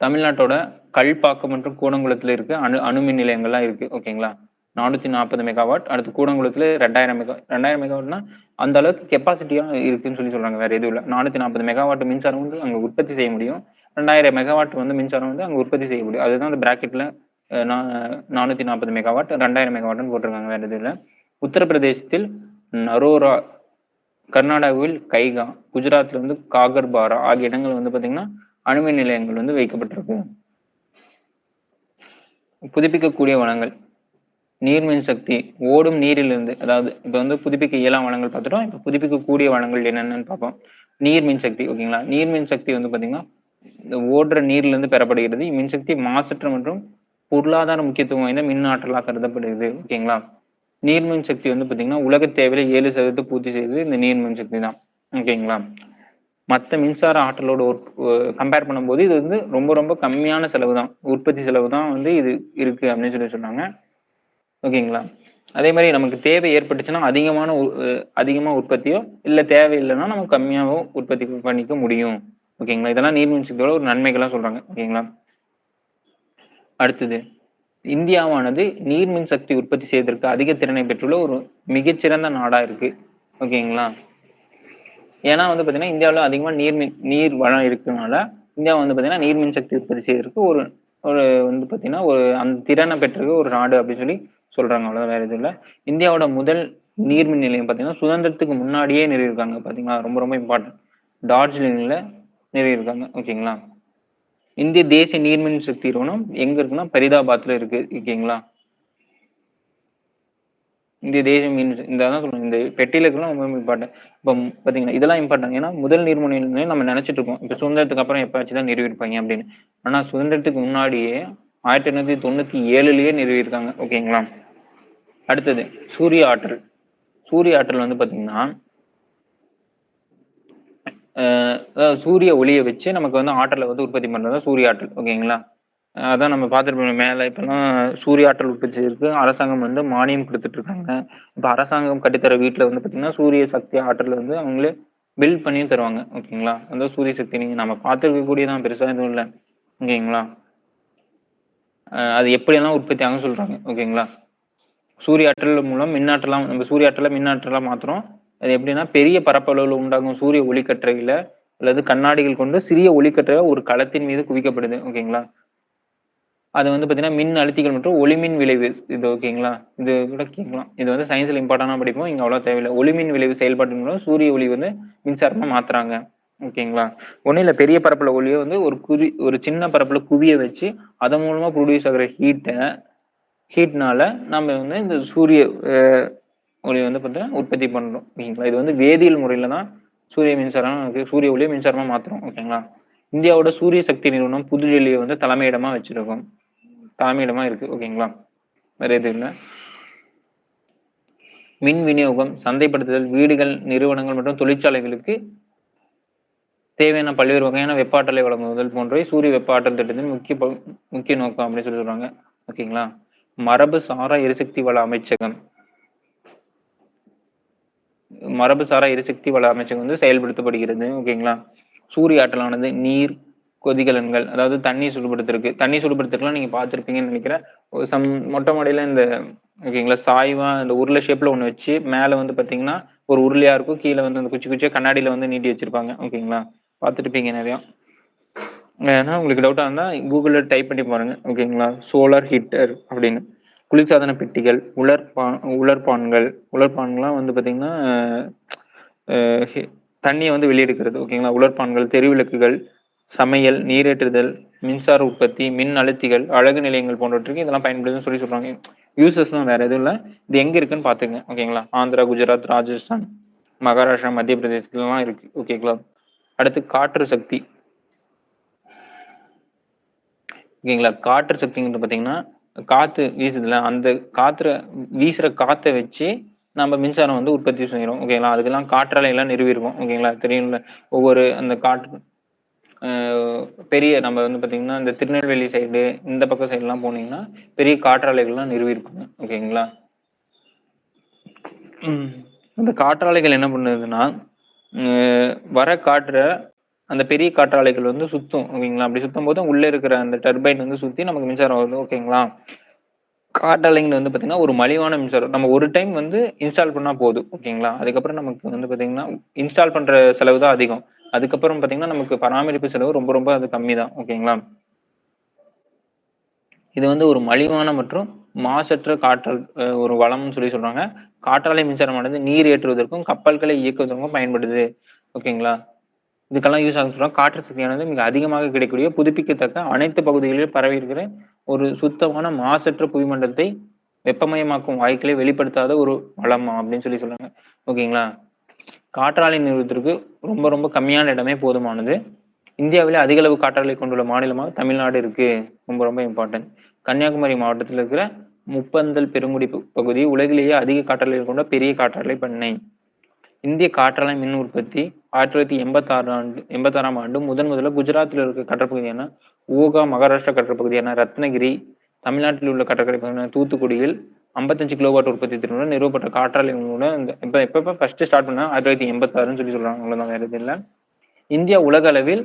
தமிழ்நாட்டோட கல்பாக்கம் மற்றும் கூடங்குளத்துல இருக்கு அணுமின் நிலையங்கள்லாம் இருக்கு. ஓகேங்களா? 440 மெகாவாட். அடுத்து கூடங்குளத்துல 2000 மெகாவாட்னா அந்த அளவுக்கு கெப்பாசிட்டியா இருக்குன்னு சொல்லி சொல்றாங்க. வேற எதுவும் இல்லை. 440 மெகாவாட் மின்சாரம் வந்து அங்க உற்பத்தி செய்ய முடியும். 2000 மெகாவாட் வந்து மின்சாரம் வந்து அங்க உற்பத்தி செய்ய முடியும். அதுதான் அந்த பிராக்கெட்ல 440 மெகாவாட் 2000 மெகாவாட்னு போட்டிருக்காங்க. வேற எதுவும் இல்லை. உத்தரப்பிரதேசத்தில் நரோரா, கர்நாடகாவில் கைகா, குஜராத்ல வந்து காகர்பாரா ஆகிய இடங்கள் வந்து பாத்தீங்கன்னா அணுமின் நிலையங்கள் வந்து வைக்கப்பட்டிருக்கு. புதுப்பிக்கக்கூடிய வளங்கள், நீர்மின் சக்தி, ஓடும் நீரிலிருந்து, அதாவது இப்ப வந்து புதுப்பிக்க இயலா வளங்கள் பார்த்துட்டோம். இப்ப புதுப்பிக்கக்கூடிய வளங்கள் என்னென்னு பார்ப்போம். நீர்மின் சக்தி, ஓகேங்களா. நீர்மின் சக்தி வந்து பாத்தீங்கன்னா இந்த ஓடுற நீர்ல இருந்து பெறப்படுகிறது. மின்சக்தி மாசற்ற மற்றும் பொருளாதார முக்கியத்துவம் வாய்ந்த மின் ஆற்றலா கருதப்படுகிறது, ஓகேங்களா. நீர்மின் சக்தி வந்து பாத்தீங்கன்னா உலக தேவையில 7% பூர்த்தி செய்யுது இந்த நீர்மின் சக்தி தான், ஓகேங்களா. மற்ற மின்சார ஆற்றலோட கம்பேர் பண்ணும்போது இது வந்து ரொம்ப ரொம்ப கம்மியான செலவு தான், உற்பத்தி செலவு தான் வந்து இது இருக்கு அப்படின்னு சொல்லி சொன்னாங்க, ஓகேங்களா. அதே மாதிரி நமக்கு தேவை ஏற்பட்டுச்சுன்னா அதிகமா உற்பத்தியோ இல்ல தேவையில்லைன்னா நம்ம கம்மியாவோ உற்பத்தி பண்ணிக்க முடியும், ஓகேங்களா. இதெல்லாம் நீர்மின் சக்தியோட ஒரு நன்மைகளா சொல்றாங்க, ஓகேங்களா. அடுத்தது, இந்தியாவானது நீர்மின் சக்தி உற்பத்தி செய்வதற்கு அதிக திறனை பெற்றுள்ள ஒரு மிகச்சிறந்த நாடா இருக்கு, ஓகேங்களா. ஏன்னா வந்து பாத்தீங்கன்னா இந்தியாவில அதிகமா நீர் வளம் இருக்கனால இந்தியா வந்து பாத்தீங்கன்னா நீர்மின் சக்தி உற்பத்தி செய்வதற்கு ஒரு வந்து பாத்தீங்கன்னா ஒரு அந்த திறனை பெற்றிருக்க ஒரு நாடு அப்படின்னு சொல்லி சொல்றாங்க, அவ்வளவுதான், வேற எதுவும் இல்ல. இந்தியாவோட முதல் நீர்மின் நிலையம் பாத்தீங்கன்னா சுதந்திரத்துக்கு முன்னாடியே நிறுவிருக்காங்க, பாத்தீங்களா. ரொம்ப ரொம்ப இம்பார்ட்டன்ட், டார்ஜிலிங்ல நிறுவிருக்காங்க, ஓகேங்களா. இந்திய தேசிய நீர்மின் சக்தி நிறுவனம் எங்க இருக்குன்னா பரிதாபாத்ல இருக்கு, ஓகேங்களா. இந்திய தேசிய மீன் இந்த சொல்றேன், இந்த பெட்டியில இருக்கலாம் ரொம்ப இம்பார்ட்டன்ட். இப்போ பாத்தீங்கன்னா இதெல்லாம் இம்பார்ட்டன்ட், ஏன்னா முதல் நீர்மின் நிலையம் நம்ம நினைச்சிட்டு இருக்கோம் இப்ப சுதந்திரத்துக்கு அப்புறம் எப்பாச்சும் தான் நிறுவிருப்பாங்க அப்படின்னு. ஆனா சுதந்திரத்துக்கு முன்னாடியே 1897லயே நிறுவிருக்காங்க, ஓகேங்களா. அடுத்தது, சூரிய ஆற்றல். சூரிய ஆற்றல் வந்து பாத்தீங்கன்னா சூரிய ஒளியை வச்சு நமக்கு வந்து ஆற்றலை வந்து உற்பத்தி பண்றது சூரிய ஆற்றல், ஓகேங்களா. அதான் நம்ம பார்த்துருப்போம் மேல இப்பெல்லாம் சூரிய ஆற்றல் உற்பத்தி இருக்கு, அரசாங்கம் வந்து மானியம் கொடுத்துட்டு இருக்காங்க. இப்ப அரசாங்கம் கட்டித்தர வீட்டுல வந்து பாத்தீங்கன்னா சூரிய சக்தி ஆற்றல் வந்து அவங்களே பில்ட் பண்ணியும் தருவாங்க, ஓகேங்களா. அந்த சூரிய சக்தி நீங்க நம்ம பார்த்துருக்க கூடியதான், பெருசா எதுவும் இல்லை, ஓகேங்களா. அது எப்படியெல்லாம் உற்பத்தி ஆகும் சொல்றாங்க, ஓகேங்களா. சூரிய ஆற்றல் மூலம் மின்னாற்றலாம், நம்ம சூரிய ஆற்றலை மின்னாற்றலா மாத்துறோம். அது எப்படின்னா பெரிய பரப்பளவுல உண்டாகும் சூரிய ஒளிக்கற்றையில அல்லது கண்ணாடிகள் கொண்டு சிறிய ஒளிக்கற்றை ஒரு களத்தின் மீது குவிக்கப்படுது, ஓகேங்களா. அது வந்து பாத்தீங்கன்னா மின் அழுத்திகள் மற்றும் ஒளிமின் விளைவு, இது ஓகேங்களா. இது கூட கேட்கலாம், இது வந்து சயின்ஸ்ல இம்பார்ட்டன்டா படிப்போம், இங்க அவ்வளவு தேவையில்லை. ஒளிமின் விளைவு செயல்பாட்டின் மூலம் சூரிய ஒளி வந்து மின்சாரமா மாத்துறாங்க, ஓகேங்களா. ஒன்னும் இல்ல, பெரிய பரப்புல ஒளியை வந்து ஒரு சின்ன பரப்புல குவிய வச்சு அதன் மூலமா ப்ரொடியூஸ் ஆகுற ஹீட்னால நம்ம வந்து இந்த சூரிய ஒளி வந்து பார்த்தீங்கன்னா உற்பத்தி பண்றோம், ஓகேங்களா. இது வந்து வேதியியல் முறையில தான் சூரிய ஒளியை மின்சாரமா மாத்துறோம், ஓகேங்களா. இந்தியாவோட சூரிய சக்தி நிறுவனம் புதுடெல்லியை வந்து தலைமையிடமா இருக்கு, ஓகேங்களா. வேற எதுவும் இல்லை. மின் விநியோகம், சந்தைப்படுத்துதல், வீடுகள், நிறுவனங்கள் மற்றும் தொழிற்சாலைகளுக்கு தேவையான பல்வேறு வகையான வெப்ப ஆற்றலை வழங்குதல் போன்றவை சூரிய வெப்ப ஆற்றல் திட்டத்தின் முக்கிய நோக்கம் அப்படின்னு சொல்லி சொல்றாங்க, ஓகேங்களா. மரபு சாரா எரிசக்தி வள அமைச்சகம் வந்து செயல்படுத்தப்படுகிறது, ஓகேங்களா. சூரிய ஆற்றலானது நீர் கொதிகலன்கள், அதாவது தண்ணி சுடுபடுத்துறதுக்குலாம் நீங்க பார்த்திருப்பீங்கன்னு நினைக்கிறேன். மொட்டை மாடியில இந்த ஓகேங்களா சாய்வா இந்த உருளை ஷேப்ல ஒண்ணு வச்சு மேல வந்து பாத்தீங்கன்னா ஒரு உருளையா இருக்கும், கீழே வந்து அந்த குச்சி குச்சியா கண்ணாடியில வந்து நீட்டி வச்சிருப்பாங்க, ஓகேங்களா. பார்த்துருப்பீங்க நிறைய. ஏன்னா உங்களுக்கு டவுட்டா இருந்தா கூகுள்ல டைப் பண்ணி பாருங்க, ஓகேங்களா. சோலார் ஹீட்டர் அப்படின்னு. குளிர்சாதன பெட்டிகள், உலர்பான்கள்லாம் வந்து பாத்தீங்கன்னா தண்ணியை வந்து வெளியெடுக்கிறது, ஓகேங்களா. உலர்பான்கள், தெருவிளக்குகள், சமையல், நீரேற்றுதல், மின்சார உற்பத்தி, மின் அழுத்திகள், அழகு நிலையங்கள் போன்றவற்றுக்கு இதெல்லாம் பயன்படுதுன்னு சொல்லி சொல்றாங்க. யூசஸ் தான், வேற எதுவும் இல்லை. இது எங்க இருக்குன்னு பாத்துங்க, ஓகேங்களா. ஆந்திரா, குஜராத், ராஜஸ்தான், மகாராஷ்டிரா, மத்திய பிரதேசத்துலாம் இருக்கு, ஓகேங்களா. அடுத்து காற்று சக்தி, ஓகேங்களா. காற்று சக்திங்கிறது பாத்தீங்கன்னா காத்து வீசுதுல, அந்த வீசுற காத்தை வச்சு நம்ம மின்சாரம் வந்து உற்பத்தி செய்யறோம், ஓகேங்களா. அதுக்கெல்லாம் காற்றாலை எல்லாம் நிறுவிருக்கும், ஓகேங்களா. தெரியும்ல, ஒவ்வொரு அந்த காற்று பெரிய நம்ம வந்து பாத்தீங்கன்னா இந்த திருநெல்வேலி சைடு இந்த பக்கம் சைடு எல்லாம் போனீங்கன்னா பெரிய காற்றாலைகள்லாம் நிறுவிருக்குங்க, ஓகேங்களா. அந்த காற்றாலைகள் என்ன பண்ணுதுன்னா வர காற்ற அந்த பெரிய காற்றாலைகள் வந்து சுத்தும், ஓகேங்களா. அப்படி சுத்தும் போது உள்ள இருக்கிற அந்த டர்பைன் வந்து சுத்தி நமக்கு மின்சாரம் வருது, ஓகேங்களா. காற்றாலைங்க வந்து பாத்தீங்கன்னா ஒரு மலிவான மின்சாரம், நம்ம ஒரு டைம் வந்து இன்ஸ்டால் பண்ணா போதும், ஓகேங்களா. அதுக்கப்புறம் நமக்கு வந்து பாத்தீங்கன்னா இன்ஸ்டால் பண்ற செலவு தான் அதிகம். அதுக்கப்புறம் பாத்தீங்கன்னா நமக்கு பராமரிப்பு செலவு ரொம்ப ரொம்ப அது கம்மி தான், ஓகேங்களா. இது வந்து ஒரு மலிவான மற்றும் மாசற்ற காற்றல் ஒரு வளம்னு சொல்லி சொல்றாங்க. காற்றாலை மின்சாரமானது நீர் ஏற்றுவதற்கும் கப்பல்களை இயக்குவதற்கும் பயன்படுது, ஓகேங்களா. இதுக்கெல்லாம் யூஸ் ஆகும் சொல்றாங்க. காற்று சக்தியானது மிக அதிகமாக கிடைக்கக்கூடிய புதுப்பிக்கத்தக்க அனைத்து பகுதிகளிலும் பரவி இருக்கிற ஒரு சுத்தமான மாசற்ற புவிமண்டலத்தை வெப்பமயமாக்கும் வாயுக்களை வெளிப்படுத்தாத ஒரு வளமா அப்படின்னு சொல்றாங்க. ஓகேங்களா? காற்றாலை நிறுவனத்திற்கு ரொம்ப ரொம்ப கம்மியான இடமே போதுமானது. இந்தியாவிலே அதிக அளவு காற்றாலை கொண்டுள்ள மாநிலமாக தமிழ்நாடு இருக்கு. ரொம்ப ரொம்ப இம்பார்ட்டன்ட். கன்னியாகுமரி மாவட்டத்தில் இருக்கிற முப்பந்தல் பெருங்குடி பகுதி உலகிலேயே அதிக காற்றாலை கொண்ட பெரிய காற்றாலை பண்ணை. இந்திய காற்றாலை மின் உற்பத்தி 1986ஆம் ஆண்டு முதல்ல குஜராத்தில் இருக்க கடற்பகுதியான ஓகா, மகாராஷ்டிரா கடற்பகுதியான ரத்னகிரி, தமிழ்நாட்டில் உள்ள கடற்கரை பகுதியான தூத்துக்குடியில் 55 கிலோவாட் உற்பத்தி திறனுடன் நிறுவப்பட்ட காற்றாலை எப்ப ஃபர்ஸ்ட் ஸ்டார்ட் பண்ணா 1986 சொல்றாங்க. அவ்வளவுதான், வேற எதுவும் இல்ல. இந்தியா உலக அளவில்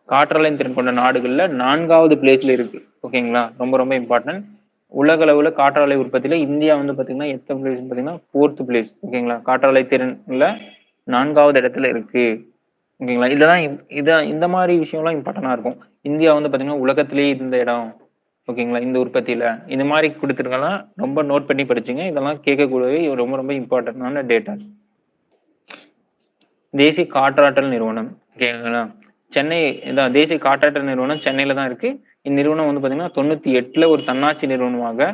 காற்றாலை திறன் கொண்ட நாடுகள்ல 4வது பிளேஸ்ல இருக்கு. ஓகேங்களா? ரொம்ப ரொம்ப இம்பார்ட்டன்ட். உலக அளவுல காற்றாலை உற்பத்தியில இந்தியா பாத்தீங்கன்னா எத்தனை பிளேஸ் பாத்தீங்கன்னா 4th பிளேஸ். ஓகேங்களா? காற்றாலை திறன்ல 4வது இடத்துல இருக்கு. ஓகேங்களா? இதான் இந்த மாதிரி விஷயம்லாம் இம்பார்ட்டன்டா இருக்கும். இந்தியா பாத்தீங்கன்னா உலகத்திலேயே இந்த இடம். ஓகேங்களா? இந்த உற்பத்தியில இந்த மாதிரி கொடுத்துருக்கலாம். ரொம்ப நோட் பண்ணி படிச்சுங்க. இதெல்லாம் கேட்கக்கூடிய ரொம்ப ரொம்ப இம்பார்ட்டன்டான டேட்டா. தேசிய காற்றாற்றல் நிறுவனம். ஓகேங்களா? சென்னை தேசிய காற்றாற்றல் நிறுவனம் சென்னையில தான் இருக்கு. இந்நிறுவனம் பாத்தீங்கன்னா 98ல ஒரு தன்னாட்சி நிறுவனமாக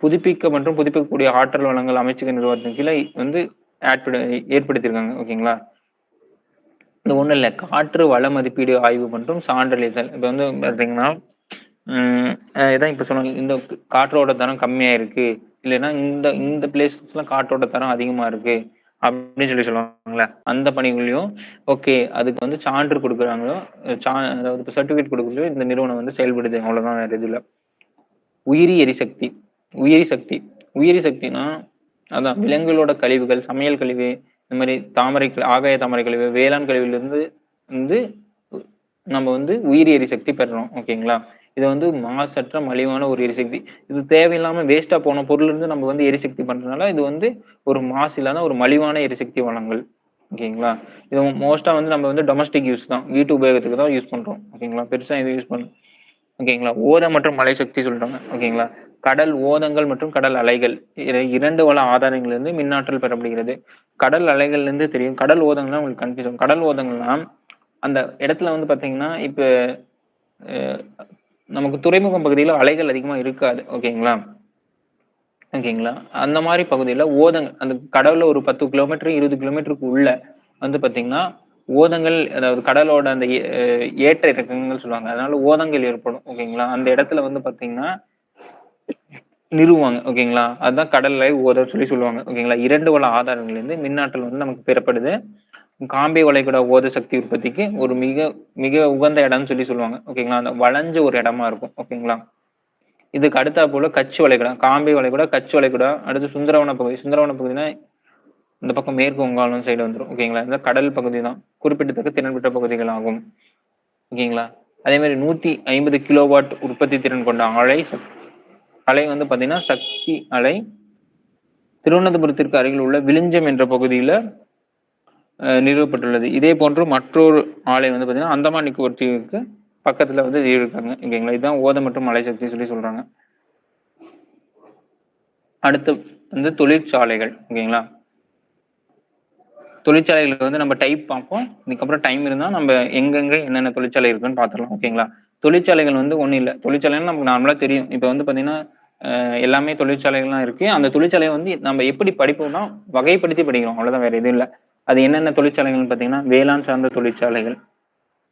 புதுப்பிக்க மற்றும் புதுப்பிக்கக்கூடிய ஆற்றல் வளங்கள் அமைச்சக நிறுவனத்தின் கீழே ஏற்படுத்தியிருக்காங்க. ஓகேங்களா? இது ஒண்ணும் இல்ல, காற்று வள மதிப்பீடு ஆய்வு மற்றும் சான்றளித்தல். இப்ப பாத்தீங்கன்னா இதான் இப்ப சொன்னாங்க, இந்த காற்றோட தரம் கம்மியா இருக்கு, இல்லைன்னா இந்த இந்த பிளேசஸ்லாம் காற்றோட தரம் அதிகமா இருக்கு அப்படின்னு சொல்லுவாங்கல்ல, அந்த பணிகளையும் ஓகே அதுக்கு சான்று கொடுக்குறாங்களோ, அதாவது சர்டிபிகேட் கொடுக்குறதோ இந்த நிறுவனம் செயல்படுது. அவ்வளவுதான், வேற இது இல்ல. உயிரி எரிசக்தி. உயிரி சக்தினா அதான் விலங்குகளோட கழிவுகள், சமையல் கழிவு, இந்த மாதிரி ஆகாய தாமரை கழிவு, வேளாண் கழிவுல இருந்து நம்ம உயிரி எரிசக்தி பெறணும். ஓகேங்களா? இது மாசற்ற மலிவான ஒரு எரிசக்தி. இது தேவையில்லாம வேஸ்டா போன பொருள் இருந்து நம்ம எரிசக்தி பண்றதுனால இது ஒரு மாசு இல்லாத ஒரு மலிவான எரிசக்தி வளங்கள். ஓகேங்களா? இது மோஸ்டா நம்ம டொமஸ்டிக் யூஸ் தான், வீட்டு உபயோகத்துக்கு தான் யூஸ் பண்றோம். ஓகேங்களா? பெருசா இது யூஸ் பண்ண. ஓகேங்களா? ஓதம் மற்றும் மலை சக்தி சொல்றாங்க. ஓகேங்களா? கடல் ஓதங்கள் மற்றும் கடல் அலைகள் 2 வள ஆதாரங்களிலிருந்து மின்னாற்றல் பெறப்படுகிறது. கடல் அலைகள்ல இருந்து தெரியும். கடல் ஓதங்கள்லாம் உங்களுக்கு கன்ஃபியூஷன். கடல் ஓதங்கள்லாம் அந்த இடத்துல பாத்தீங்கன்னா இப்ப நமக்கு துறைமுகம் பகுதியில அலைகள் அதிகமா இருக்காது. ஓகேங்களா? அந்த மாதிரி பகுதியில ஓதங்கள், அந்த கடவுள ஒரு 10 கிலோமீட்டர் 20 கிலோமீட்டருக்கு உள்ள பாத்தீங்கன்னா ஓதங்கள், அதாவது கடலோட அந்த ஏற்ற இறக்கங்கள் சொல்லுவாங்க, அதனால ஓதங்கள் ஏற்படும். ஓகேங்களா? அந்த இடத்துல பாத்தீங்கன்னா நிறுவுவாங்க. ஓகேங்களா? அதுதான் கடல் அலை ஓத சொல்லுவாங்க. ஓகேங்களா? 2 வள ஆதாரங்கள்ல இருந்து மின்னாற்றல் நமக்கு பெறப்படுது. காம்பே வளைகுடா ஓத சக்தி உற்பத்திக்கு ஒரு மிக மிக உகந்த இடம்னு சொல்லுவாங்க. ஓகேங்களா? அந்த வளைஞ்ச ஒரு இடமா இருக்கும். ஓகேங்களா? இதுக்கு அடுத்தா போல கட்சி வளைகுடா, காம்பே வளைகுடா, கட்சி வளைகுடா, அடுத்து சுந்தரவன பகுதி. சுந்தரவன பகுதினா இந்த பக்கம் மேற்கு வங்காளம் சைடு வந்துடும். ஓகேங்களா? இந்த கடல் பகுதி தான் குறிப்பிடத்தக்க திறன் பெற்ற பகுதிகள் ஆகும். ஓகேங்களா? அதே மாதிரி 150 கிலோவாட் உற்பத்தி திறன் கொண்ட அலை பாத்தீங்கன்னா சக்தி அலை திருவனந்தபுரத்திற்கு அருகில் உள்ள விழுஞ்சம் என்ற பகுதியில நிறுவப்பட்டுள்ளது. இதே போன்று மற்றொரு ஆலை பாத்தீங்கன்னா அந்தமான் நிக்கோபார் தீவுக்கு பக்கத்துல இருக்காங்க. ஓகேங்களா? இதுதான் ஓத மற்றும் மலை சக்தி சொல்றாங்க. அடுத்து தொழிற்சாலைகள். ஓகேங்களா? தொழிற்சாலைகளுக்கு நம்ம டைப் பார்ப்போம். இதுக்கப்புறம் டைம் இருந்தா நம்ம எங்கெங்க என்னென்ன தொழிற்சாலை இருக்குன்னு பாத்துடலாம். ஓகேங்களா? தொழிற்சாலைகள் ஒண்ணும் இல்ல. தொழிற்சாலைகள் நமக்கு நார்மலா தெரியும். இப்ப பாத்தீங்கன்னா எல்லாமே தொழிற்சாலைகள்லாம் இருக்கு. அந்த தொழிற்சாலையை நம்ம எப்படி படிப்போம்னா வகைப்படுத்தி படிக்கிறோம். அவ்வளவுதான், வேற எதுவும் இல்ல. அது என்னென்ன தொழிற்சாலைகள்னு பாத்தீங்கன்னா வேளாண் சார்ந்த தொழிற்சாலைகள்,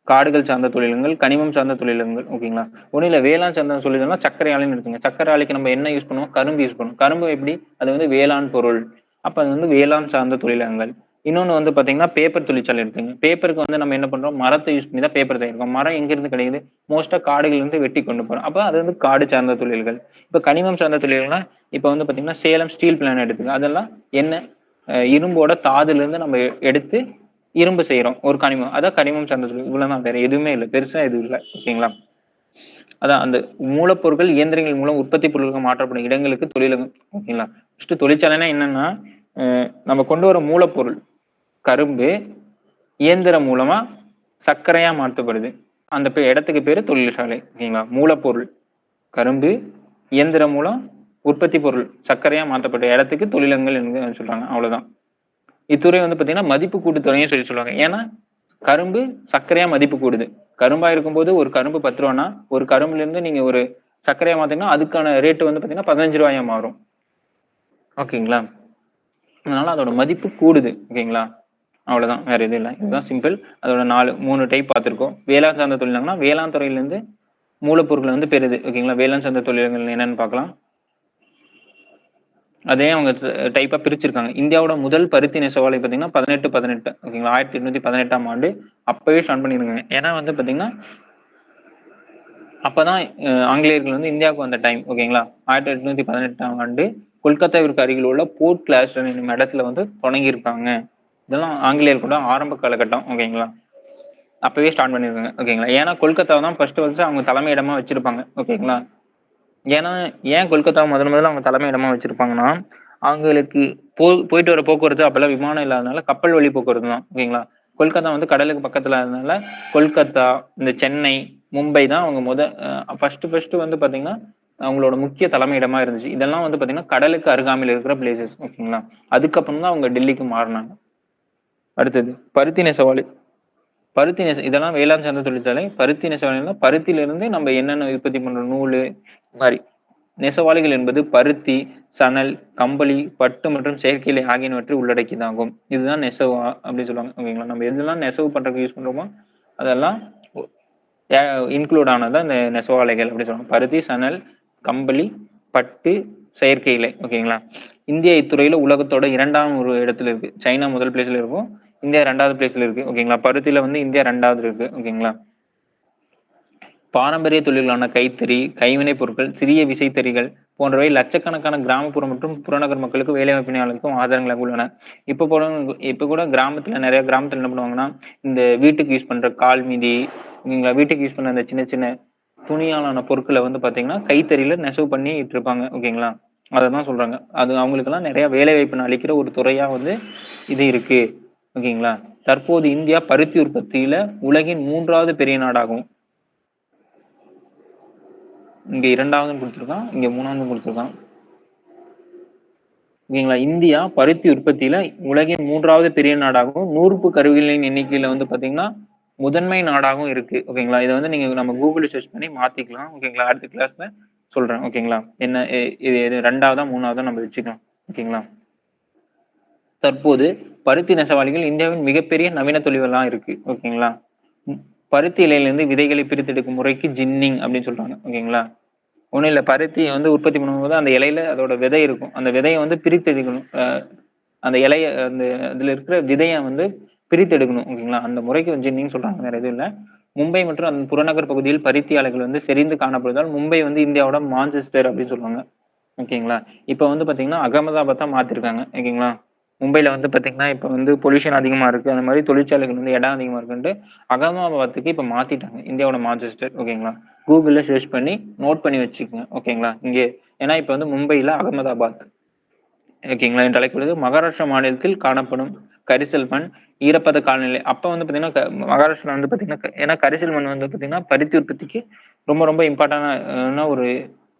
காடுகள் சார்ந்த தொழிலகங்கள், கனிமம் சார்ந்த தொழிலகங்கள். ஓகேங்களா? ஒண்ணும் இல்ல, வேளாண் சார்ந்த தொழில்கள்னா சர்க்கரை ஆலைன்னு இருக்குங்க. சர்க்கரை ஆலைக்கு நம்ம என்ன யூஸ் பண்ணுவோம்? கரும்பு யூஸ் பண்ணுவோம். கரும்பு எப்படி? அது வேளாண் பொருள். அப்ப அது வேளாண் சார்ந்த தொழிலகங்கள். இன்னொன்னு பாத்தீங்கன்னா பேப்பர் தொழிற்சாலை இருக்குங்க. பேப்பருக்கு நம்ம என்ன பண்றோம்? மரத்தை யூஸ் பண்ணி தான் பேப்பர் தயாரிக்கிறோம். மரம் எங்க இருந்து கிடைக்குது? மோஸ்டா காடுகள் இருந்து வெட்டி கொண்டு போறோம். அப்ப அது காடு சார்ந்த தொழில்கள். இப்ப கனிமம் சார்ந்த தொழில்கள்னா இப்ப பாத்தீங்கன்னா சேலம் ஸ்டீல் பிளான்ட் எடுத்துங்க. அதெல்லாம் என்ன? இரும்போட தாதுல இருந்து நம்ம எடுத்து இரும்பு செய்யறோம் ஒரு கனிமம். அதான் கனிமம் சார்ந்த தொழில். இவ்வளவுதான், வேற எதுவுமே இல்லை, பெருசா எதுவும் இல்லை. ஓகேங்களா? அதான் அந்த மூலப்பொருட்கள் இயந்திரங்கள் மூலம் உற்பத்தி பொருட்கள் மாற்றப்படும் இடங்களுக்கு தொழிலகம். ஓகேங்களா? ஃபர்ஸ்ட் தொழிற்சாலைனா என்னன்னா நம்ம கொண்டு வர மூலப்பொருள் கரும்பு இயந்திரம் மூலமா சர்க்கரையா மாற்றப்படுது. அந்த இடத்துக்கு பேரு தொழிற்சாலை. ஓகேங்களா? மூலப்பொருள் கரும்பு, இயந்திரம் மூலம் உற்பத்தி பொருள் சர்க்கரையா மாற்றப்பட்ட இடத்துக்கு தொழிலகங்கள் என்று சொல்றாங்க. அவ்வளவுதான். இத்துறை வந்து பாத்தீங்கன்னா மதிப்பு கூட்டுத்துறைன்னு சொல்லுவாங்க. ஏன்னா கரும்பு சர்க்கரையா மதிப்பு கூடுது. கரும்பா இருக்கும்போது ஒரு கரும்பு 10 ரூபான்னா ஒரு கரும்புல இருந்து நீங்க ஒரு சர்க்கரையா மாத்தீங்கன்னா அதுக்கான ரேட் வந்து பாத்தீங்கன்னா 15 ரூபாயா மாறும். ஓகேங்களா? அதனால அதோட மதிப்பு கூடுது. ஓகேங்களா? அவ்வளவுதான். வேற எதுவும் இல்ல. இதுதான் சிம்பிள். அதோட 3 டைப் பார்த்திருக்கோம். வேளாண் சார்ந்த தொழில்னா வேளாண் துறையில இருந்து மூலப்பொருட்களை வந்து பெறுது. ஓகேங்களா? வேளாண் சார்ந்த தொழில்கள் என்னன்னு பார்க்கலாம். அதே அவங்க டைப்பா பிரிச்சிருக்காங்க. இந்தியாவோட முதல் பருத்தி நெசவாலை பார்த்தீங்கன்னா 1818 ஓகேங்களா? 1818ஆம் ஆண்டு அப்பவே ஸ்டார்ட் பண்ணிருக்காங்க. ஏன்னா வந்து பார்த்தீங்கன்னா, அப்பதான் ஆங்கிலேயர்கள் வந்து இந்தியாவுக்கு வந்த டைம். ஓகேங்களா? 1818ஆம் ஆண்டு கொல்கத்தாவிற்கு அருகில் உள்ள போர்ட் கிளாஸ் என்னும் இடத்துல வந்து தொடங்கியிருக்காங்க. இதெல்லாம் ஆங்கிலேயர் கூட ஆரம்ப காலகட்டம். ஓகேங்களா? அப்பவே ஸ்டார்ட் பண்ணிருக்காங்க. ஓகேங்களா? ஏன்னா கொல்கத்தாவ தான் ஃபர்ஸ்ட் அவங்க தலைமையிடமா வச்சிருப்பாங்க. ஓகேங்களா? ஏன்னா ஏன் கொல்கத்தாவ முதல்ல அவங்க தலைமையிடமா வச்சிருப்பாங்கன்னா, அவங்களுக்கு போயிட்டு வர போக்குவரத்து அப்பல்லாம் விமானம் இல்லாதனால கப்பல் வழி போக்குவரத்து தான். ஓகேங்களா? கொல்கத்தா வந்து கடலுக்கு பக்கத்துல இருந்தனால, கொல்கத்தா, இந்த சென்னை, மும்பை தான் அவங்க ஃபர்ஸ்ட் வந்து பாத்தீங்கன்னா, அவங்களோட முக்கிய தலைமையிடமா இருந்துச்சு. இதெல்லாம் வந்து பாத்தீங்கன்னா, கடலுக்கு அருகாமையில இருக்கிற பிளேஸஸ். ஓகேங்களா? அதுக்கப்புறம் தான் அவங்க டெல்லிக்கு மாறுனாங்க. அடுத்தது பருத்தி நெசவாலை. இதெல்லாம் வேளாண் சார்ந்த தொழிற்சாலை. பருத்தி நெசவாலைன்னா பருத்தியிலிருந்து நம்ம என்னென்ன உற்பத்தி பண்றோம் நூலு மாரி. நெசவாளிகள் என்பது பருத்தி, சணல், கம்பளி, பட்டு மற்றும் செயற்கை இலை ஆகியனவற்றை உள்ளடக்கியதாகும். இதுதான் நெசவு அப்படின்னு சொல்லுவாங்க. ஓகேங்களா? நம்ம எதெல்லாம் நெசவு பண்றதுக்கு யூஸ் பண்றோமோ அதெல்லாம் இன்க்ளூட் ஆனதுதான் இந்த நெசவாலைகள் அப்படின்னு சொல்லுவாங்க. பருத்தி, சணல், கம்பளி, பட்டு, செயற்கை இலை. ஓகேங்களா? இந்தியா இத்துறையில உலகத்தோட 2ஆம் ஒரு இடத்துல இருக்கு. சைனா முதல் பிளேஸ்ல இருக்கும். இந்தியா 2வது பிளேஸ்ல இருக்கு. ஓகேங்களா? பருத்தியில வந்து இந்தியா 2வது இருக்கு. ஓகேங்களா? பாரம்பரிய தொழில்களான கைத்தறி, கைவினைப் பொருட்கள், சிறிய விசைத்தறிகள் போன்றவை லட்சக்கணக்கான கிராமப்புற மற்றும் புறநகர் மக்களுக்கு வேலைவாய்ப்பினை அளிக்கும் ஆதாரங்களாக உள்ளன. இப்ப கூட நிறைய கிராமத்துல என்ன பண்ணுவாங்கன்னா, இந்த வீட்டுக்கு யூஸ் பண்ற கால் மிதி, நீங்க வீட்டுக்கு யூஸ் பண்ண அந்த சின்ன சின்ன துணியாலான பொருட்களை வந்து பாத்தீங்கன்னா, கைத்தறியில நெசவு பண்ணிட்டு இருப்பாங்க. ஓகேங்களா? அததான் சொல்றாங்க. அது அவங்களுக்கெல்லாம் நிறைய வேலைவாய்ப்பினை அளிக்கிற ஒரு துறையா வந்து இது இருக்கு. ஓகேங்களா? தற்போது இந்தியா பருத்தி உற்பத்தியில உலகின் 3வது பெரிய நாடாகும். இங்க 2வது குடுத்திருக்கான். இங்க 3வது குடுத்திருக்கான். ஓகேங்களா? இந்தியா பருத்தி உற்பத்தியில உலகின் 3வது பெரிய நாடாகவும், நூறுப்பு கருவிகளின் எண்ணிக்கையில வந்து பாத்தீங்கன்னா, முதன்மை நாடாகவும் இருக்கு. ஓகேங்களா? இத வந்து நம்ம கூகுள்ல சர்ச் பண்ணி மாத்திக்கலாம். ஓகேங்களா? அடுத்த கிளாஸ்ல சொல்றேன். ஓகேங்களா? என்ன இது 2வதா 3வதா நம்ம வச்சுக்கலாம். ஓகேங்களா? தற்போது பருத்தி நெசவாளிகள் இந்தியாவின் மிகப்பெரிய நவீன தொழிலா இருக்கு. ஓகேங்களா? ம். பருத்தி இலையிலிருந்து விதைகளை பிரித்தெடுக்கும் முறைக்கு ஜின்னிங் அப்படின்னு சொல்றாங்க. ஓகேங்களா? ஒண்ணும் இல்ல. பருத்திய வந்து உற்பத்தி பண்ணும்போது அந்த இலையில அதோட விதை இருக்கும். அந்த விதைய வந்து பிரித்து எடுக்கணும். அந்த இலைய அதுல இருக்கிற விதைய வந்து பிரித்து எடுக்கணும். ஓகேங்களா? அந்த முறைக்கு ஜின்னிங்ன்னு சொல்றாங்க. வேற எதுவும் இல்ல. மும்பை மற்றும் அதன் புறநகர் பகுதியில் பருத்தி ஆலைகள் வந்து செறிந்து காணப்படுவதால் மும்பை வந்து இந்தியாவோட மான்செஸ்டர் அப்படின்னு சொல்லுவாங்க. ஓகேங்களா? இப்ப வந்து பாத்தீங்கன்னா அகமதாபாத்தா மாத்திருக்காங்க. ஓகேங்களா? மும்பைல வந்து பாத்தீங்கன்னா, இப்ப வந்து பொல்யூஷன் அதிகமா இருக்கு. அந்த மாரி தொழிற்சாலைகள் வந்து இடம் அதிகமா இருக்குன்ட்டு அகமதாபாத்துக்கு இப்ப மாத்திட்டாங்க. இந்தியாவோட மான்செஸ்டர். ஓகேங்களா? கூகுள்ல சர்ச் பண்ணி நோட் பண்ணி வச்சுக்கோங்க. ஓகேங்களா? ஏன்னா இப்ப வந்து மும்பைல அகமதாபாத். ஓகேங்களா? என்று அழைக்கப்படுது. மகாராஷ்டிரா மாநிலத்தில் காணப்படும் கரிசல் மண், ஈரப்பத காலநிலை. அப்ப வந்து பாத்தீங்கன்னா, மகாராஷ்டிரா வந்து பாத்தீங்கன்னா, ஏன்னா கரிசல் மண் வந்து பாத்தீங்கன்னா, பருத்தி உற்பத்திக்கு ரொம்ப ரொம்ப இம்பார்ட்டன்டான ஒரு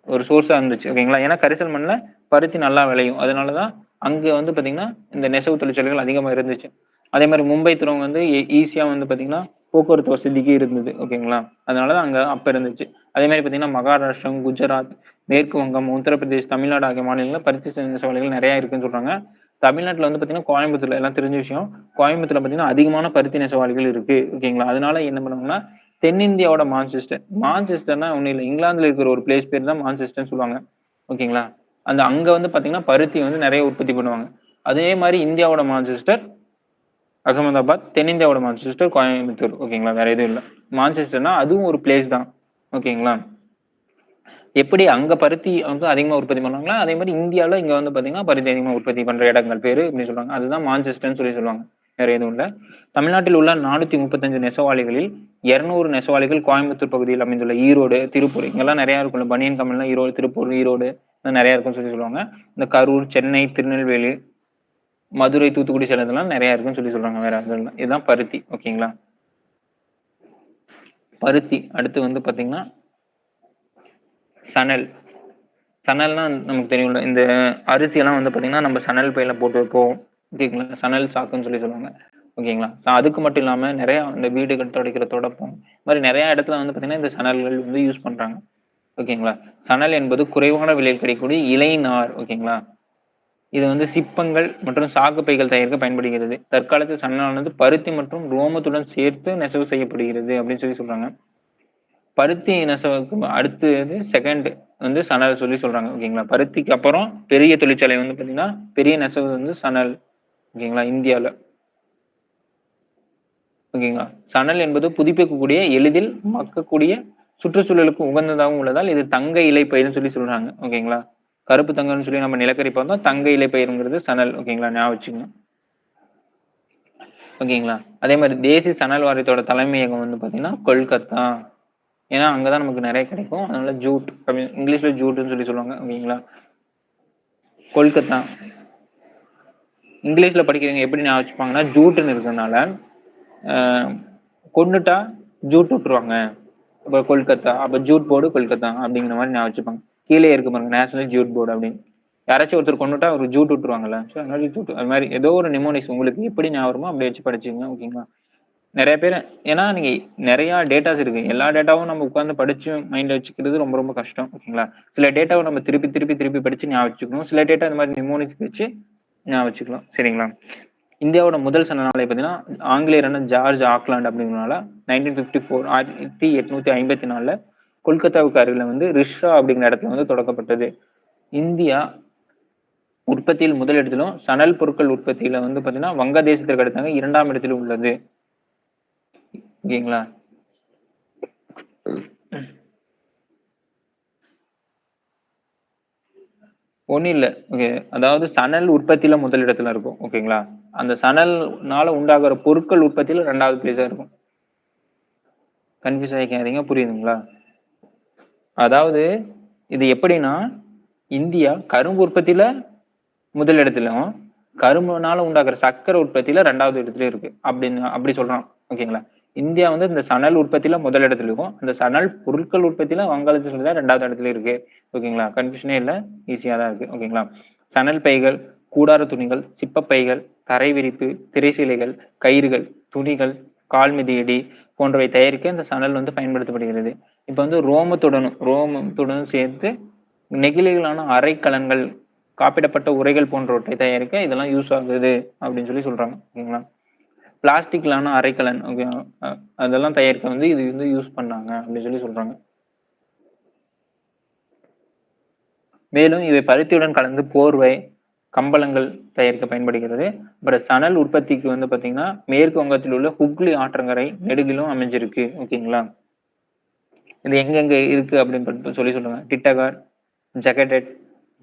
ஒரு சோர்ஸா இருந்துச்சு. ஓகேங்களா? ஏன்னா கரிசல் மண்ல பருத்தி நல்லா விளையும். அதனாலதான் அங்க வந்து பாத்தீங்கன்னா, இந்த நெசவு தொழிற்சாலைகள் அதிகமா இருந்துச்சு. அதே மாரி மும்பை துறைமுகம் வந்து ஈஸியா வந்து பாத்தீங்கன்னா, போக்குவரத்து வசதிக்கு இருந்தது. ஓகேங்களா? அதனாலதான் அங்க அப்ப இருந்துச்சு. அதே மாரி பாத்தீங்கன்னா, மகாராஷ்டிரம், குஜராத், மேற்கு வங்கம், உத்தரப்பிரதேஷ், தமிழ்நாடு ஆகிய மாநிலங்கள்ல பருத்தி நெசவாலைகள் நிறைய இருக்குன்னு சொல்றாங்க. தமிழ்நாட்டுல வந்து பாத்தீங்கன்னா, கோயம்புத்தூர்ல எல்லாம் தெரிஞ்ச விஷயம். கோயம்புத்தூர்ல பாத்தீங்கன்னா, அதிகமான பருத்தி நெசவாளிகள் இருக்கு. ஓகேங்களா? அதனால என்ன பண்ணுவாங்கன்னா, தென்னிந்தியாவோட மான்செஸ்டர். மான்செஸ்டர்னா ஒண்ணும் இல்ல. இங்கிலாந்துல இருக்கிற ஒரு பிளேஸ் பேர் தான் மான்செஸ்டர்ன்னு சொல்லுவாங்க. ஓகேங்களா? அங்க வந்து பாத்தீங்கன்னா, பருத்தி வந்து நிறைய உற்பத்தி பண்ணுவாங்க. அதே மாரி இந்தியாவோட மான்செஸ்டர் அகமதாபாத், தென்னிந்தியாவோட மான்செஸ்டர் கோயம்புத்தூர். ஓகேங்களா? வேற எதுவும் இல்ல. மான்செஸ்டர்னா அதுவும் ஒரு பிளேஸ் தான். ஓகேங்களா? எப்படி அங்க பருத்தி வந்து அதிகமா உற்பத்தி பண்ணுவாங்களோ, அதே மாரி இந்தியால இங்க வந்து பாத்தீங்கன்னா, பருத்தி அதிகமா உற்பத்தி பண்ற இடங்கள் பேரு இப்படி சொல்றாங்க. அதுதான் மான்செஸ்டர்ன்னு சொல்லுவாங்க. வேற எதுவும் இல்ல. தமிழ்நாட்டில் உள்ள 435 நெசவாளிகளில் 200 நெசவாளிகள் கோயம்புத்தூர் பகுதியில் அமைந்துள்ள ஈரோடு, திருப்பூர் இங்கெல்லாம் நிறைய இருக்கும்ல. பனியன் கம்பெனிலாம் ஈரோடு, திருப்பூர், ஈரோடு நிறைய இருக்கும்னு சொல்லுவாங்க. இந்த கரூர், சென்னை, திருநெல்வேலி, மதுரை, தூத்துக்குடி, சேலம் இதெல்லாம் நிறைய இருக்குன்னு சொல்றாங்க. வேற எதுவும் இல்ல. இதுதான் பருத்தி. ஓகேங்களா? பருத்தி அடுத்து வந்து பாத்தீங்கன்னா சணல். சணல்னா நமக்கு தெரியும்ல. இந்த அரிசி எல்லாம் வந்து பாத்தீங்கன்னா நம்ம சணல் பையில போட்டு வைப்போம். ஓகேங்களா? சணல் சாக்குன்னு சொல்லுவாங்க. ஓகேங்களா? அதுக்கு மட்டும் இல்லாம நெறைய இந்த வீடுகள் துடைக்கிற தொடப்பம், இந்த மாரி நெறைய இடத்துல வந்து பார்த்தீங்கன்னா, இந்த சணல்கள் வந்து யூஸ் பண்றாங்க. ஓகேங்களா? சணல் என்பது குறைவான விலையில் கிடைக்கக்கூடிய இலை நார். ஓகேங்களா? இது வந்து சிப்பங்கள் மற்றும் சாக்கு பைகள் தயாரிக்க பயன்படுகிறது. தற்காலத்தில் சணலானது பருத்தி மற்றும் ரோமத்துடன் சேர்த்து நெசவு செய்யப்படுகிறது அப்படின்னு சொல்றாங்க. பருத்தி நெசவுக்கு அடுத்தது செகண்ட் வந்து சணல் சொல்றாங்க. ஓகேங்களா? பருத்திக்கு அப்புறம் பெரிய தொழிற்சாலை வந்து பார்த்தீங்கன்னா, பெரிய நெசவு வந்து சணல். ஓகேங்களா? இந்தியால. ஓகேங்களா? சணல் என்பது புதுப்பிக்கக்கூடிய, எளிதில் மக்கக்கூடிய, சுற்றுச்சூழலுக்கு உகந்ததாகவும் உள்ளதால் இது தங்க இலை பயிர்ன்னு சொல்றாங்க. ஓகேங்களா? கருப்பு தங்கம்னு சொல்லி நம்ம நிலக்கரி பார்த்தோம். தங்க இலை பயிர்ங்கிறது சணல். ஓகேங்களா? ஞாபகம் வச்சுக்கங்க. ஓகேங்களா? அதே மாரி தேசிய சணல் வாரியத்தோட தலைமையகம் வந்து பார்த்தீங்கன்னா, கொல்கத்தா. ஏன்னா, அங்க தான் நமக்கு நெறைய கிடைக்கும். அதனால ஜூட் அப்படின்னு இங்கிலீஷ்ல ஜூட்ன்னு சொல்லுவாங்க. ஓகேங்களா? கொல்கத்தா. இங்கிலீஷ்ல படிக்கிறவங்க எப்படி ஞாபகம் வச்சுப்பாங்கன்னா, ஜூட்ன்னு இருக்கறனால, அ கொன்னுட்டா ஜூட் விட்டுருவாங்க. இப்ப கொல்கத்தா, அப்ப ஜூட் போர்டு கொல்கத்தா அப்படிங்கிற மாரி ஞாபகம் வச்சுப்பாங்க. கீழயே இருக்கு பாருங்க, நேஷனல் ஜூட் போர்டு அப்படின்னு. யாராச்சும் ஒருத்தர் கொன்னுட்டா ஒரு ஜூட் விட்டுருவாங்கல்ல. சோ அதனால ஜூட் அது மாரி ஏதோ ஒரு நிமோனிக்ஸ் உங்களுக்கு எப்படி ஞாபகம் வருமோ அப்படி வச்சு படிச்சுக்கங்க. ஓகேங்களா? நெறைய பேரு ஏன்னா நீங்க நெறைய டேட்டாஸ் இருக்கு. எல்லா டேட்டாவும் நம்ம உட்கார்ந்து படிச்சு மைண்ட்ல வச்சுக்கிறது ரொம்ப ரொம்ப கஷ்டம். ஓகேங்களா? சில டேட்டாவ நம்ம திருப்பி படிச்சு ஞாபகம் வச்சுக்கணும். சில டேட்டா இந்த மாரி நிமோனிக்ஸ் வச்சு ஞாபகம் வச்சுக்கலாம். சரிங்களா? இந்தியாவோட முதல் சனநாயகம் பார்த்தீங்கன்னா, ஆங்கிலேயரான ஜார்ஜ் ஆக்லாந்து அப்படிங்கிறனால 1954 1854ல கொல்கத்தாவுக்கு அருகில வந்து ரிஷ்வா அப்படிங்கிற இடத்துல வந்து தொடங்கப்பட்டது. இந்தியா உற்பத்தியில் முதல் இடத்திலும், சணல் பொருட்கள் உற்பத்தியில வந்து பார்த்தீங்கன்னா, வங்கதேசத்திற்கு அடுத்தாங்க 2ஆம் இடத்தில் உள்ளது. ஓகேங்களா? ஒண்ணும் இல்ல. ஓகே. அதாவது சணல் உற்பத்தியில முதல் இடத்துல இருக்கும். ஓகேங்களா? அந்த சணல்னால உண்டாகுற பொருட்கள் உற்பத்தியில 2வது பிளேஸா இருக்கும். கன்ஃப்யூஸ் ஆயிக்காதீங்க. புரியுதுங்களா? அதாவது இது எப்படின்னா, இந்தியா கரும்பு உற்பத்தியில முதல் இடத்திலும், கரும்புனால உண்டாகுற சர்க்கரை உற்பத்தியில 2வது இடத்துலயும் இருக்கு. அப்படி சொல்றான். ஓகேங்களா? இந்தியா வந்து இந்த சணல் உற்பத்தியில முதல் இடத்துல இருக்கும். அந்த சணல் பொருட்கள் உற்பத்தியில வங்காளதேசம் தான் 2வது இடத்துல இருக்கு. ஓகேங்களா? கன்ஃப்யூஷனே இல்ல. ஈஸியா தான் இருக்கு. ஓகேங்களா? சணல் பைகள், கூடார துணிகள், சிப்பப் பைகள், தரை விரிப்பு, திரைச்சீலைகள், கயிறுகள், துணிகள், கால் மிதியடி போன்றவை தயாரிக்க இந்த சணல் வந்து பயன்படுத்தப்படுகிறது. இப்ப வந்து ரோமத்துடனும் சேர்த்து நெகிழிகளான அரைக்கலன்கள், காப்பிடப்பட்ட உரைகள் போன்றவற்றை தயாரிக்க இதெல்லாம் யூஸ் ஆகுது அப்படின்னு சொல்றாங்க. ஓகேங்களா? பிளாஸ்டிக்லான அரைக்கலன் ஓகே அதெல்லாம் தயாரிக்க வந்து இது வந்து யூஸ் பண்ணாங்க அப்படின்னு சொல்றாங்க. மேலும் இவை பருத்தியுடன் கலந்து போர்வை, கம்பளங்கள் தயாரிக்க பயன்படுகிறது. அப்புறம் சணல் உற்பத்திக்கு வந்து பாத்தீங்கன்னா, மேற்கு வங்கத்தில் உள்ள ஹுக்ளி ஆற்றங்கரை நெடுகிலும் அமைஞ்சிருக்கு. ஓகேங்களா? இது எங்கெங்க இருக்கு அப்படின்னு சொல்லுங்க. டிட்டகார், ஜகடெட்,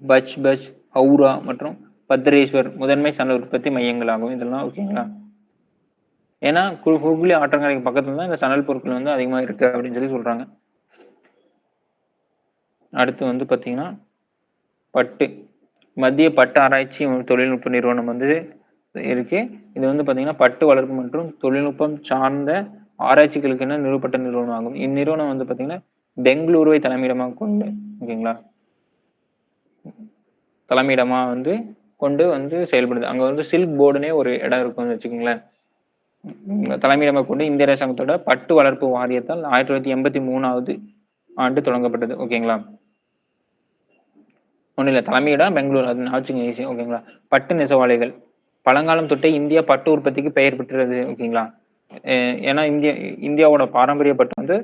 பச், ஹவுரா மற்றும் பத்ரேஸ்வர் முதன்மை சணல் உற்பத்தி மையங்களாகும். இதெல்லாம் ஓகேங்களா? ஏன்னா ஹூக்ளி ஆற்றங்கரைக்கு பக்கத்துல தான் இந்த சணல் பொருட்கள் வந்து அதிகமா இருக்கு அப்படின்னு சொல்றாங்க. அடுத்து வந்து பாத்தீங்கன்னா பட்டு. மத்திய பட்டு ஆராய்ச்சி தொழில்நுட்ப நிறுவனம் வந்து இருக்கு. இது வந்து பாத்தீங்கன்னா பட்டு வளர்ப்பு மற்றும் தொழில்நுட்பம் சார்ந்த ஆராய்ச்சிகளுக்கு என நிறுவப்பட்ட நிறுவனம் ஆகும். இந்நிறுவனம் வந்து பாத்தீங்கன்னா பெங்களூருவை தலைமையிடமாக கொண்டு ஓகேங்களா தலைமையிடமா வந்து கொண்டு வந்து செயல்படுது. அங்க வந்து சில்க் போர்டுனே ஒரு இடம் இருக்கும்னு வச்சுக்கோங்களேன். தலைமையிடமாக கொண்டு இந்திய அரசாங்கத்தோட பட்டு வளர்ப்பு வாரியத்தால் 1983வது ஆண்டு தொடங்கப்பட்டது. ஓகேங்களா? ஒன்றும் இல்லை, தலைமையிடம் பெங்களூர் அது ஆச்சுங்க ஈஸி. ஓகேங்களா? பட்டு நெசவாலைகள் பழங்காலம் தொட்டே இந்தியா பட்டு உற்பத்திக்கு பெயர் பெற்றது. ஓகேங்களா? ஏன்னா இந்தியாவோட பாரம்பரிய பட்டு வந்து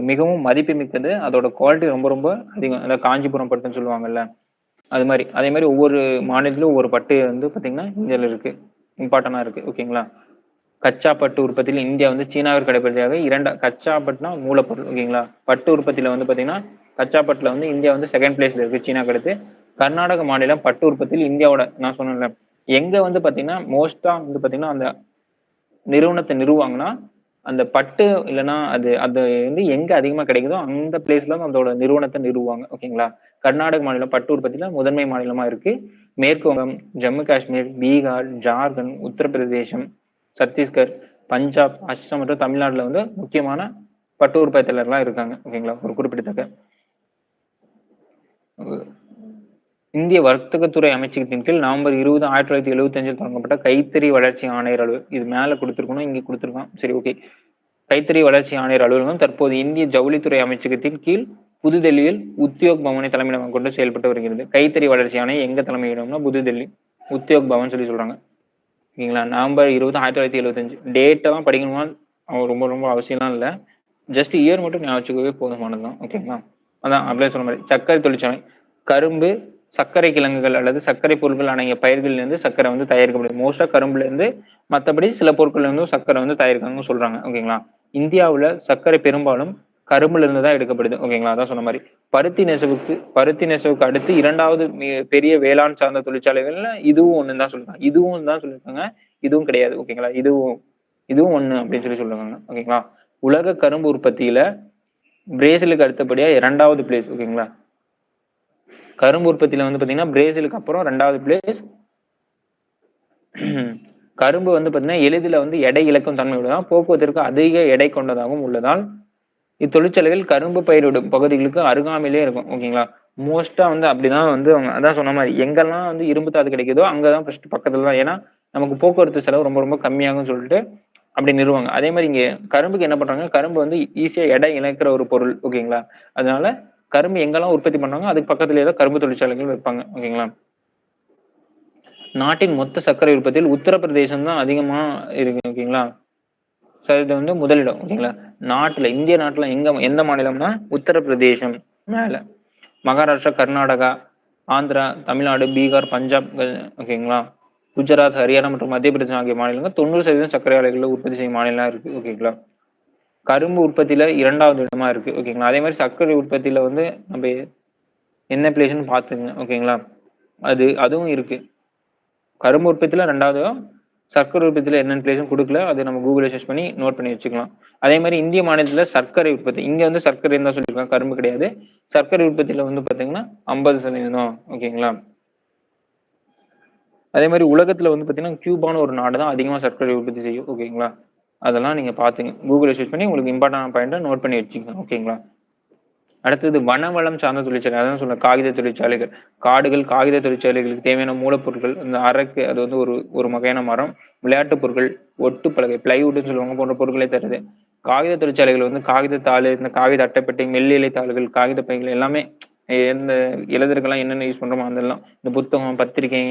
மிகவும் மதிப்பு மிக்கது. அதோட குவாலிட்டி ரொம்ப ரொம்ப அதிகம். அதாவது காஞ்சிபுரம் பட்டுன்னு சொல்லுவாங்கல்ல அது மாதிரி அதே மாதிரி ஒவ்வொரு மாநிலத்திலும் ஒவ்வொரு பட்டு வந்து பாத்தீங்கன்னா இந்தியாவில் இருக்கு, இம்பார்ட்டன்டா இருக்கு. ஓகேங்களா? கச்சா பட்டு உற்பத்தியில் இந்தியா வந்து சீனாவிற்கு கிடைப்பதாக கச்சா பட்டுனா மூலப்பொருள். ஓகேங்களா? பட்டு உற்பத்தியில வந்து பாத்தீங்கன்னா கச்சா பட்டுல வந்து இந்தியா வந்து செகண்ட் பிளேஸ்ல இருக்கு சீனாக்கு அடுத்து. கர்நாடக மாநிலம் பட்டு உற்பத்தியில் இந்தியாவோட நான் சொன்னேன்ல எங்க வந்து பாத்தீங்கன்னா மோஸ்டா வந்து பாத்தீங்கன்னா அந்த நிறுவனத்தை நிறுவாங்கன்னா அந்த பட்டு இல்லைன்னா அது அது வந்து எங்க அதிகமா கிடைக்குதோ அந்த பிளேஸ்ல அதோட நிறுவனத்தை நிறுவுவாங்க. ஓகேங்களா? கர்நாடக மாநிலம் பட்டு உற்பத்தியில முதன்மை மாநிலமா இருக்கு. மேற்கு வங்கம், ஜம்மு காஷ்மீர், பீகார், ஜார்க்கண்ட், உத்தரப்பிரதேசம், சத்தீஸ்கர், பஞ்சாப், அஸ்ஸாம் மற்றும் தமிழ்நாட்டுல வந்து முக்கியமான பட்டு உற்பத்தியாளர்லாம் இருக்காங்க. ஓகேங்களா? ஒரு குறிப்பிடத்தக்க இந்திய வர்த்தகத்துறை அமைச்சகத்தின் கீழ் நவம்பர் 20, 1975 தொடங்கப்பட்ட கைத்தறி வளர்ச்சி ஆணையர் அலுவலகம். இது மேல கொடுத்திருக்கணும், இங்க கொடுத்திருக்கான். சரி, ஓகே. கைத்தறி வளர்ச்சி ஆணையர் அலுவலகம் தற்போது இந்திய ஜவுளித்துறை அமைச்சகத்தின் கீழ் புதுடெல்லியில் உத்தியோக் பவனை தலைமையிடமாக கொண்டு செயல்பட்டு வருகிறது. கைத்தறி வளர்ச்சி ஆணையம் எங்க தலைமையிடம்னா புதுடெல்லி, உத்தியோக் பவன் சொல்லி சொல்றாங்க. ஓகேங்களா? நவம்பர் 20, 1975. டேட் எல்லாம் படிக்கணுமா ரொம்ப ரொம்ப அவசியம்லாம் இல்லை. ஜஸ்ட் இயர் மட்டும் ஞாபகம் வச்சுக்கவே போதுமானதுதான். ஓகேங்களா? அதான் அப்படியே சொன்ன மாதிரி சர்க்கரை தொழிற்சாலை, கரும்பு, சர்க்கரை கிழங்குகள் அல்லது சர்க்கரை பொருட்கள் அடங்கிய பயிர்கள்ல இருந்து சர்க்கரை வந்து தயாரிக்கப்படுது. மோஸ்டா கரும்புல இருந்து, மற்றபடி சில பொருட்கள்ல இருந்தும் சர்க்கரை வந்து தயாரிக்காங்கன்னு சொல்றாங்க. ஓகேங்களா? இந்தியாவுல சர்க்கரை பெரும்பாலும் கரும்புல இருந்து தான் எடுக்கப்படுது. ஓகேங்களா? அதான் சொன்ன மாதிரி பருத்தி நெசவுக்கு அடுத்து இரண்டாவது பெரிய வேளாண் சார்ந்த தொழிற்சாலைகள்ல இதுவும் ஒண்ணுன்னு தான் சொல்லிருக்காங்க. இதுவும் தான் சொல்லியிருக்காங்க, இதுவும் கிடையாது. ஓகேங்களா? இதுவும் ஒண்ணு அப்படின்னு சொல்லி சொல்றாங்க. ஓகேங்களா? உலக கரும்பு உற்பத்தியில பிரேசிலுக்கு அடுத்தபடியா 2வது பிளேஸ். ஓகேங்களா? கரும்பு உற்பத்தியில வந்து பாத்தீங்கன்னா பிரேசிலுக்கு அப்புறம் 2வது பிளேஸ். கரும்பு வந்து பாத்தீங்கன்னா எளிதில் வந்து எடை இழக்கும் தன்மை உள்ளதால் போக்குவரத்திற்கு அதிக எடை கொண்டதாகவும் உள்ளதால் இத்தொழிற்சாலைகள் கரும்பு பயிரிடும் பகுதிகளுக்கு அருகாமையிலே இருக்கும். ஓகேங்களா? மோஸ்டா வந்து அப்படிதான் வந்து அவங்க அதான் சொன்ன மாதிரி எங்கெல்லாம் வந்து இரும்பு தாது கிடைக்குதோ அங்கதான் ஃபர்ஸ்ட் பக்கத்துல தான். ஏன்னா நமக்கு போக்குவரத்து செலவு ரொம்ப ரொம்ப கம்மியாகும் சொல்லிட்டு அப்படி நிறுவாங்க. அதே மாதிரி இங்க கரும்புக்கு என்ன பண்றாங்க, கரும்பு வந்து ஈஸியா எடை இழக்கிற ஒரு பொருள். ஓகேங்களா? அதனால கரும்பு எங்கெல்லாம் உற்பத்தி பண்றாங்க அதுக்கு பக்கத்துலயே தான் கரும்பு தொழிற்சாலைகள் வைப்பாங்க. ஓகேங்களா? நாட்டின் மொத்த சர்க்கரை உற்பத்தியில் உத்தரப்பிரதேசம் தான் அதிகமா இருக்கு. ஓகேங்களா? இது வந்து முதலிடம். ஓகேங்களா? இந்திய நாட்டுல எந்த மாநிலம்னா உத்தரப்பிரதேசம் மேல, மகாராஷ்டிரா, கர்நாடகா, ஆந்திரா, தமிழ்நாடு, பீகார், பஞ்சாப், ஓகேங்களா, குஜராத், ஹரியானா மற்றும் மத்திய பிரதேசம் ஆகிய மாநிலங்கள் 90% சர்க்கரை ஆலைகளை உற்பத்தி செய்யும் மாநிலம் இருக்கு. ஓகேங்களா? கரும்பு உற்பத்தியில 2வது இடமா இருக்கு. ஓகேங்களா? அதே மாதிரி சர்க்கரை உற்பத்தியில வந்து நம்ம என்ன பிளேஸ்ன்னு பாத்துங்க. ஓகேங்களா? அதுவும் இருக்கு. கரும்பு உற்பத்தியில 2வது, சர்க்கரை உற்பத்தியில என்னென்ன பிளேஸும் கொடுக்கல. அது நம்ம கூகுள்ல சர்ச் பண்ணி நோட் பண்ணி வச்சுக்கலாம். அதே மாதிரி இந்திய மாநிலத்துல சர்க்கரை உற்பத்தி இங்க வந்து சர்க்கரை தான் சொல்லியிருக்காங்க, கரும்பு கிடையாது. சர்க்கரை உற்பத்தியில வந்து பாத்தீங்கன்னா 50%. ஓகேங்களா? அதே மாதிரி உலகத்துல வந்து பாத்தீங்கன்னா கியூபான ஒரு நாடு தான் அதிகமா சர்க்கரை உற்பத்தி செய்யும். ஓகேங்களா? அதெல்லாம் நீங்க பாத்துங்க, கூகுள்ல சர்ச் பண்ணி உங்களுக்கு இம்பார்ட்டன்ட் பாயிண்ட் நோட் பண்ணி வச்சுக்கோங்க. ஓகேங்களா? அடுத்தது வனவளம் சார்ந்த தொழிற்சாலை. அதான் சொல்ல காகித தொழிற்சாலைகள், காடுகள், காகித தொழிற்சாலைகளுக்கு தேவையான மூலப்பொருட்கள், இந்த அரக்கு அது வந்து ஒரு வகையான மரம், விளையாட்டு பொருட்கள், ஒட்டு பலகை, பிளைவுட்னு சொல்லுவாங்க போன்ற பொருட்களை தருது. காகித தொழிற்சாலைகள் வந்து காகிதத்தாள், இந்த காகித அட்டைப்பெட்டி, மெல்லிலை தாள்கள், காகித பைகள் எல்லாமே எந்த எழுதுறதுக்கெல்லாம் என்னென்ன யூஸ் பண்றோமோ அதெல்லாம், இந்த புத்தகம், பத்திரிகை,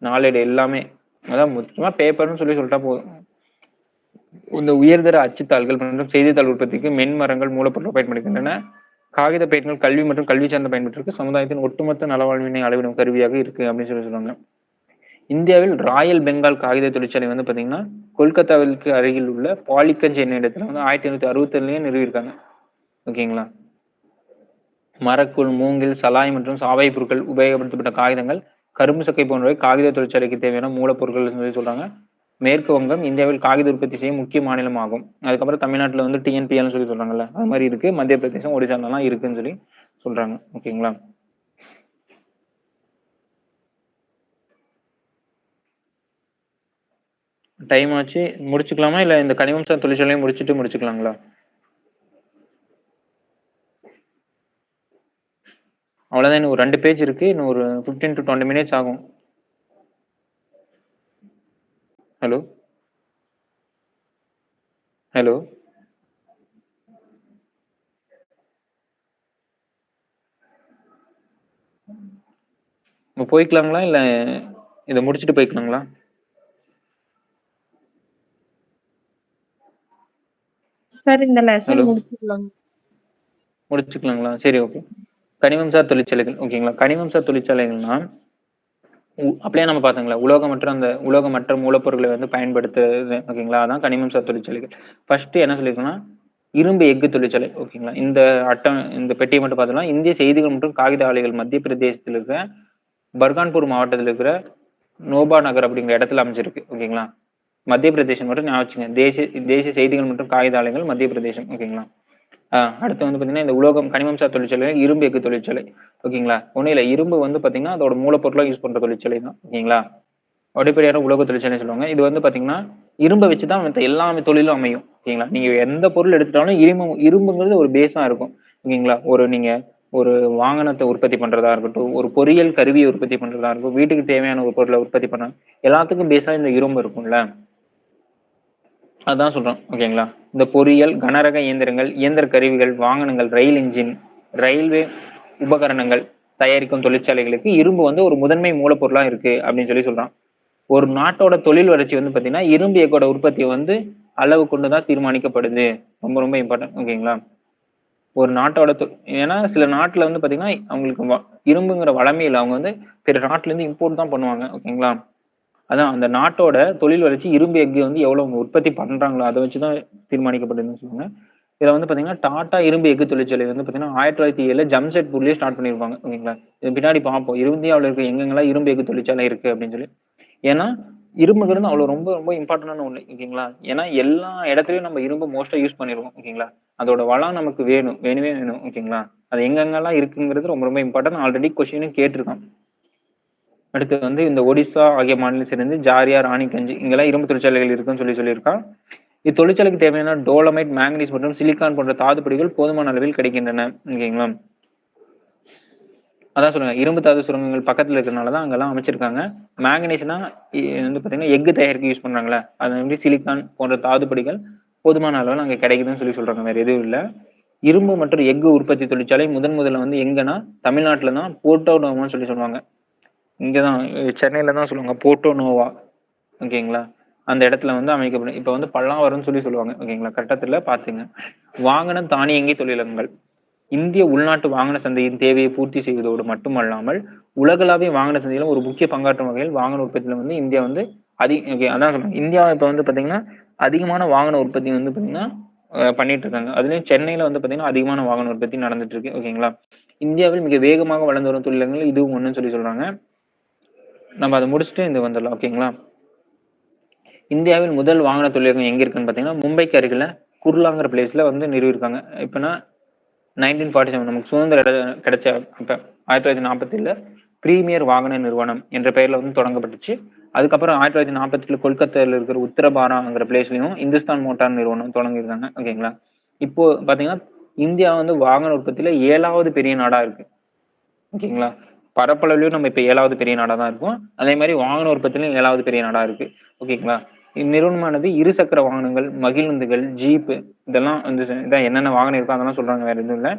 நாளேடு எல்லாமே, அதான் முக்கியமா பேப்பர்னு சொல்லிட்டா போதும். இந்த உயர்தர அச்சுத்தாள்கள் மற்றும் செய்தித்தாள் உற்பத்திக்கு மென்மரங்கள் மூலப்பொருட்கள் பயன்படுகின்றன. காகித பைகள் கல்வி மற்றும் கல்வி சார்ந்த பயன்பாட்டிற்கு சமுதாயத்தின் ஒட்டுமொத்த நலவாழ்வினை அளவிடும் கருவியாக இருக்கு அப்படின்னு சொல்லுவாங்க. இந்தியாவில் ராயல் பெங்கால் காகித தொழிற்சாலை வந்து பாத்தீங்கன்னா கொல்கத்தாவிற்கு அருகில் உள்ள பாலிகஞ்ச் என்ற இடத்துல வந்து 1867 நிறுவியிருக்காங்க. ஓகேங்களா? மரக்கூழ், மூங்கில், சலாய் மற்றும் சாவை பொருட்கள் உபயோகப்படுத்தப்பட்ட காகிதங்கள், கரும்பு சக்கை போன்றவை காகித தொழிற்சாலைக்கு தேவையான மூலப்பொருட்கள் சொல்றாங்க. மேற்கு வங்கம் இந்தியாவில் காகித உற்பத்தி செய்யும் முக்கிய மாநிலம் ஆகும். அதுக்கப்புறம் தமிழ்நாட்டுல வந்து டிஎன்பிஎல் சொல்லி சொல்றாங்கல்ல, அது மாதிரி இருக்கு. மத்திய பிரதேசம், ஒடிசாலாம் இருக்குன்னு சொல்லி சொல்றாங்க. ஓகேங்களா? டைம் ஆச்சு, முடிச்சுக்கலாமா இல்ல இந்த கனிமம் சார் தொழிற்சாலையும் முடிச்சுக்கலாங்களா? அவ்வளவுதான். இன்னும் ஒரு 2 பேஜ் இருக்கு. இன்னும் ஒரு 15 to 20 மினிட்ஸ் ஆகும். ஹலோ ஹலோ போய்க்கலாங்களா இல்ல இதை முடிச்சுட்டு போய்க்கலாங்களா? சார் இந்த லெசன் ஹலோ முடிச்சுக்கலாங்களா? சரி, ஓகே. கனிமம் சார் தொழிற்சாலைகள். ஓகேங்களா? கனிமம் சார் தொழிற்சாலைகள்னா அப்படியே நம்ம பாத்தோங்களா, உலோகமற்ற மூலப்பொருட்களை வந்து பயன்படுத்துறது. ஓகேங்களா? அதான் கனிமம் சார் தொழிற்சாலைகள். ஃபர்ஸ்ட் என்ன சொல்லியிருக்கோம்னா இரும்பு எஃகு தொழிற்சாலை. ஓகேங்களா? இந்த பெட்டியை மட்டும் பார்த்தோம்னா இந்திய செய்திகள் மற்றும் காகித ஆலைகள் மத்திய பிரதேசத்தில் இருக்கிற பர்கான்பூர் மாவட்டத்தில் இருக்கிற நோபா நகர் அப்படிங்கிற இடத்துல அமைஞ்சிருக்கு. ஓகேங்களா? மத்திய பிரதேசம் மட்டும் ஞாபகம் வச்சுங்க. தேசிய செய்திகள் மற்றும் காகித ஆலைகள் மத்திய பிரதேசம். ஓகேங்களா? அடுத்து வந்து பாத்தீங்கன்னா இந்த கனிமம் சார் தொழிற்சாலை இரும்பு எஃகு தொழிற்சாலை. ஓகேங்களா? ஒன்னும் இல்ல, இரும்பு வந்து பாத்தீங்கன்னா அதோட மூலப்பொருளா யூஸ் பண்ற தொழிற்சாலை தான். ஓகேங்களா? அடிப்படையான உலோக தொழிற்சாலை சொல்லுவாங்க. இது வந்து பாத்தீங்கன்னா இரும்பை வச்சுதான் மத்த எல்லா தொழிலும் அமையும். ஓகேங்களா? நீங்க எந்த பொருள் எடுத்துட்டாலும் இரும்புங்கிறது ஒரு பேஸா இருக்கும். ஓகேங்களா? நீங்க ஒரு வாகனத்தை உற்பத்தி பண்றதா இருக்கட்டும், ஒரு பொறியியல் கருவியை உற்பத்தி பண்றதா இருக்கும், வீட்டுக்கு தேவையான ஒரு பொருளை உற்பத்தி பண்ண எல்லாத்துக்கும் பேஸா இந்த இரும்பு இருக்கும்ல. அதான் சொல்றோம். ஓகேங்களா? இந்த பொறியியல், கனரக இயந்திரங்கள், இயந்திர கருவிகள், வாகனங்கள், ரயில் என்ஜின், ரயில்வே உபகரணங்கள் தயாரிக்கும் தொழிற்சாலைகளுக்கு இரும்பு வந்து ஒரு முதன்மை மூலப்பொருளா இருக்கு அப்படின்னு சொல்றான். ஒரு நாட்டோட தொழில் வளர்ச்சி வந்து பாத்தீங்கன்னா இரும்பு எஃகோட உற்பத்தி வந்து அளவு கொண்டுதான் தீர்மானிக்கப்படுது. ரொம்ப ரொம்ப இம்பார்ட்டன்ட். ஓகேங்களா? ஒரு நாட்டோட ஏன்னா சில நாட்டுல வந்து பாத்தீங்கன்னா அவங்களுக்கு இரும்புங்கிற வளமே இல்லை. அவங்க வந்து பிற நாட்டுல இருந்து இம்போர்ட் தான் பண்ணுவாங்க. ஓகேங்களா? அதான் அந்த நாட்டோட தொழில் வளர்ச்சி இரும்பு எஃகு வந்து எவ்வளவு உற்பத்தி பண்றாங்களோ அதை வச்சுதான் தீர்மானிக்கப்படுதுன்னு சொல்லுவாங்க. இதுல வந்து பாத்தீங்கன்னா டாடா இரும்பு எஃகு தொழிற்சாலை வந்து பாத்தீங்கன்னா 1907 ஜம்ஷெட்பூர்லயே ஸ்டார்ட் பண்ணிருப்பாங்க. ஓகேங்களா? இது பின்னாடி பார்ப்போம் இந்தியாவுல இருக்க எங்கெங்கெல்லாம் இரும்பு எஃகு தொழிற்சாலை இருக்கு அப்படின்னு சொல்லி. ஏன்னா இரும்புங்கிறது அவ்வளவு ரொம்ப ரொம்ப இம்பார்ட்டன்டான ஒண்ணு. ஓகேங்களா? ஏன்னா எல்லா இடத்துலயும் நம்ம இரும்பு மோஸ்டா யூஸ் பண்ணிருக்கோம். ஓகேங்களா? அதோட வளம் நமக்கு வேணும், வேணுமே வேணும். ஓகேங்களா? அது எங்கெங்கெல்லாம் இருக்குங்கிறது ரொம்ப ரொம்ப இம்பார்ட்டன்ட். ஆல்ரெடி கொஸ்டினும் கேட்டிருக்கான். அடுத்து வந்து இந்த ஒடிசா ஆகிய மாநிலம் சேர்ந்து ஜாரியா, ராணிகஞ்ச் இங்கெல்லாம் இரும்பு தொழிற்சாலைகள் இருக்குன்னு சொல்லியிருக்கான். இத்தொழிற்சாலைக்கு தேவையான டோலமைட், மேங்கனீஸ் மற்றும் சிலிக்கான் போன்ற தாதுப்பொடிகள் போதுமான அளவில் கிடைக்கின்றன. ஓகேங்களா? அதான் சொல்லுங்க இரும்பு தாது சுரங்கங்கள் பக்கத்துல இருக்கிறனாலதான் அங்கெல்லாம் அமைச்சிருக்காங்க. மேங்கனீஸ்னா வந்து பாத்தீங்கன்னா எஃகு தயாரிக்க யூஸ் பண்றாங்களே அது வந்து சிலிக்கான் போன்ற தாதுப்பொடிகள் போதுமான அளவில் அங்க கிடைக்குதுன்னு சொல்றாங்க. வேற எதுவும் இல்ல. இரும்பு மற்றும் எஃகு உற்பத்தி தொழிற்சாலை முதல்ல வந்து எங்கன்னா தமிழ்நாட்டுல தான் போர்ட்டோ நோவான்னு சொல்லுவாங்க. இங்கதான் சென்னையில தான் சொல்லுவாங்க போர்ட்டோ நோவா. ஓகேங்களா? அந்த இடத்துல வந்து அமைக்கப்படும். இப்ப வந்து பல்லாவரம்னு சொல்லுவாங்க. ஓகேங்களா? கட்டத்துல பாத்துங்க. வாகனம் தானியங்கி தொழிலகங்கள் இந்திய உள்நாட்டு வாகன சந்தையின் தேவையை பூர்த்தி செய்வதோடு மட்டுமல்லாமல் உலகளாவிய வாகன சந்தையில ஒரு முக்கிய பங்காற்றும் வகையில் வாகன உற்பத்தியில வந்து இந்தியா வந்து அதான் சொல்றாங்க. இந்தியா இப்ப வந்து பாத்தீங்கன்னா அதிகமான வாகன உற்பத்தி வந்து பாத்தீங்கன்னா பண்ணிட்டு இருக்காங்க. அதுலயும் சென்னையில வந்து பாத்தீங்கன்னா அதிகமான வாகன உற்பத்தி நடந்துட்டு இருக்கு. ஓகேங்களா? இந்தியாவில் மிக வேகமாக வளர்ந்து வரும் தொழிலகங்கள் இதுவும் ஒண்ணுன்னு சொல்றாங்க. நம்ம அதை முடிச்சுட்டு இந்த வந்துடலாம். ஓகேங்களா? இந்தியாவில் முதல் வாகன தொழிலகம் எங்க இருக்குன்னு பாத்தீங்கன்னா மும்பைக்கு அருகில குர்லாங்கிற பிளேஸ்ல வந்து நிறுவிருக்காங்க. இப்பனா 1947 நமக்கு சுதந்திரம் கிடைச்ச அப்ப 1947 பிரீமியர் வாகன நிறுவனம் என்ற பெயர்ல வந்து தொடங்கப்பட்டுச்சு. அதுக்கப்புறம் 1947 கொல்கத்தால இருக்கிற உத்தரபாராங்கிற பிளேஸ்லயும் இந்துஸ்தான் மோட்டார் நிறுவனம் தொடங்கியிருக்காங்க. ஓகேங்களா? இப்போ பாத்தீங்கன்னா இந்தியா வந்து வாகன உற்பத்தியில 7வது பெரிய நாடா இருக்கு. ஓகேங்களா? பரப்பளவுலயும் நம்ம இப்ப 7வது பெரிய நாடா தான் இருக்கும். அதே மாதிரி வாகன உற்பத்தியிலும் 7வது பெரிய நாடா இருக்கு. ஓகேங்களா? இந்நிறுவனமானது இருசக்கர வாகனங்கள், மகிழுந்துகள், ஜீப் இதெல்லாம் வந்து இதான் என்னென்ன வாகனம் இருக்கோ அதெல்லாம் சொல்றாங்க. வேற எதுவும் இல்ல.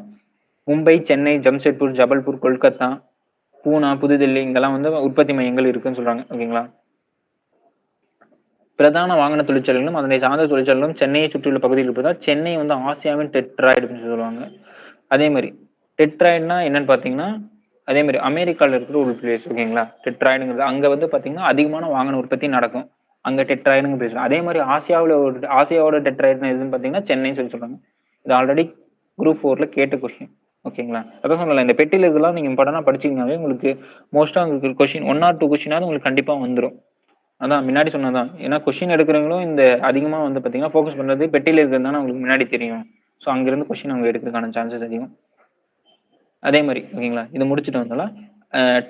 மும்பை, சென்னை, ஜம்ஷெட்பூர், ஜபல்பூர், கொல்கத்தா, பூனா, புதுதில்லி இங்கெல்லாம் வந்து உற்பத்தி மையங்கள் இருக்குன்னு சொல்றாங்க. ஓகேங்களா? பிரதான வாகன தொழிற்சாலைகளும் அதனை சார்ந்த தொழிற்சாலைகளும் சென்னையை சுற்றியுள்ள பகுதியில் இருப்பதால் சென்னை வந்து ஆசியாவின் டெட்ராய்டு அப்படின்னு சொல்லுவாங்க. அதே மாதிரி டெட்ராய்டுனா என்னன்னு பாத்தீங்கன்னா அதே மாதிரி அமெரிக்கால இருக்கிற ஒரு பிளேஸ். ஓகேங்களா? டெட்ராய்டுங்கிறது அங்க வந்து பாத்தீங்கன்னா அதிகமான வாகன உற்பத்தி நடக்கும். அங்க டெட்ராய்டுங்க பிளேஸ். அதே மாதிரி ஆசியாவோட டெட்ராய்டு எதுன்னு பாத்தீங்கன்னா சென்னைன்னு சொல்றாங்க. இது ஆல்ரெடி குரூப் 4ல கேட்ட கொஸ்டின். ஓகேங்களா? அதான் சொல்லல இந்த பெட்டியில இருக்கலாம் நீங்க இம்பார்ட்டன்டா படிச்சீங்கன்னாவே உங்களுக்கு மோஸ்டா உங்களுக்கு கொஸ்டின் 1 or 2 கொஸ்டினாவது உங்களுக்கு கண்டிப்பா வந்துடும். அதான் முன்னாடி சொன்னதான். ஏன்னா கொஸ்டின் எடுக்கிறவங்களும் இந்த அதிகமா வந்து பாத்தீங்கன்னா ஃபோக்கஸ் பண்றது பெட்டியில இருக்கிறது தானே உங்களுக்கு முன்னாடி தெரியும். ஸோ அங்கிருந்து கொஸ்டின் அவங்க எடுக்கிறதுக்கான சான்சஸ் அதிகம். அதே மாதிரி ஓகேங்களா? இதை முடிச்சுட்டு வந்தாலும்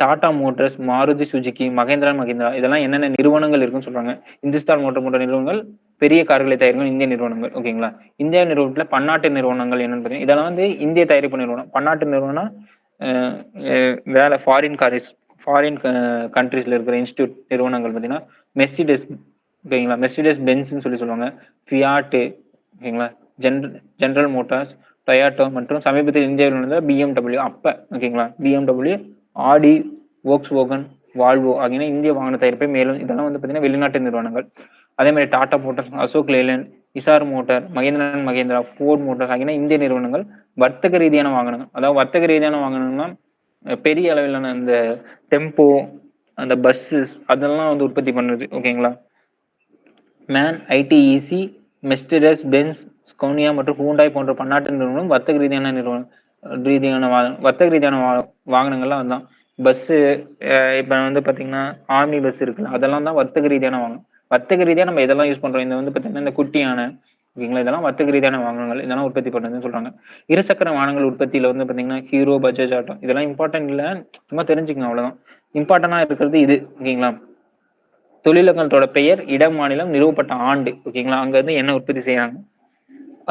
டாடா மோட்டார்ஸ், மாருதி சுஜுகி, மகேந்திரா மகேந்திரா இதெல்லாம் என்னென்ன நிறுவனங்கள் இருக்குன்னு சொல்றாங்க. இந்துஸ்தான் மோட்டார் போன்ற நிறுவனங்கள் பெரிய கார்களை தயாரிக்கும் இந்திய நிறுவனங்கள். ஓகேங்களா? இந்தியா நிறுவனத்துல பன்னாட்டு நிறுவனங்கள் என்னன்னு பாத்தீங்கன்னா இதெல்லாம் வந்து இந்திய தயாரிப்பு நிறுவனம். பன்னாட்டு நிறுவனம் வேலை ஃபாரின் கண்ட்ரீஸ்ல இருக்கிற இன்ஸ்டியூட் நிறுவனங்கள் பாத்தீங்கன்னா மெர்சிடஸ். ஓகேங்களா? மெர்சிடஸ் பென்ஸ்ன்னு சொல்லுவாங்க. ஃபியாட். ஓகேங்களா? ஜெனரல் மோட்டார்ஸ், டொயோட்டோ மற்றும் சமீபத்தில் இந்தியாவில் நடந்த BMW அப்ப. ஓகேங்களா? BMW, ஆடி, வோக்ஸ்வோகன், வால்வோ ஆகியன இந்திய வாகன தயாரிப்பை மேலும் இதெல்லாம் வந்து பாத்தீங்கன்னா வெளிநாட்டு நிறுவனங்கள். அதே மாதிரி Tata Motors, Ashok Leyland, Essar motor, Mahendran Mahindra, Ford Motors ஆகியன இந்திய நிறுவனங்கள். வர்த்தக ரீதியான வாகனங்கள் அதாவது வர்த்தக ரீதியான வாகனங்கள்னா பெரிய அளவிலான அந்த டெம்போ, அந்த பஸ்ஸஸ் அதெல்லாம் வந்து உற்பத்தி பண்ணுது. ஓகேங்களா? மேன், ஐடிஇசி, மெர்சிடஸ் பென்ஸ், ஸ்கோனியா மற்றும் ஹூண்டாய் போன்ற பன்னாட்டு நிறுவனம் வர்த்தக ரீதியான வாகனங்கள்லாம் வந்தான். பஸ் இப்ப வந்து பாத்தீங்கன்னா ஆர்மி பஸ் இருக்குல்ல அதெல்லாம் தான் வர்த்தக ரீதியான வாகனம். வர்த்தக ரீதியா நம்ம இதெல்லாம் யூஸ் பண்றோம். இந்த வந்து பாத்தீங்கன்னா இந்த குட்டியான ஓகேங்களா இதெல்லாம் வர்த்தக ரீதியான வாகனங்கள் இதெல்லாம் உற்பத்தி பண்றதுன்னு சொல்றாங்க. இருசக்கர வாகனங்கள் உற்பத்தியில வந்து பாத்தீங்கன்னா ஹீரோ, பஜாஜ் ஆட்டோ இதெல்லாம் இம்பார்ட்டன்ட் இல்ல, சும்மா தெரிஞ்சுக்கங்க அவ்வளவுதான். இம்பார்ட்டன்டா இருக்கிறது இது. ஓகேங்களா? தொழிலகங்களோட பெயர், இடம், மாநிலம், நிறுவப்பட்ட ஆண்டு. ஓகேங்களா? அங்க இருந்து என்ன உற்பத்தி செய்யறாங்க.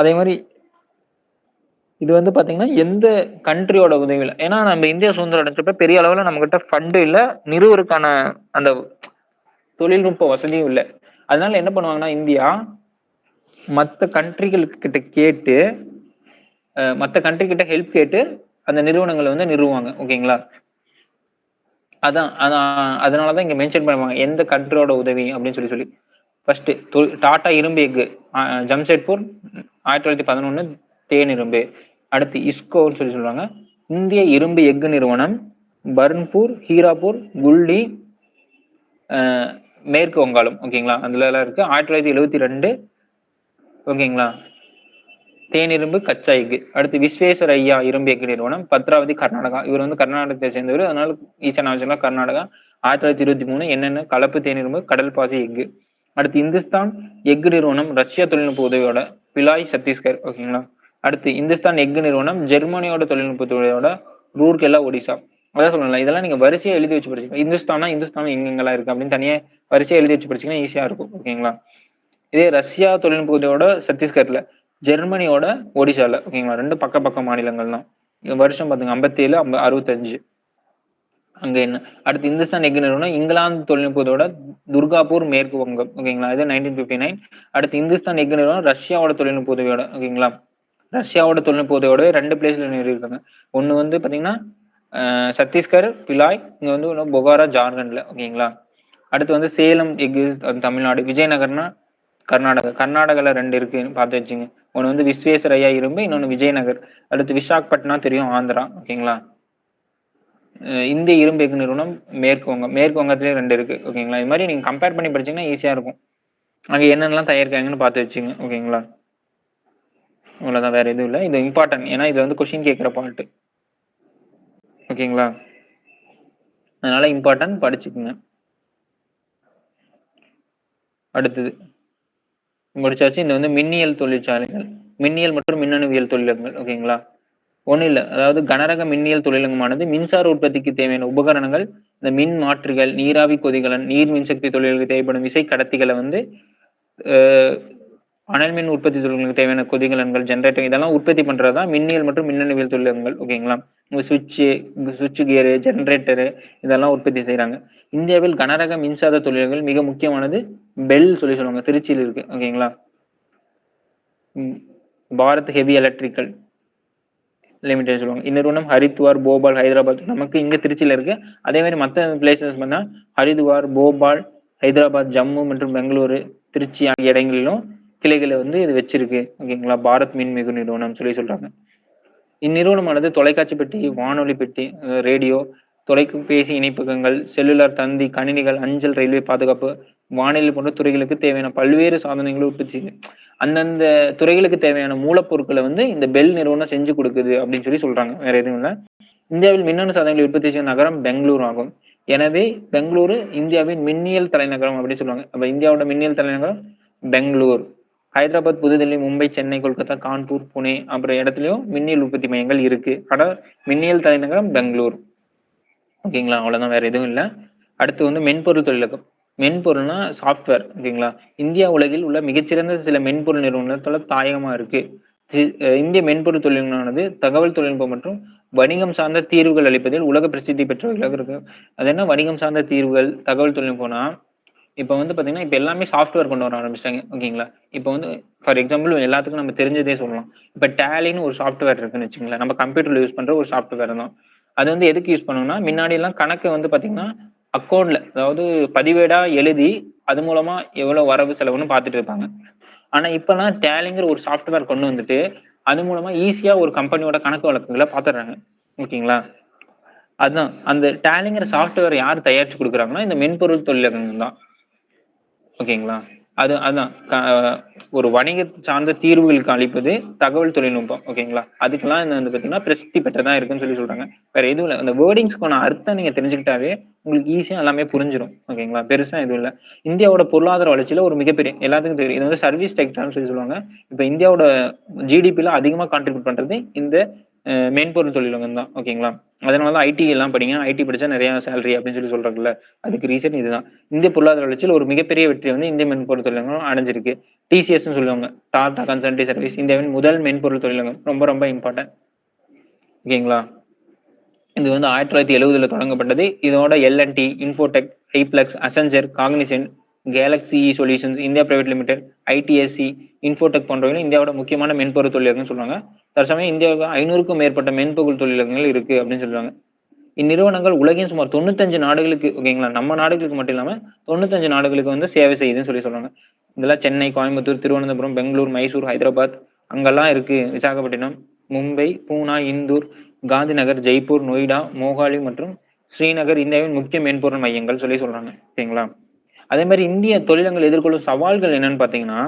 அதே மாதிரி இது வந்து பாத்தீங்கன்னா எந்த கண்ட்ரியோட உதவியில, ஏன்னா நம்ம இந்தியா சுதந்திரம் அடைஞ்சப்ப பெரிய அளவுல நம்ம கிட்ட ஃபண்ட் இல்ல, நிறுவருக்கான அந்த தொழில்நுட்ப வசதியும் இல்ல. அதனால என்ன பண்ணுவாங்கன்னா இந்தியா மத்த கண்ட்ரிகள் கிட்ட கேட்டு மத்த கண்ட்ரி கிட்ட ஹெல்ப் கேட்டு அந்த நிறுவனங்களை வந்து நிறுவுவாங்க. ஓகேங்களா? அதான் அதான் அதனாலதான் இங்க மென்ஷன் பண்ணுவாங்க எந்த கண்ட்ரியோட உதவி அப்படின்னு சொல்லி ஃபர்ஸ்ட் டாடா இரும்பு எஃகு ஜம்ஷெட்பூர் 1911 தேன் இரும்பு. அடுத்து இஸ்கோன்னு சொல்லுவாங்க, இந்திய இரும்பு எஃகு நிறுவனம், பர்ன்பூர், ஹீராப்பூர், குல்டி, மேற்கு வங்காளம். ஓகேங்களா? அதுல எல்லாம் இருக்கு. 1972. ஓகேங்களா? தேனிரும்பு கச்சா எஃகு. அடுத்து விஸ்வேஸ்வரய்யா இரும்பு எஃகு நிறுவனம், பத்ராவதி, கர்நாடகா. இவர் வந்து கர்நாடகத்தை சேர்ந்தவர், அதனால ஈசான ஆட்சியெல்லாம் கர்நாடகா. 1923 என்னென்ன கலப்பு தேனிரும்பு, கடல் பாசி எஃகு. அடுத்து இந்துஸ்தான் எஃகு நிறுவனம் ரஷ்யா தொழில்நுட்ப உதவியோட பிலாய் சத்தீஸ்கர். ஓகேங்களா? அடுத்து இந்துஸ்தான் எஃகு நிறுவனம் ஜெர்மனியோட தொழில்நுட்ப உதவியோட ரூர்கெல்லா ஒடிசா. அதான் சொல்லலாம், இதெல்லாம் நீங்க வரிசையா எழுதி வச்சு படிச்சுக்கலாம். இந்துஸ்தான் எங்கெங்கெல்லாம் இருக்கு அப்படின்னு தனியா வரிசையா எழுதி வச்சு படிச்சீங்கன்னா ஈஸியா இருக்கும். ஓகேங்களா? இதே ரஷ்யா தொழில்நுட்ப உதவியோட சத்தீஸ்கர்ல, ஜெர்மனியோட ஒடிசால. ஓகேங்களா? ரெண்டு பக்க மாநிலங்கள் தான். வருஷம் பாத்துங்க 57, 65. அங்க என்ன அடுத்து இந்துஸ்தான் எஃகு நிறுவனம் இங்கிலாந்து தொழில்நுட்பத்தோட துர்காப்பூர், மேற்கு வங்கம். ஓகேங்களா? இது 1959. அடுத்து இந்துஸ்தான் எஃகு நிறுவனம் ரஷ்யாவோட தொழில்நுட்ப உதவியோட. ஓகேங்களா? ரஷ்யாவோட தொழில்நுட்ப உதவியோட 2 பிளேஸ்ல நிறுவிருக்காங்க. ஒண்ணு வந்து பாத்தீங்கன்னா சத்தீஸ்கர் பிலாய், இங்க வந்து பொகாரா ஜார்க்கண்ட்ல. ஓகேங்களா? அடுத்து வந்து சேலம் எஃகு தமிழ்நாடு, விஜயநகர்னா கர்நாடகால 2 இருக்கு பார்த்து வச்சுங்க. ஒன்னு வந்து விஸ்வேஸ்வரய்யா இரும்பு, இன்னொன்னு விஜயநகர். அடுத்து விசாகப்பட்டினம் தெரியும், ஆந்திரா. ஓகேங்களா? இந்திய இரும்பு எஃகு நிறுவனம் மேற்கு வங்கத்திலேயே 2 இருக்கு. ஓகேங்களா? இது மாதிரி நீங்க கம்பேர் பண்ணி படிச்சீங்கன்னா ஈஸியா இருக்கும். அங்க என்னென்னலாம் தயாரிக்காங்கன்னு பார்த்து வச்சுங்க. ஓகேங்களா? அவ்வளவுதான், வேற எதுவும் இல்லை. இது இம்பார்ட்டன்ட், ஏன்னா இது வந்து கொஸ்டின் கேட்கிற பாயிண்ட். ஓகேங்களா? அதனால இம்பார்ட்டன்ட், படிச்சுக்குங்க. அடுத்தது முடிச்சாச்சு. இந்த வந்து மின்னியல் தொழிற்சாலைகள், மின்னியல் மற்றும் மின்னணுவியல் தொழிலகங்கள். ஓகேங்களா? ஒண்ணும் இல்ல, அதாவது கனரக மின்னியல் தொழிலகமானது மின்சார உற்பத்திக்கு தேவையான உபகரணங்கள், இந்த மின் மாற்றிகள், நீராவி கொதிகலன், நீர் மின்சக்தி தொழில்களுக்கு தேவைப்படும் விசை கடத்திகளை வந்து அனல் மின் உற்பத்தி தொழில்களுக்கு தேவையான கொதிகலன்கள், ஜெனரேட்டர், இதெல்லாம் உற்பத்தி பண்றதுதான் மின்னியல் மற்றும் மின்னணுவியல் தொழிலகங்கள். ஓகேங்களா? சுவிட்ச் கியரு, ஜெனரேட்டரு, இதெல்லாம் உற்பத்தி செய்யறாங்க. இந்தியாவில் கனரக மின்சார தொழில்கள் மிக முக்கியமானது பெல் சொல்லுவாங்க, திருச்சியில் இருக்கு. ஓகேங்களா? பாரத் ஹெவி எலக்ட்ரிக்கல் லிமிடெட் சொல்லுவாங்க. இந்நிறுவனம் ஹரித்வார், போபால், ஹைதராபாத், நமக்கு இங்க திருச்சியில இருக்கு. அதே மாதிரி மற்ற பிளேசஸ் பண்ணா ஹரித்வார், போபால், ஹைதராபாத், ஜம்மு மற்றும் பெங்களூரு, திருச்சி ஆகிய இடங்களிலும் கிளைகளை வந்து இது வச்சிருக்கு. ஓகேங்களா? பாரத் மின் மிகு நிறுவனம் சொல்றாங்க. இந்நிறுவனமானது தொலைக்காட்சி பெட்டி, வானொலி பெட்டி, ரேடியோ, தொலைபேசி இணைப்பகங்கள், செல்லுலார் தந்தி, கணினிகள், அஞ்சல், ரயில்வே பாதுகாப்பு, வானிலை போன்ற துறைகளுக்கு தேவையான பல்வேறு சாதனங்களை உற்பத்தி செய்யுது. அந்தந்த துறைகளுக்கு தேவையான மூலப்பொருட்களை வந்து இந்த பெல் நிறுவனம் செஞ்சு கொடுக்குது அப்படின்னு சொல்றாங்க. வேற எதுவும் இல்லை. இந்தியாவில் மின்னணு சாதனங்களை உற்பத்தி செய்யும் நகரம் பெங்களூர் ஆகும். எனவே பெங்களூரு இந்தியாவின் மின்னியல் தலைநகரம் அப்படின்னு சொல்லுவாங்க. அப்ப இந்தியாவோட மின்னியல் தலைநகரம் பெங்களூர். ஹைதராபாத், புதுதில்லி, மும்பை, சென்னை, கொல்கத்தா, கான்பூர், புனே அப்புறம் இடத்துலயும் மின்னியல் உற்பத்தி மையங்கள் இருக்கு. ஆனா மின்னியல் தலைநகரம் பெங்களூர். ஓகேங்களா? அவ்வளவுதான், வேற எதுவும் இல்லை. அடுத்து வந்து மென்பொருள் தொழிலகம். மென்பொருள்னா சாஃப்ட்வேர். ஓகேங்களா? இந்தியா உலகில் உள்ள மிகச்சிறந்த சில மென்பொருள் நிறுவனத்தோட தாயகமா இருக்கு. இந்திய மென்பொருள் தொழில்நுட்பமானது தகவல் தொழில்நுட்பம் மற்றும் வணிகம் சார்ந்த தீர்வுகள் அளிப்பதில் உலக பிரசித்தி பெற்றவர்களாக இருக்கு. அது என்ன வணிகம் சார்ந்த தீர்வுகள், தகவல் தொழில்நுட்பம்னா இப்ப வந்து பாத்தீங்கன்னா இப்ப எல்லாமே சாஃப்ட்வேர் கொண்டு வர ஆரம்பிச்சிட்டாங்க. ஓகேங்களா? இப்ப வந்து ஃபார் எக்ஸாம்பிள் எல்லாத்துக்கும் நம்ம தெரிஞ்சதே சொல்லலாம். இப்ப டேலின்னு ஒரு சாஃப்ட்வேர் இருக்குன்னு வச்சுங்களேன், நம்ம கம்ப்யூட்டர்ல யூஸ் பண்ற ஒரு சாஃப்ட்வேர் தான். அது வந்து எதுக்கு யூஸ் பண்ணணும்னா, முன்னாடி எல்லாம் கணக்கு வந்து பாத்தீங்கன்னா அக்கௌண்ட்ல, அதாவது பதிவேடா எழுதி அது மூலமா எவ்வளவு வரவு செலவுன்னு பாத்துட்டு இருப்பாங்க. ஆனா இப்பெல்லாம் டேலிங்கிற ஒரு சாஃப்ட்வேர் கொண்டு வந்துட்டு அது மூலமா ஈஸியா ஒரு கம்பெனியோட கணக்கு வழக்குகளை பாத்துறாங்க. ஓகேங்களா? அதுதான் அந்த டேலிங்கிற சாஃப்ட்வேர் யார் தயாரிச்சு கொடுக்குறாங்கன்னா இந்த மென்பொருள் தொழிலகங்கள் தான். ஓகேங்களா? அதான் ஒரு வணிக சார்ந்த தீர்வுகளுக்கு அளிப்பது தகவல் தொழில்நுட்பம். ஓகேங்களா? அதுக்கெல்லாம் இந்த வந்து பாத்தீங்கன்னா பிரசித்தி பெற்றதா இருக்குன்னு சொல்றாங்க. வேற எதுவும் இல்லை. அந்த வேர்டிங்ஸ்க்கான அர்த்தம் நீங்க தெரிஞ்சுக்கிட்டாவே உங்களுக்கு ஈஸியா எல்லாமே புரிஞ்சிடும். ஓகேங்களா? பெருசா எதுவும் இல்லை. இந்தியாவோட பொருளாதார வளர்ச்சியில ஒரு மிகப்பெரிய, எல்லாத்துக்கும் தெரியும், இது வந்து சர்வீஸ் செக்டர்னு சொல்லுவாங்க. இப்ப இந்தியாவோட ஜிடிபில அதிகமா கான்ட்ரிபியூட் பண்றது இந்த மென்பொருள் தொழிலகம் தான். ஓகேங்களா? அதனால ஐடி எல்லாம் படிங்க. ஐடி படிச்சா நிறைய சேலரி அப்படின்னு சொல்றாங்கல்ல. அதுக்கு ரீசன் இதுதான். இந்திய பொருளாதார வளர்ச்சியில் ஒரு மிகப்பெரிய வெற்றி வந்து இந்திய மென்பொருள் தொழிலகம் அடைஞ்சிருக்கு. டிசிஎஸ்ன்னு சொல்லுவாங்க. டாடா கன்சல்டன்சி சர்வீஸ் இந்தியாவின் முதல் மென்பொருள் தொழிலகம். ரொம்ப ரொம்ப இம்பார்ட்டன்ட். ஓகேங்களா? இது வந்து 1970ல தொடங்கப்பட்டது. இதோட எல்&டி, இன்ஃபோடெக், ஹைப்ளெக்ஸ், Accenture, Cognizant, Galaxy Solutions, India Private Limited, ITSC, Infotech போன்றவை இந்தியாவோட முக்கியமான மென்பொருள் தொழிலகம்னு சொல்றாங்க. தற்சமயம் இந்தியாவுக்கு 500க்கும் மேற்பட்ட மென்பொருள் தொழிலகங்கள் இருக்கு அப்படின்னு சொல்றாங்க. இந்நிறுவனங்கள் உலகின் சுமார் 95 நாடுகளுக்கு, ஓகேங்களா, நம்ம நாடுகளுக்கு மட்டும் இல்லாம 95 நாடுகளுக்கு வந்து சேவை செய்யுதுன்னு சொல்றாங்க. இதெல்லாம் சென்னை, கோயம்புத்தூர், திருவனந்தபுரம், பெங்களூர், மைசூர், ஹைதராபாத் அங்கெல்லாம் இருக்கு. விசாகப்பட்டினம், மும்பை, பூனா, இந்தூர், காந்திநகர், ஜெய்ப்பூர், நொய்டா, மோகாலி மற்றும் ஸ்ரீநகர் இந்தியாவின் முக்கிய மென்பொருள் மையங்கள் சொல்றாங்க. ஓகேங்களா? அதே மாதிரி இந்திய தொழிலங்கள் எதிர்கொள்ளும் சவால்கள் என்னன்னு பாத்தீங்கன்னா,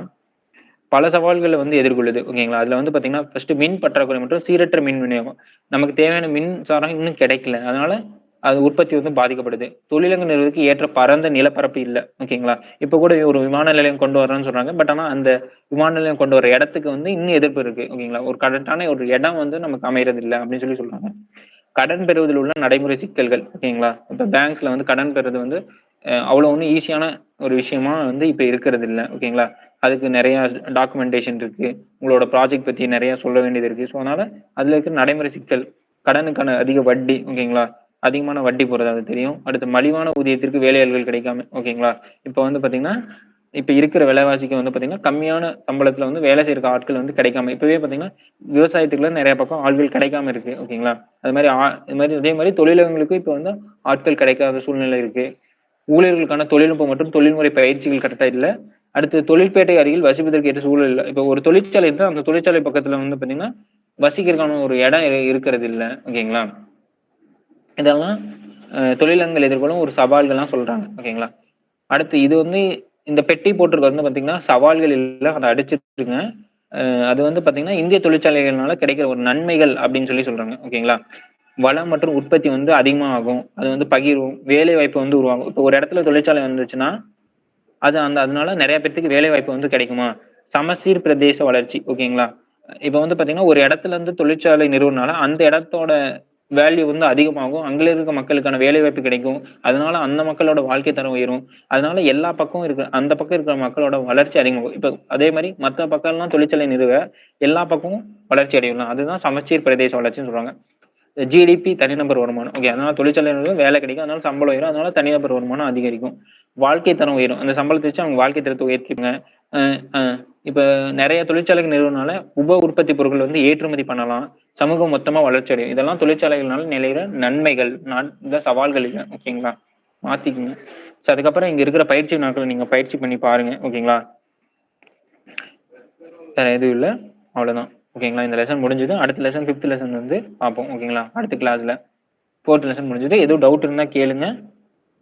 பல சவால்களை வந்து எதிர்கொள்ளுது. ஓகேங்களா? அதுல வந்து பாத்தீங்கன்னா ஃபர்ஸ்ட் மின் பற்றாக்குறை மற்றும் சீரற்ற மின் விநியோகம். நமக்கு தேவையான மின்சாரம் இன்னும் கிடைக்கல. அதனால அது உற்பத்தி வந்து பாதிக்கப்படுது. தொழிலங்க நிறுவனத்துக்கு ஏற்ற பரந்த நிலப்பரப்பு இல்ல. ஓகேங்களா? இப்ப கூட ஒரு விமான நிலையம் கொண்டு வரணும்னு சொல்றாங்க. பட் ஆனா அந்த விமான நிலையம் கொண்டு வர இடத்துக்கு வந்து இன்னும் எதிர்ப்பு இருக்கு. ஓகேங்களா? ஒரு கரெக்டான ஒரு இடம் வந்து நமக்கு அமையறது இல்ல அப்படின்னு சொல்றாங்க. கடன் பெறுவதில் உள்ள நடைமுறை சிக்கல்கள். ஓகேங்களா? இப்ப பேங்க்ஸ்ல வந்து கடன் பெறுறது வந்து அவ்வளவு ஒன்றும் ஈஸியான ஒரு விஷயமா வந்து இப்ப இருக்கிறது இல்ல. ஓகேங்களா? அதுக்கு நிறைய டாக்குமெண்டேஷன் இருக்கு. உங்களோட ப்ராஜெக்ட் பத்தி நிறைய சொல்ல வேண்டியது இருக்கு. ஸோ அதனால அதுல இருக்கிற நடைமுறை சிக்கல், கடனுக்கான அதிக வட்டி, ஓகேங்களா, அதிகமான வட்டி போறது அது தெரியும். அடுத்து மலிவான ஊதியத்திற்கு வேலையாள்கள் கிடைக்காம, ஓகேங்களா, இப்ப வந்து பாத்தீங்கன்னா இப்ப இருக்கிற விலைவாசிக்கு வந்து பாத்தீங்கன்னா கம்மியான சம்பளத்துல வந்து வேலை செய்யற ஆட்கள் வந்து கிடைக்காம, இப்பவே பாத்தீங்கன்னா விவசாயத்துக்குள்ள நிறைய பக்கம் ஆட்கள் கிடைக்காம இருக்கு. ஓகேங்களா? அது மாதிரி அதே மாதிரி தொழிலகங்களுக்கு இப்ப வந்து ஆட்கள் கிடைக்காத சூழ்நிலை இருக்கு. ஊழியர்களுக்கான தொழில்நுட்பம் மற்றும் தொழில்முறை பயிற்சிகள் கரெக்டா இல்ல. அடுத்து தொழிற்பேட்டை அருகில் வசிப்பதற்கு ஏற்ற சூழல் இல்ல. இப்ப ஒரு தொழிற்சாலை இருந்தா அந்த தொழிற்சாலை பக்கத்துல வந்து பாத்தீங்கன்னா வசிக்கிறதுக்கான ஒரு இடம் இருக்கிறது இல்ல. ஓகேங்களா? இதெல்லாம் தொழிலகங்கள் எதிர்கொள்ளும் ஒரு சவால்கள்லாம் சொல்றாங்க. ஓகேங்களா? அடுத்து இது வந்து இந்த பெட்டி போட்டிருக்கிறது வந்து பாத்தீங்கன்னா சவால்கள் இல்ல, அதை அடிச்சிருங்க. அது வந்து பாத்தீங்கன்னா இந்திய தொழிற்சாலைகள்னால கிடைக்கிற ஒரு நன்மைகள் அப்படின்னு சொல்றாங்க. ஓகேங்களா? வளம் மற்றும் உற்பத்தி வந்து அதிகமா ஆகும். அது வந்து பகிர்வும், வேலை வாய்ப்பு வந்து உருவாகும். இப்போ ஒரு இடத்துல தொழிற்சாலை வந்துச்சுன்னா அது அதனால நிறைய பேத்துக்கு வேலை வாய்ப்பு வந்து கிடைக்குமா? சமச்சீர் பிரதேச வளர்ச்சி. ஓகேங்களா? இப்ப வந்து பாத்தீங்கன்னா ஒரு இடத்துல இருந்து தொழிற்சாலை நிறுவனால அந்த இடத்தோட வேல்யூ வந்து அதிகமாகும். அங்க இருக்க மக்களுக்கான வேலை வாய்ப்பு கிடைக்கும். அதனால அந்த மக்களோட வாழ்க்கை தரம் உயரும். அதனால எல்லா பக்கமும் இருக்கிற அந்த பக்கம் இருக்கிற மக்களோட வளர்ச்சி அதிகமாகும். இப்ப அதே மாதிரி மத்த பக்கம் எல்லாம் தொழிற்சாலை நிறுவ எல்லா பக்கமும் வளர்ச்சி அடையலாம். அதுதான் சமச்சீர் பிரதேச வளர்ச்சின்னு சொல்றாங்க. ஜிடிபி, தனிநபர் வருமானம். ஓகே, அதனால தொழிற்சாலையில வேலை கிடைக்கும். அதனால சம்பளம் உயரும். அதனால தனிநபர் வருமானம் அதிகரிக்கும். வாழ்க்கை தரம் உயரும். அந்த சம்பளத்தை வச்சு அவங்க வாழ்க்கை தரத்தை உயர்த்திங்க. இப்ப நிறைய தொழிற்சாலைகள் நிறுவனால உப உற்பத்தி பொருட்கள் வந்து ஏற்றுமதி பண்ணலாம். சமூகம் மொத்தமா வளர்ச்சி அடையும். இதெல்லாம் தொழிற்சாலைகள்னால நிலையிற நன்மைகள். இந்த சவால்கள் இல்லை. ஓகேங்களா? மாத்திக்குங்க. அதுக்கப்புறம் இங்க இருக்கிற பயிற்சி நாட்களை நீங்க பயிற்சி பண்ணி பாருங்க. ஓகேங்களா? வேற எதுவும் இல்லை. அவ்வளவுதான். ஓகேங்களா? இந்த லெசன் முடிஞ்சது. அடுத்த லெசன் 5th லெசன் வந்து பார்ப்போம். ஓகேங்களா? அடுத்த கிளாஸ்ல 4th லெசன் முடிஞ்சது. எதுவும் டவுட் இருந்தா கேளுங்க.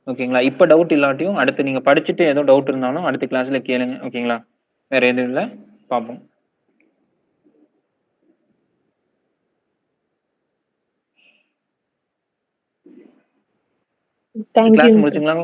ஓகேங்களா? இப்ப டவுட் இல்லாட்டியும் அடுத்து நீங்க படிச்சுட்டு ஏதோ டவுட் இருந்தாலும் அடுத்த கிளாஸ்ல கேளுங்க. ஓகேங்களா? வேற எதுவும் இல்லை. பார்ப்போம். Thank you class sir. முடிச்சுங்களா?